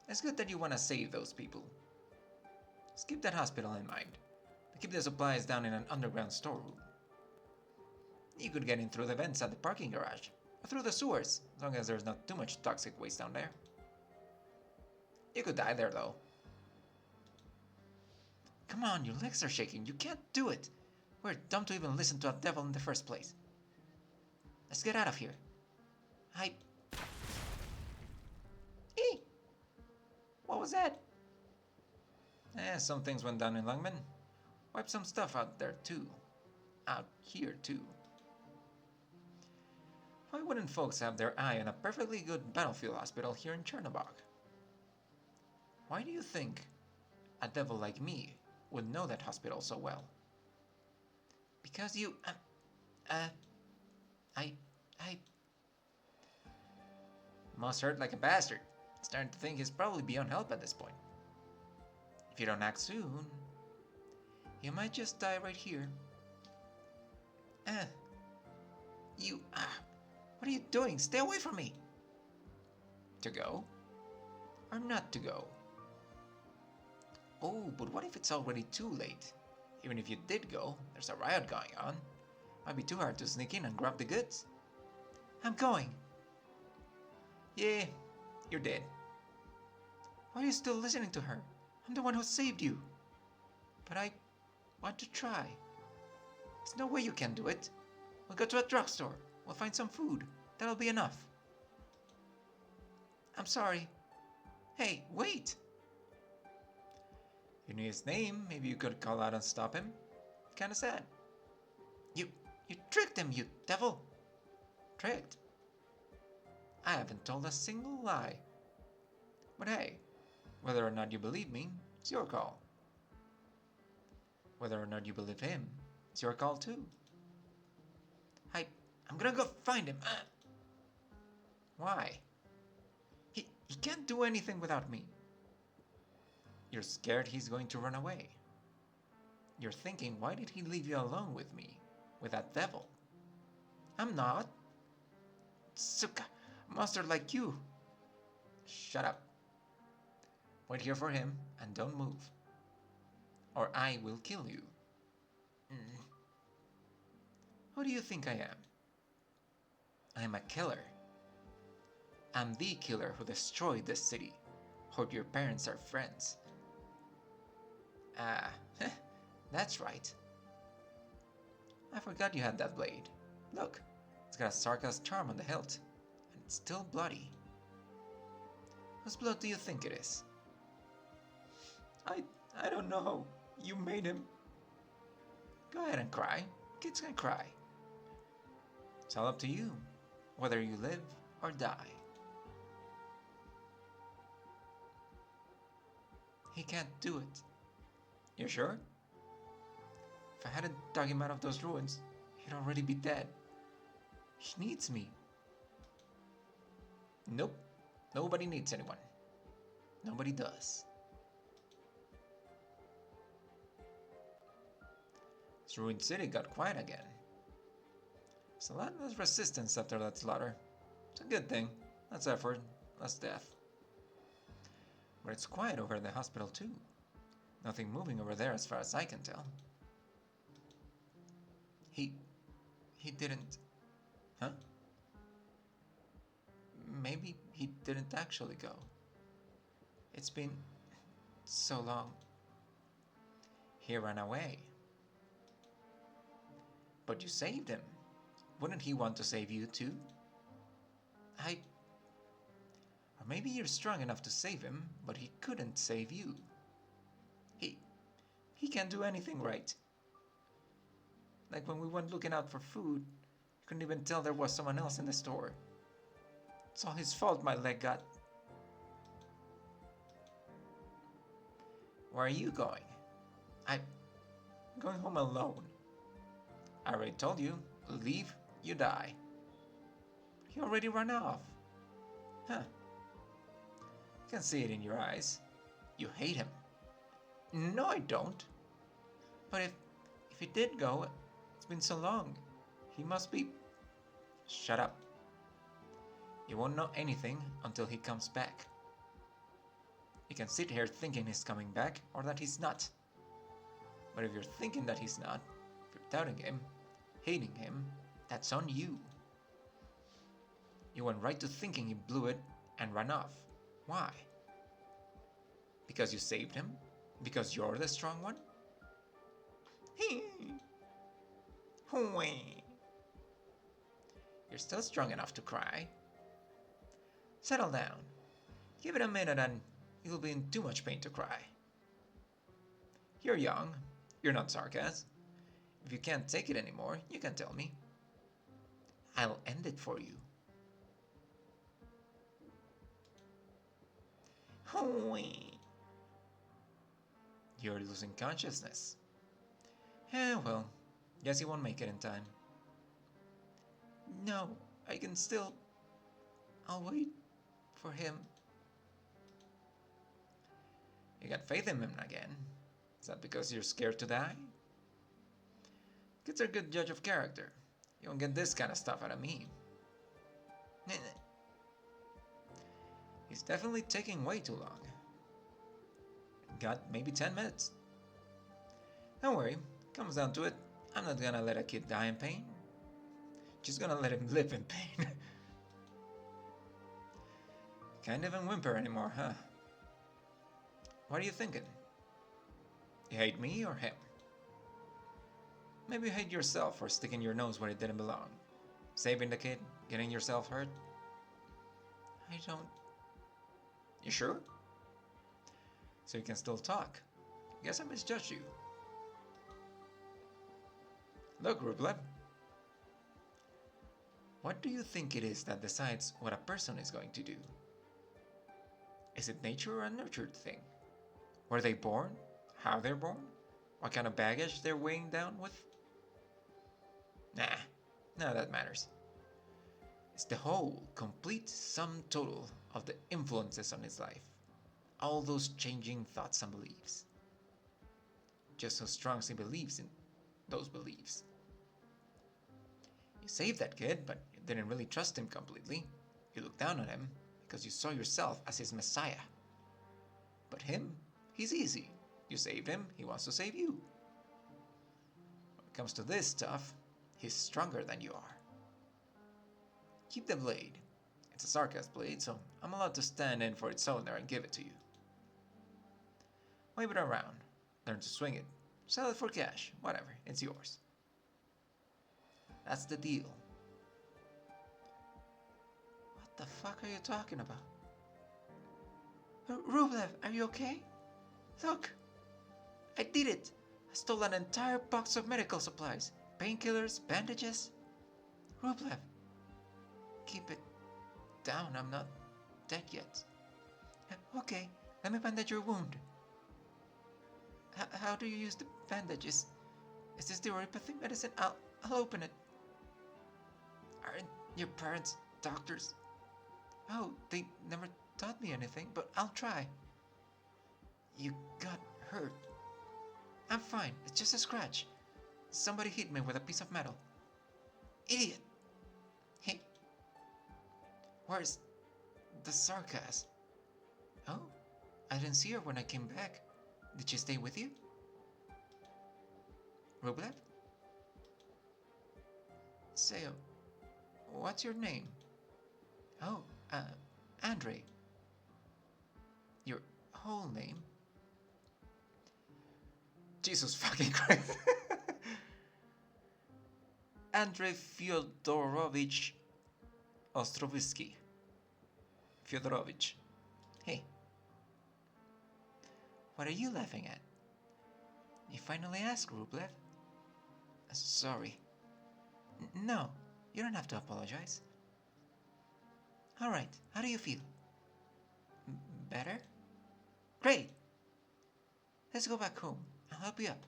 It's good that you want to save those people. Just keep that hospital in mind. Keep the supplies down in an underground storeroom. You could get in through the vents at the parking garage, or through the sewers, as long as there's not too much toxic waste down there. You could die there, though. Come on, your legs are shaking. You can't do it. We're dumb to even listen to a devil in the first place. Let's get out of here. What was that? Some things went down in Langman. Wipe some stuff out there too. Out here too. Why wouldn't folks have their eye on a perfectly good battlefield hospital here in Chernobog? Why do you think a devil like me would know that hospital so well? Because you... Must hurt like a bastard. Starting to think he's probably beyond help at this point. If you don't act soon, you might just die right here. What are you doing? Stay away from me! To go? Or not to go? Oh, but what if it's already too late? Even if you did go, there's a riot going on. Might be too hard to sneak in and grab the goods. I'm going! Yeah, you're dead. Why are you still listening to her? I'm the one who saved you. But I want to try. There's no way you can do it. We'll go to a drugstore. We'll find some food. That'll be enough. I'm sorry. Hey, wait! If you knew his name, maybe you could call out and stop him. Kinda sad. You tricked him, you devil! Tricked? I haven't told a single lie. But hey, whether or not you believe me, it's your call. Whether or not you believe him, it's your call too. I'm gonna go find him. Why? He can't do anything without me. You're scared he's going to run away. You're thinking, why did he leave you alone with me? With that devil? I'm not. Suka, a monster like you. Shut up. Wait here for him and don't move. Or I will kill you. Who do you think I am? I'm a killer. I'm the killer who destroyed this city. Hope your parents are friends. That's right. I forgot you had that blade. Look, it's got a sarcasm charm on the hilt, and it's still bloody. Whose blood do you think it is? I don't know. You made him. Go ahead and cry. Kids can cry. It's all up to you, whether you live or die. He can't do it. You sure? If I hadn't dug him out of those ruins, he'd already be dead. He needs me. Nope. Nobody needs anyone. Nobody does. This ruined city got quiet again. There's a lot less resistance after that slaughter. It's a good thing. Less effort, less death. But it's quiet over at the hospital too. Nothing moving over there as far as I can tell. He didn't... Huh? Maybe he didn't actually go. It's been so long. He ran away. But you saved him. Wouldn't he want to save you too? Or maybe you're strong enough to save him, but he couldn't save you. He can't do anything right. Like when we went looking out for food, he couldn't even tell there was someone else in the store. It's all his fault my leg got. Where are you going? I'm going home alone. I already told you, leave, you die. He already ran off. Huh. I can see it in your eyes. You hate him. No, I don't. But if he did go, it's been so long. He must be... Shut up. You won't know anything until he comes back. You can sit here thinking he's coming back or that he's not. But if you're thinking that he's not, if you're doubting him, hating him, that's on you. You went right to thinking he blew it and ran off. Why? Because you saved him? Because you're the strong one? You're still strong enough to cry. Settle down. Give it a minute and you'll be in too much pain to cry. You're young. You're not sarcasm. If you can't take it anymore, you can tell me. I'll end it for you. You're losing consciousness. Yeah, well, guess you won't make it in time. No, I can still... I'll wait
for him.
You got faith in him again. Is that because you're scared to die? Kids are a good judge of character. You won't get this kind of stuff out of me. He's definitely taking way too long. Got maybe 10 minutes. Don't worry, comes down to it, I'm not gonna let a kid die in pain. Just gonna let him live in pain. Can't even whimper anymore, huh? What are you thinking? You hate me or him? Maybe you hate yourself for sticking your nose where it didn't belong. Saving the kid, getting yourself hurt.
I don't...
You sure? So you can still talk. Guess I misjudged you. Look, Rublev. What do you think it is that decides what a person is going to do? Is it nature or a nurtured thing? Were they born? How they're born? What kind of baggage they're weighing down with? Nah, none of that matters. It's the whole, complete sum total of the influences on his life. All those changing thoughts and beliefs. Just how strong he believes in those beliefs. You saved that kid, but you didn't really trust him completely. You looked down on him because you saw yourself as his messiah. But him, he's easy. You saved him, he wants to save you. When it comes to this stuff, he's stronger than you are. Keep the blade. It's a Sarkaz blade, so I'm allowed to stand in for its owner and give it to you. Wave it around. Learn to swing it. Sell it for cash. Whatever, it's yours. That's the deal. What the fuck are you talking about? Rublev, are you okay? Look! I did it! I stole an entire box of medical supplies. Painkillers, bandages. Rublev, keep it down, I'm not dead yet. Okay, let me bandage your wound. How do you use the bandages? Is this the homeopathy medicine? I'll open it. Aren't your parents doctors? Oh, they never taught me anything, but I'll try. You got hurt. I'm fine, it's just a scratch. Somebody hit me with a piece of metal. Idiot! Hey, where's the Sarkaz? Oh, I didn't see her when I came back. Did she stay with you? Rublev? Say, what's your name? Oh, Andre. Your whole name? Jesus fucking Christ. Andrei Fyodorovich Ostrovsky. Fyodorovich. Hey. What are you laughing at? You finally asked, Rublev. Sorry. No, you don't have to apologize. Alright, how do you feel? Better? Great! Let's go back home. I'll help you up.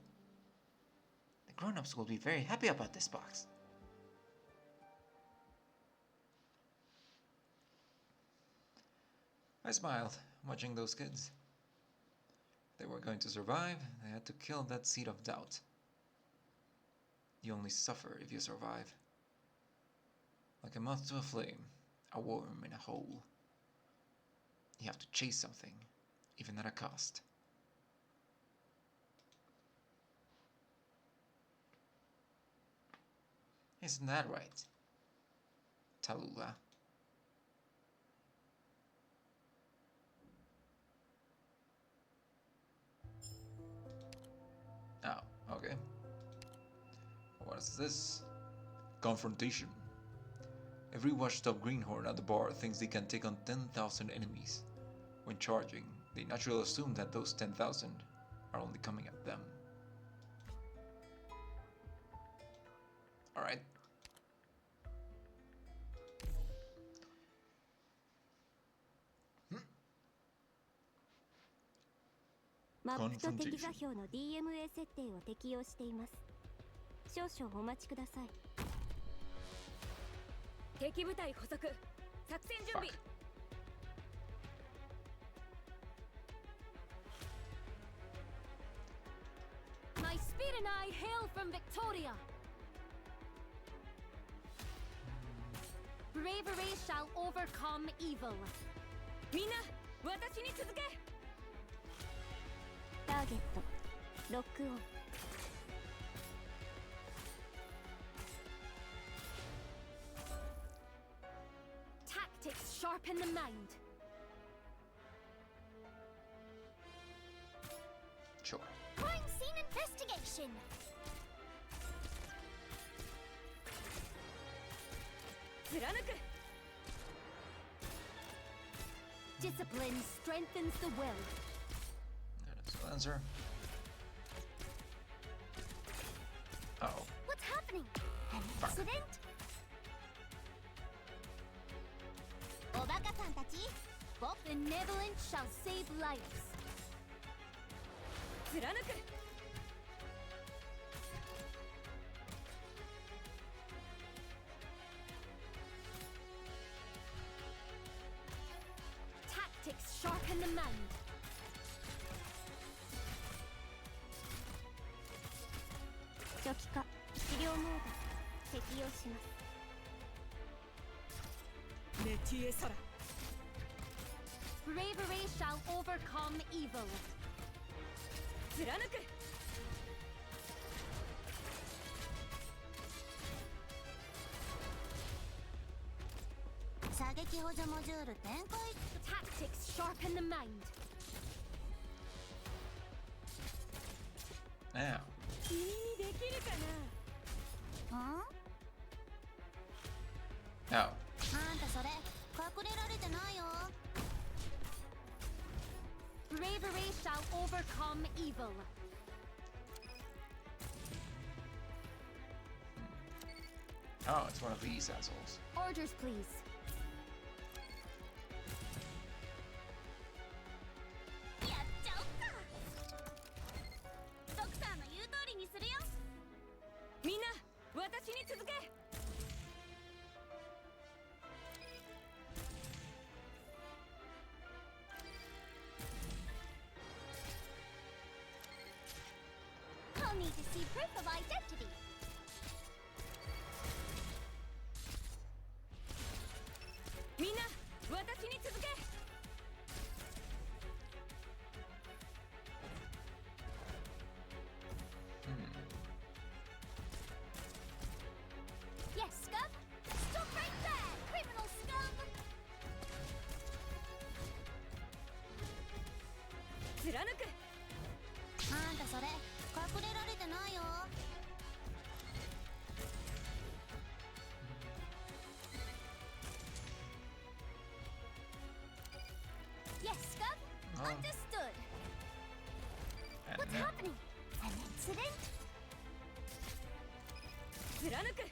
The grown-ups will be very happy about this box. I smiled, watching those kids. If they were going to survive, they had to kill that seed of doubt. You only suffer if you survive. Like a moth to a flame, a worm in a hole. You have to chase something, even at a cost. Isn't that right, Tallulah? Oh, okay. What is this? Confrontation. Every washed-up greenhorn at the bar thinks they can take on 10,000 enemies. When charging, they naturally assume that those 10,000 are only coming at them. Alright.
Confrontation. DMA 設定を適用しています。少々お待ちください。
敵部隊捕捉。作戦準備。
spirit and I hail from Victoria. Bravery shall overcome evil.
みんな私に続け。
ターゲットロックオン。Tactics sharpen the mind.
Sure.
Crime scene investigation. Discipline strengthens the will.
There's the answer. Uh-oh.
What's happening? An
Fuck.
accident? おバカさんたち、Benevolence shall save lives.
貫く。
Tactics sharpen the mind. 初期化治療モード適用します。
メティエサラ。
Bravery shall overcome evil.
貫く。
射撃補助モジュール展開。Tactics sharpen the mind.
Now.
君にできるかな。
ん？
Now.
あんたそれ隠れられてないよ。Bravery shall overcome evil.
Oh, it's one of these assholes.
Orders, please. やっちゃおっか。ドクターの言う通りにするよ。
みんな私に続け。
I'll need to see proof of identity.
みんな私に続け。
Yes, scum. Stop right there, criminal scum.
貫く。
あんたそれ隠れられてないよ。Yes, scum.
Oh.
Understood.
And
What's
now.
happening? An incident?
貫く。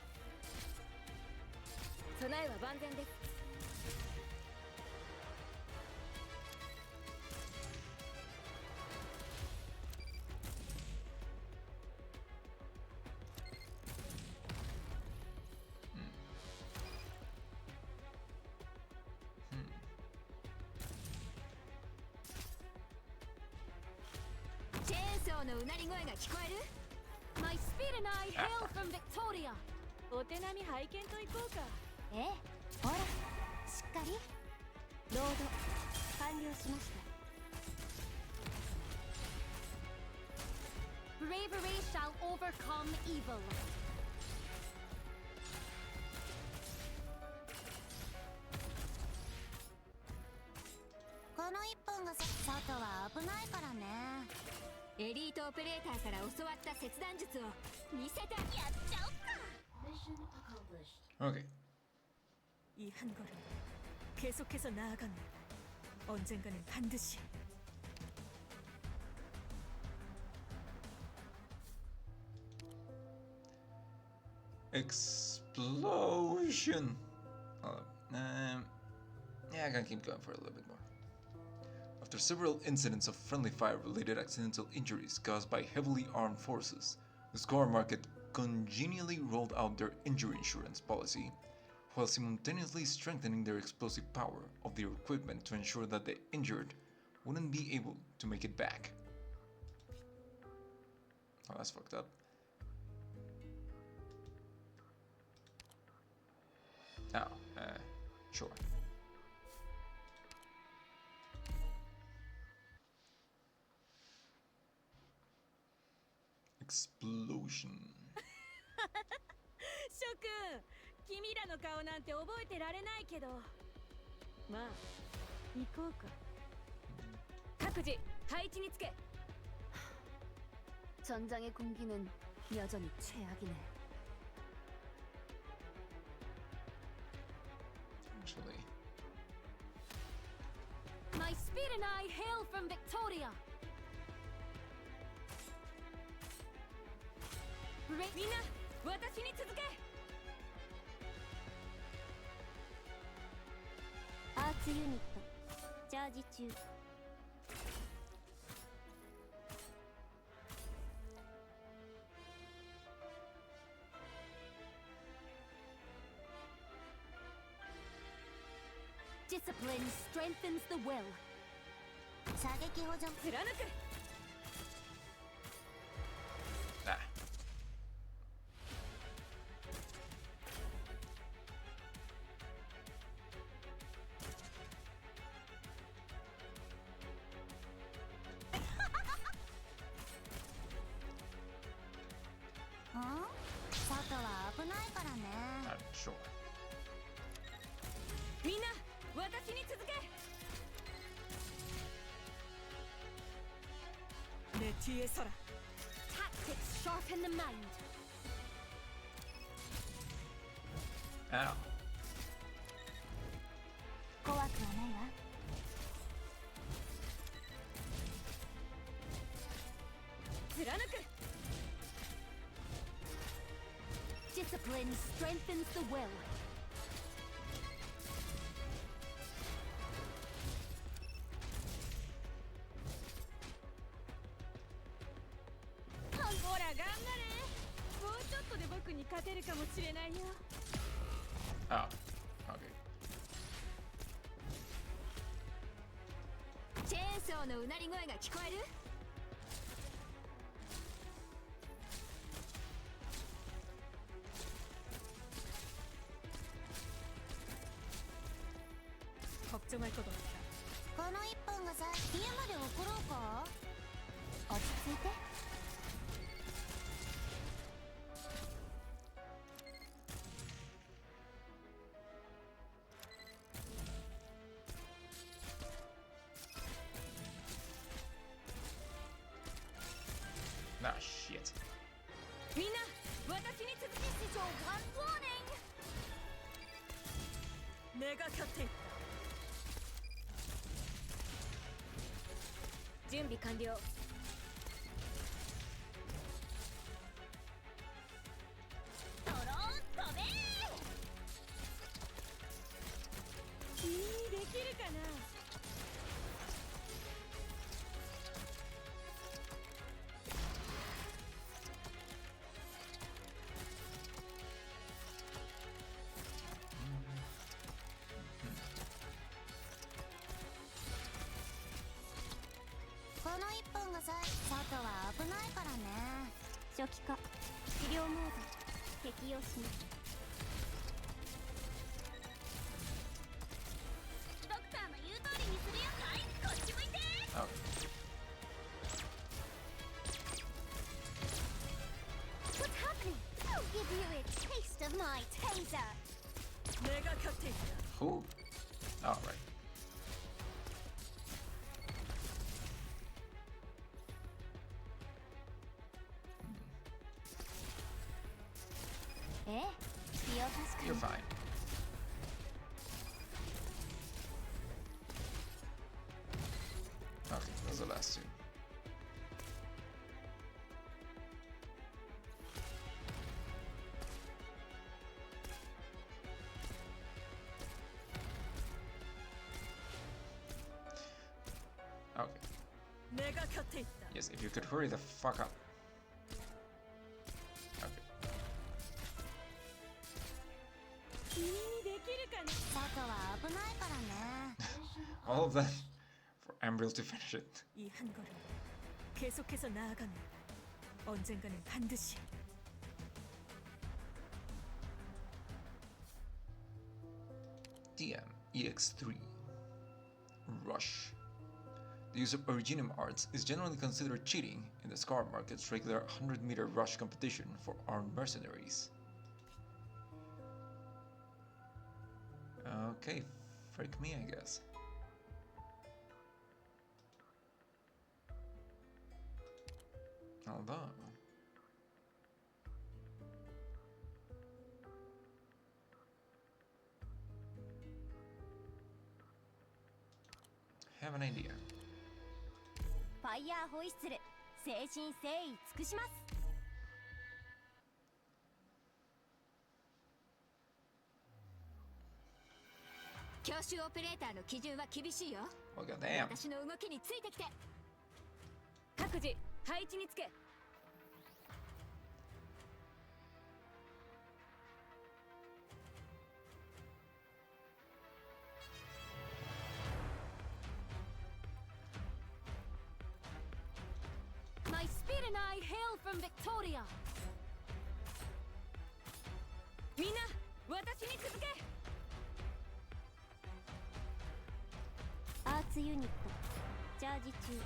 備えは万全です。 チェーンソーのうなり声が聞こえる？
My speed and I hail from Victoria.
お手並み拝見といこうか。
ええ、ほら、しっかり。ロード完了しました。Bravery shall overcome evil. この一本が外は危ないからね。
エリートオペレーターから教わった切断術を見せた。
やっちゃおっか。
Okay.
이 한 걸음 계속해서 나아간다. 언젠가는 반드시.
Explosion. Yeah, I can keep going for a little bit more. After several incidents of friendly fire-related accidental injuries caused by heavily armed forces, the Scar Market congenially rolled out their injury insurance policy, while simultaneously strengthening their explosive power of their equipment to ensure that the injured wouldn't be able to make it back.
Oh, that's fucked up. Oh, sure. Explosion.
諸君、君らの顔なんて覚えてられないけど、まあ行こうか。各自配置につけ。
전장의 공기는 여전히 최악이네.
Actually.
My speed and I hail from Victoria.
みんな私に続け。
アーツユニットチャージ中。 Discipline strengthens the will. 射撃補助。
貫く。
Ah.
Huh? 外は危ないからね。
Sure.
みんな私に続け。レティエソラ。
Tactics sharpen the mind.
Ow.
怖くはないわ。
貫く。
Discipline strengthens the will.
ほら頑張れ。もうちょっとで僕に勝てるかもしれないよ。
Oh. Okay.
チェーンソーのうなり声が聞こえる？ 걱정할 것 없다.
この一本がさ、家まで送ろうか。落ち着いて。
Ah, shit.
みんな私に続き。
This is your one warning.
メガキャプテン。準備完了。
ドローン飛べ。
君にできるかな。
この一本がさ、外は危ないからね。初期化治療モード適用します。ドクターの言う通りにするよ。はい、こっち向いて。
Okay.
What's happening? I'll give you a taste of my taser.
メガキャプテン。
Who? All right.
ええ、気を確かに。
You're fine. Okay, those are the last two. Okay.
メガキャプテンだ。
Yes, if you could hurry the fuck up. Okay.
君にできるかな。
外は危ないからね。
All of that for Ambril to finish it.
이 한 걸음 계속해서 나아가면 언젠가는 반드시.
DM EX3 Rush. The use of Originium arts is generally considered cheating in the Scar Market's regular 100-meter rush competition for armed mercenaries. Okay, freak me, I guess. Hold on. Have an idea.
ファイヤーホイッスル、誠心誠意尽くします。
教習オペレーターの基準は厳しいよ。
Well, goddamn.
私の動きについてきて。各自配置につけ。My speed and I hail from Victoria. みんな、私に続け。
アーツユニットチャージ中。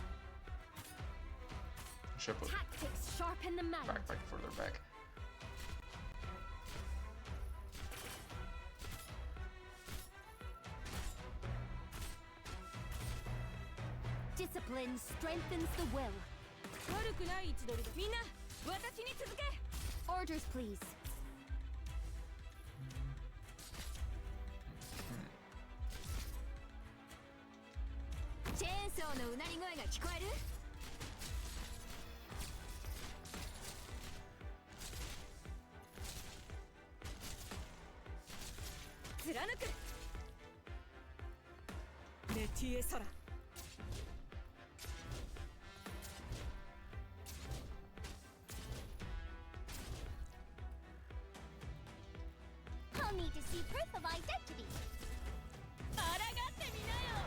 Shepherd.
Tactics sharpen the mind.
Back, further back.
Discipline strengthens the will.
悪くない位置取りだ。みんな、私に続け。
Orders, please.
チェーンソーのうなり声が聞こえる？貫く。メティエサラ。
I'll need to see proof of identity.
抗ってみなよ。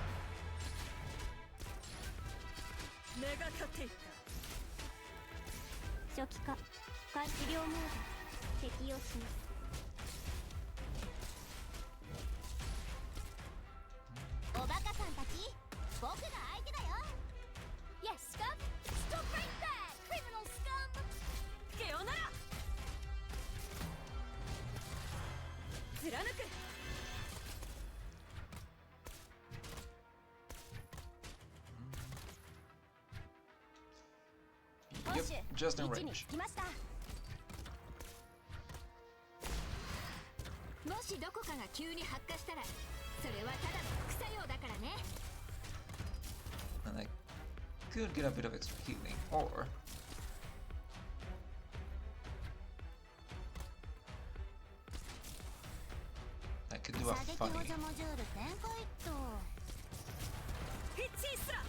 目がかっていった。
初期化治療モード適用します。おバカさんたち、僕が相手だよ。Yes, scum. Stop right there, criminal scum.
さようなら。貫く。
Yep, just in
位置に
range.
つきました。
もしどこかが急に発火したら、それはただの副作用だからね。
And I could get a bit of extra healing, or I could do a
射撃
funny.
補助モジュール展開と。
ピッチスラ。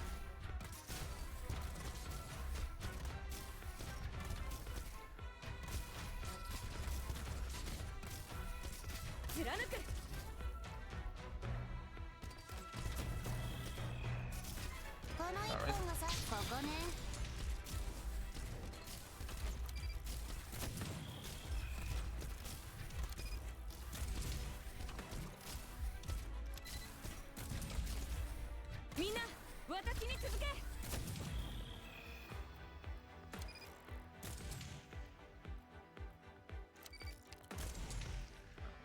貫く。
この一本がさ、ここね。
みんな、私に続け。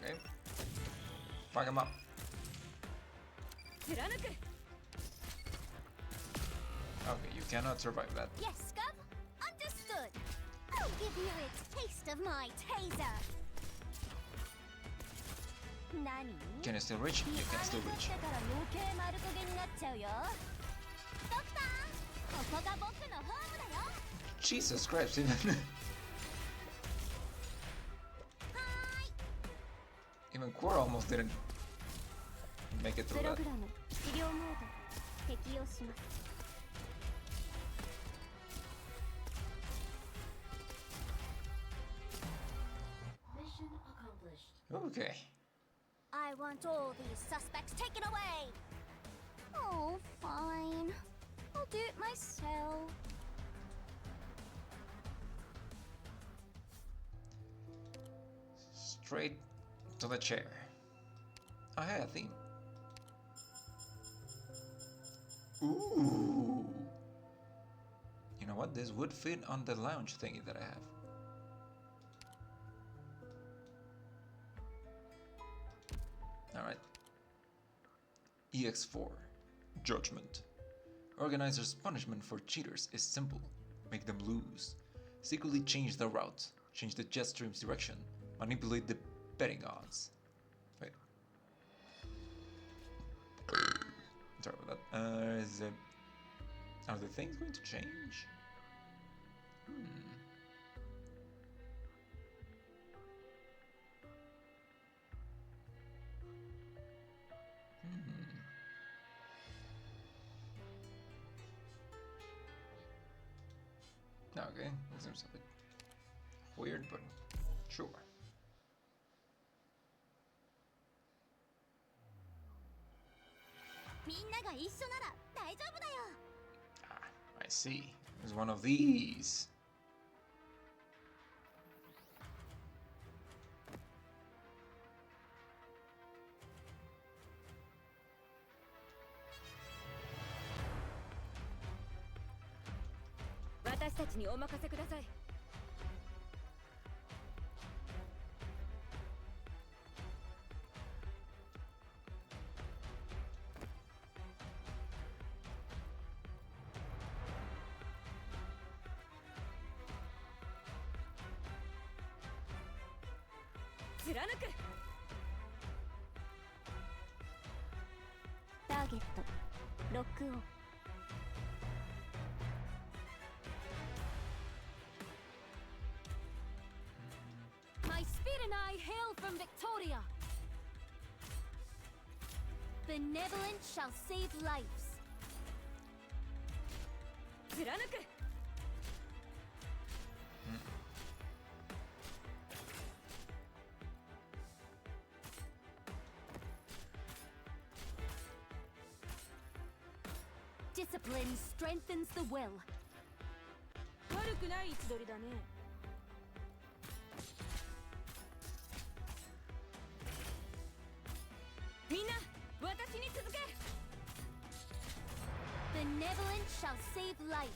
Okay. Fuck him up.
貫く。
Okay, you cannot survive that.
Yes, scum. Understood. I'll give you a taste of my taser. 何？
Can you still reach? You can still
離
reach.
してから余計丸焦げになっちゃうよ。ドクター、ここが僕のホームだよ。
Jesus Christ, even
はーい。
even Quora almost didn't make it
プ
through
ロ
that.
グラム治療モード適用します。
Okay.
I want all these suspects taken away. Oh, fine. I'll do it myself.
straight to the chair. I had a theme. Ooh. You know what? This would fit on the lounge thingy that I have. Alright. EX4. Judgment. Organizers' punishment for cheaters is simple. Make them lose. Secretly change their route. Change the jet stream's direction. Manipulate the betting odds. Wait. Sorry about that. Are the things going to change? Okay, this seems a bit weird, but sure. Ah, I see. It's one of these.
My speed and I hail from Victoria.
Benevolence shall save lives.
貫く
Discipline strengthens the will.
悪くない位置取りだね。みんな、私に続け。
Benevolence shall save lives.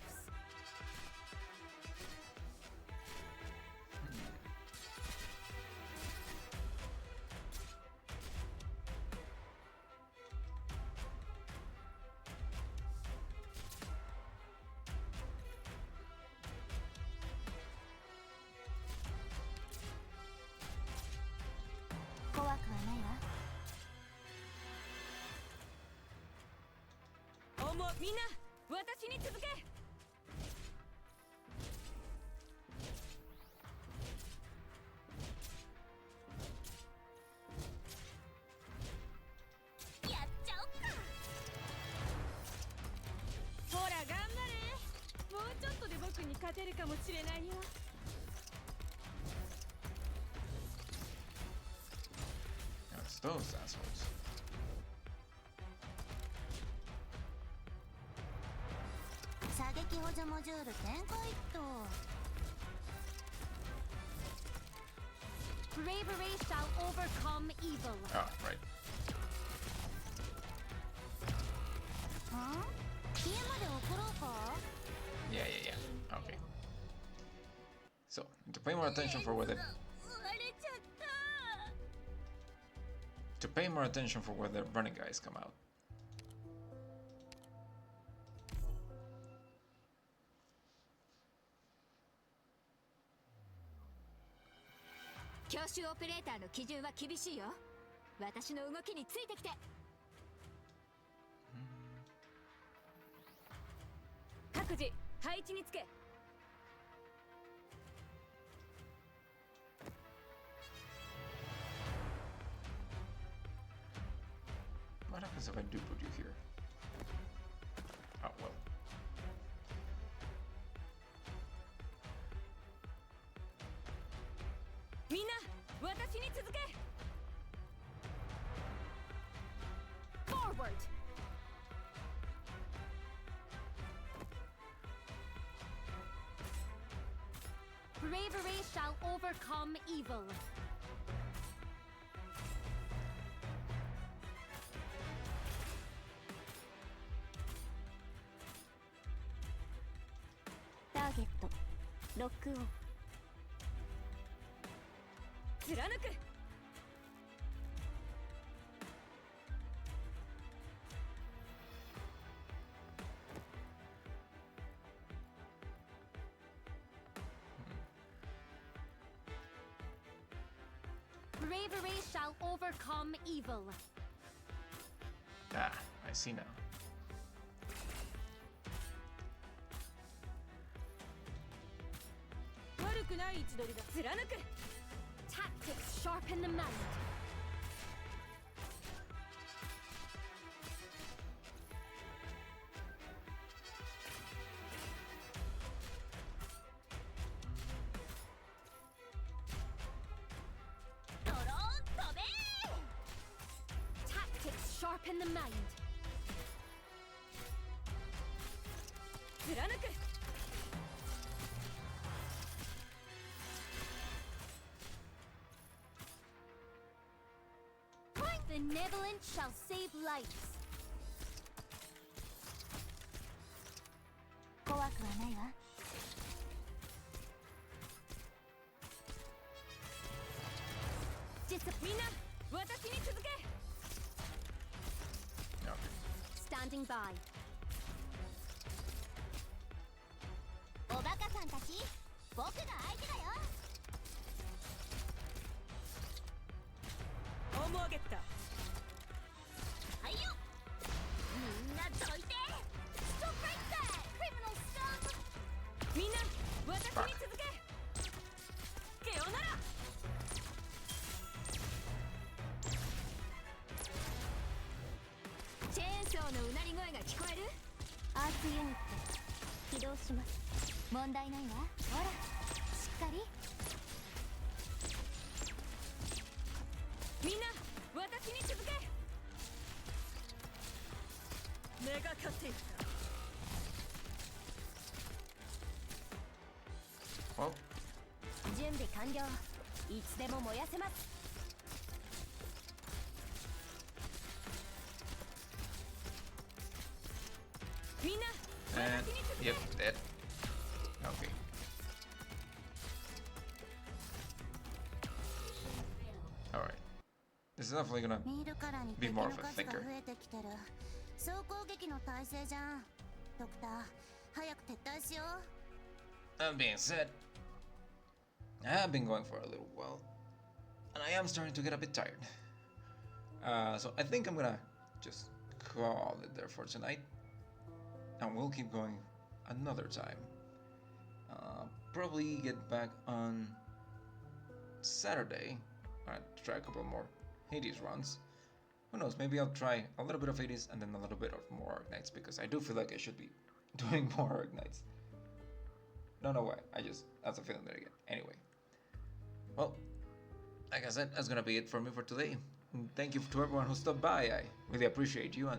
Oh, もうみんな、私に続け。
やっちゃおっか。
ほら頑張れ。もうちょっとで僕に勝てるかもしれないよ。
It's those assholes.
Bravery shall overcome evil.
Oh, right.
Huh?
Yeah. Okay. So, to pay more attention for whether running guys come out.
Kyoshu operator の基準は厳しいよ。私の動きについてきて。各自配置につけ。
What happens if I do put you here? Oh well.
Forward.
Bravery shall overcome evil. ーゲットロックオン。
貫く。
Bravery shall overcome evil.
Ah, I see now.
悪くない位置取りだ。貫く。
Tactics sharpen the mind. Tactics sharpen the mind.
貫く。
Benevolent shall save lives. 怖くはないわ。
みんな私に続け。
Okay.
Standing by. おバカさんたち、僕が相手だよ。
ホームをゲット。
はいよ。みんなどいて。Stop right there, criminal scum.
みんな私に続け。ケオなら。 チェーンソーのうなり声が聞こえる？
アーツユニット起動します。問題ないわ。ほら、しっかり。
みんな私に続け。目が勝っていくか。
Well,
準備完了。いつでも燃やせます。
みんな
and
私に続け。
yep, dead. Okay. All right. This is definitely gonna
見るからに
be
敵
more
の
of a
数が
thinker.
増えてきてる。総攻撃の体制じゃん。ドクター、早く撤退しよう。
That being said, I have been going for a little while, and I am starting to get a bit tired. So I think I'm gonna just call it there for tonight, and we'll keep going another time. Probably get back on Saturday. Try a couple more Hades runs. Who knows? Maybe I'll try a little bit of Hades and then a little bit of more Arknights, because I do feel like I should be doing more Arknights. Don't know why. That's a feeling that I get. Anyway. Well, like I said, that's gonna be it for me for today. And thank you to everyone who stopped by. I really appreciate you, and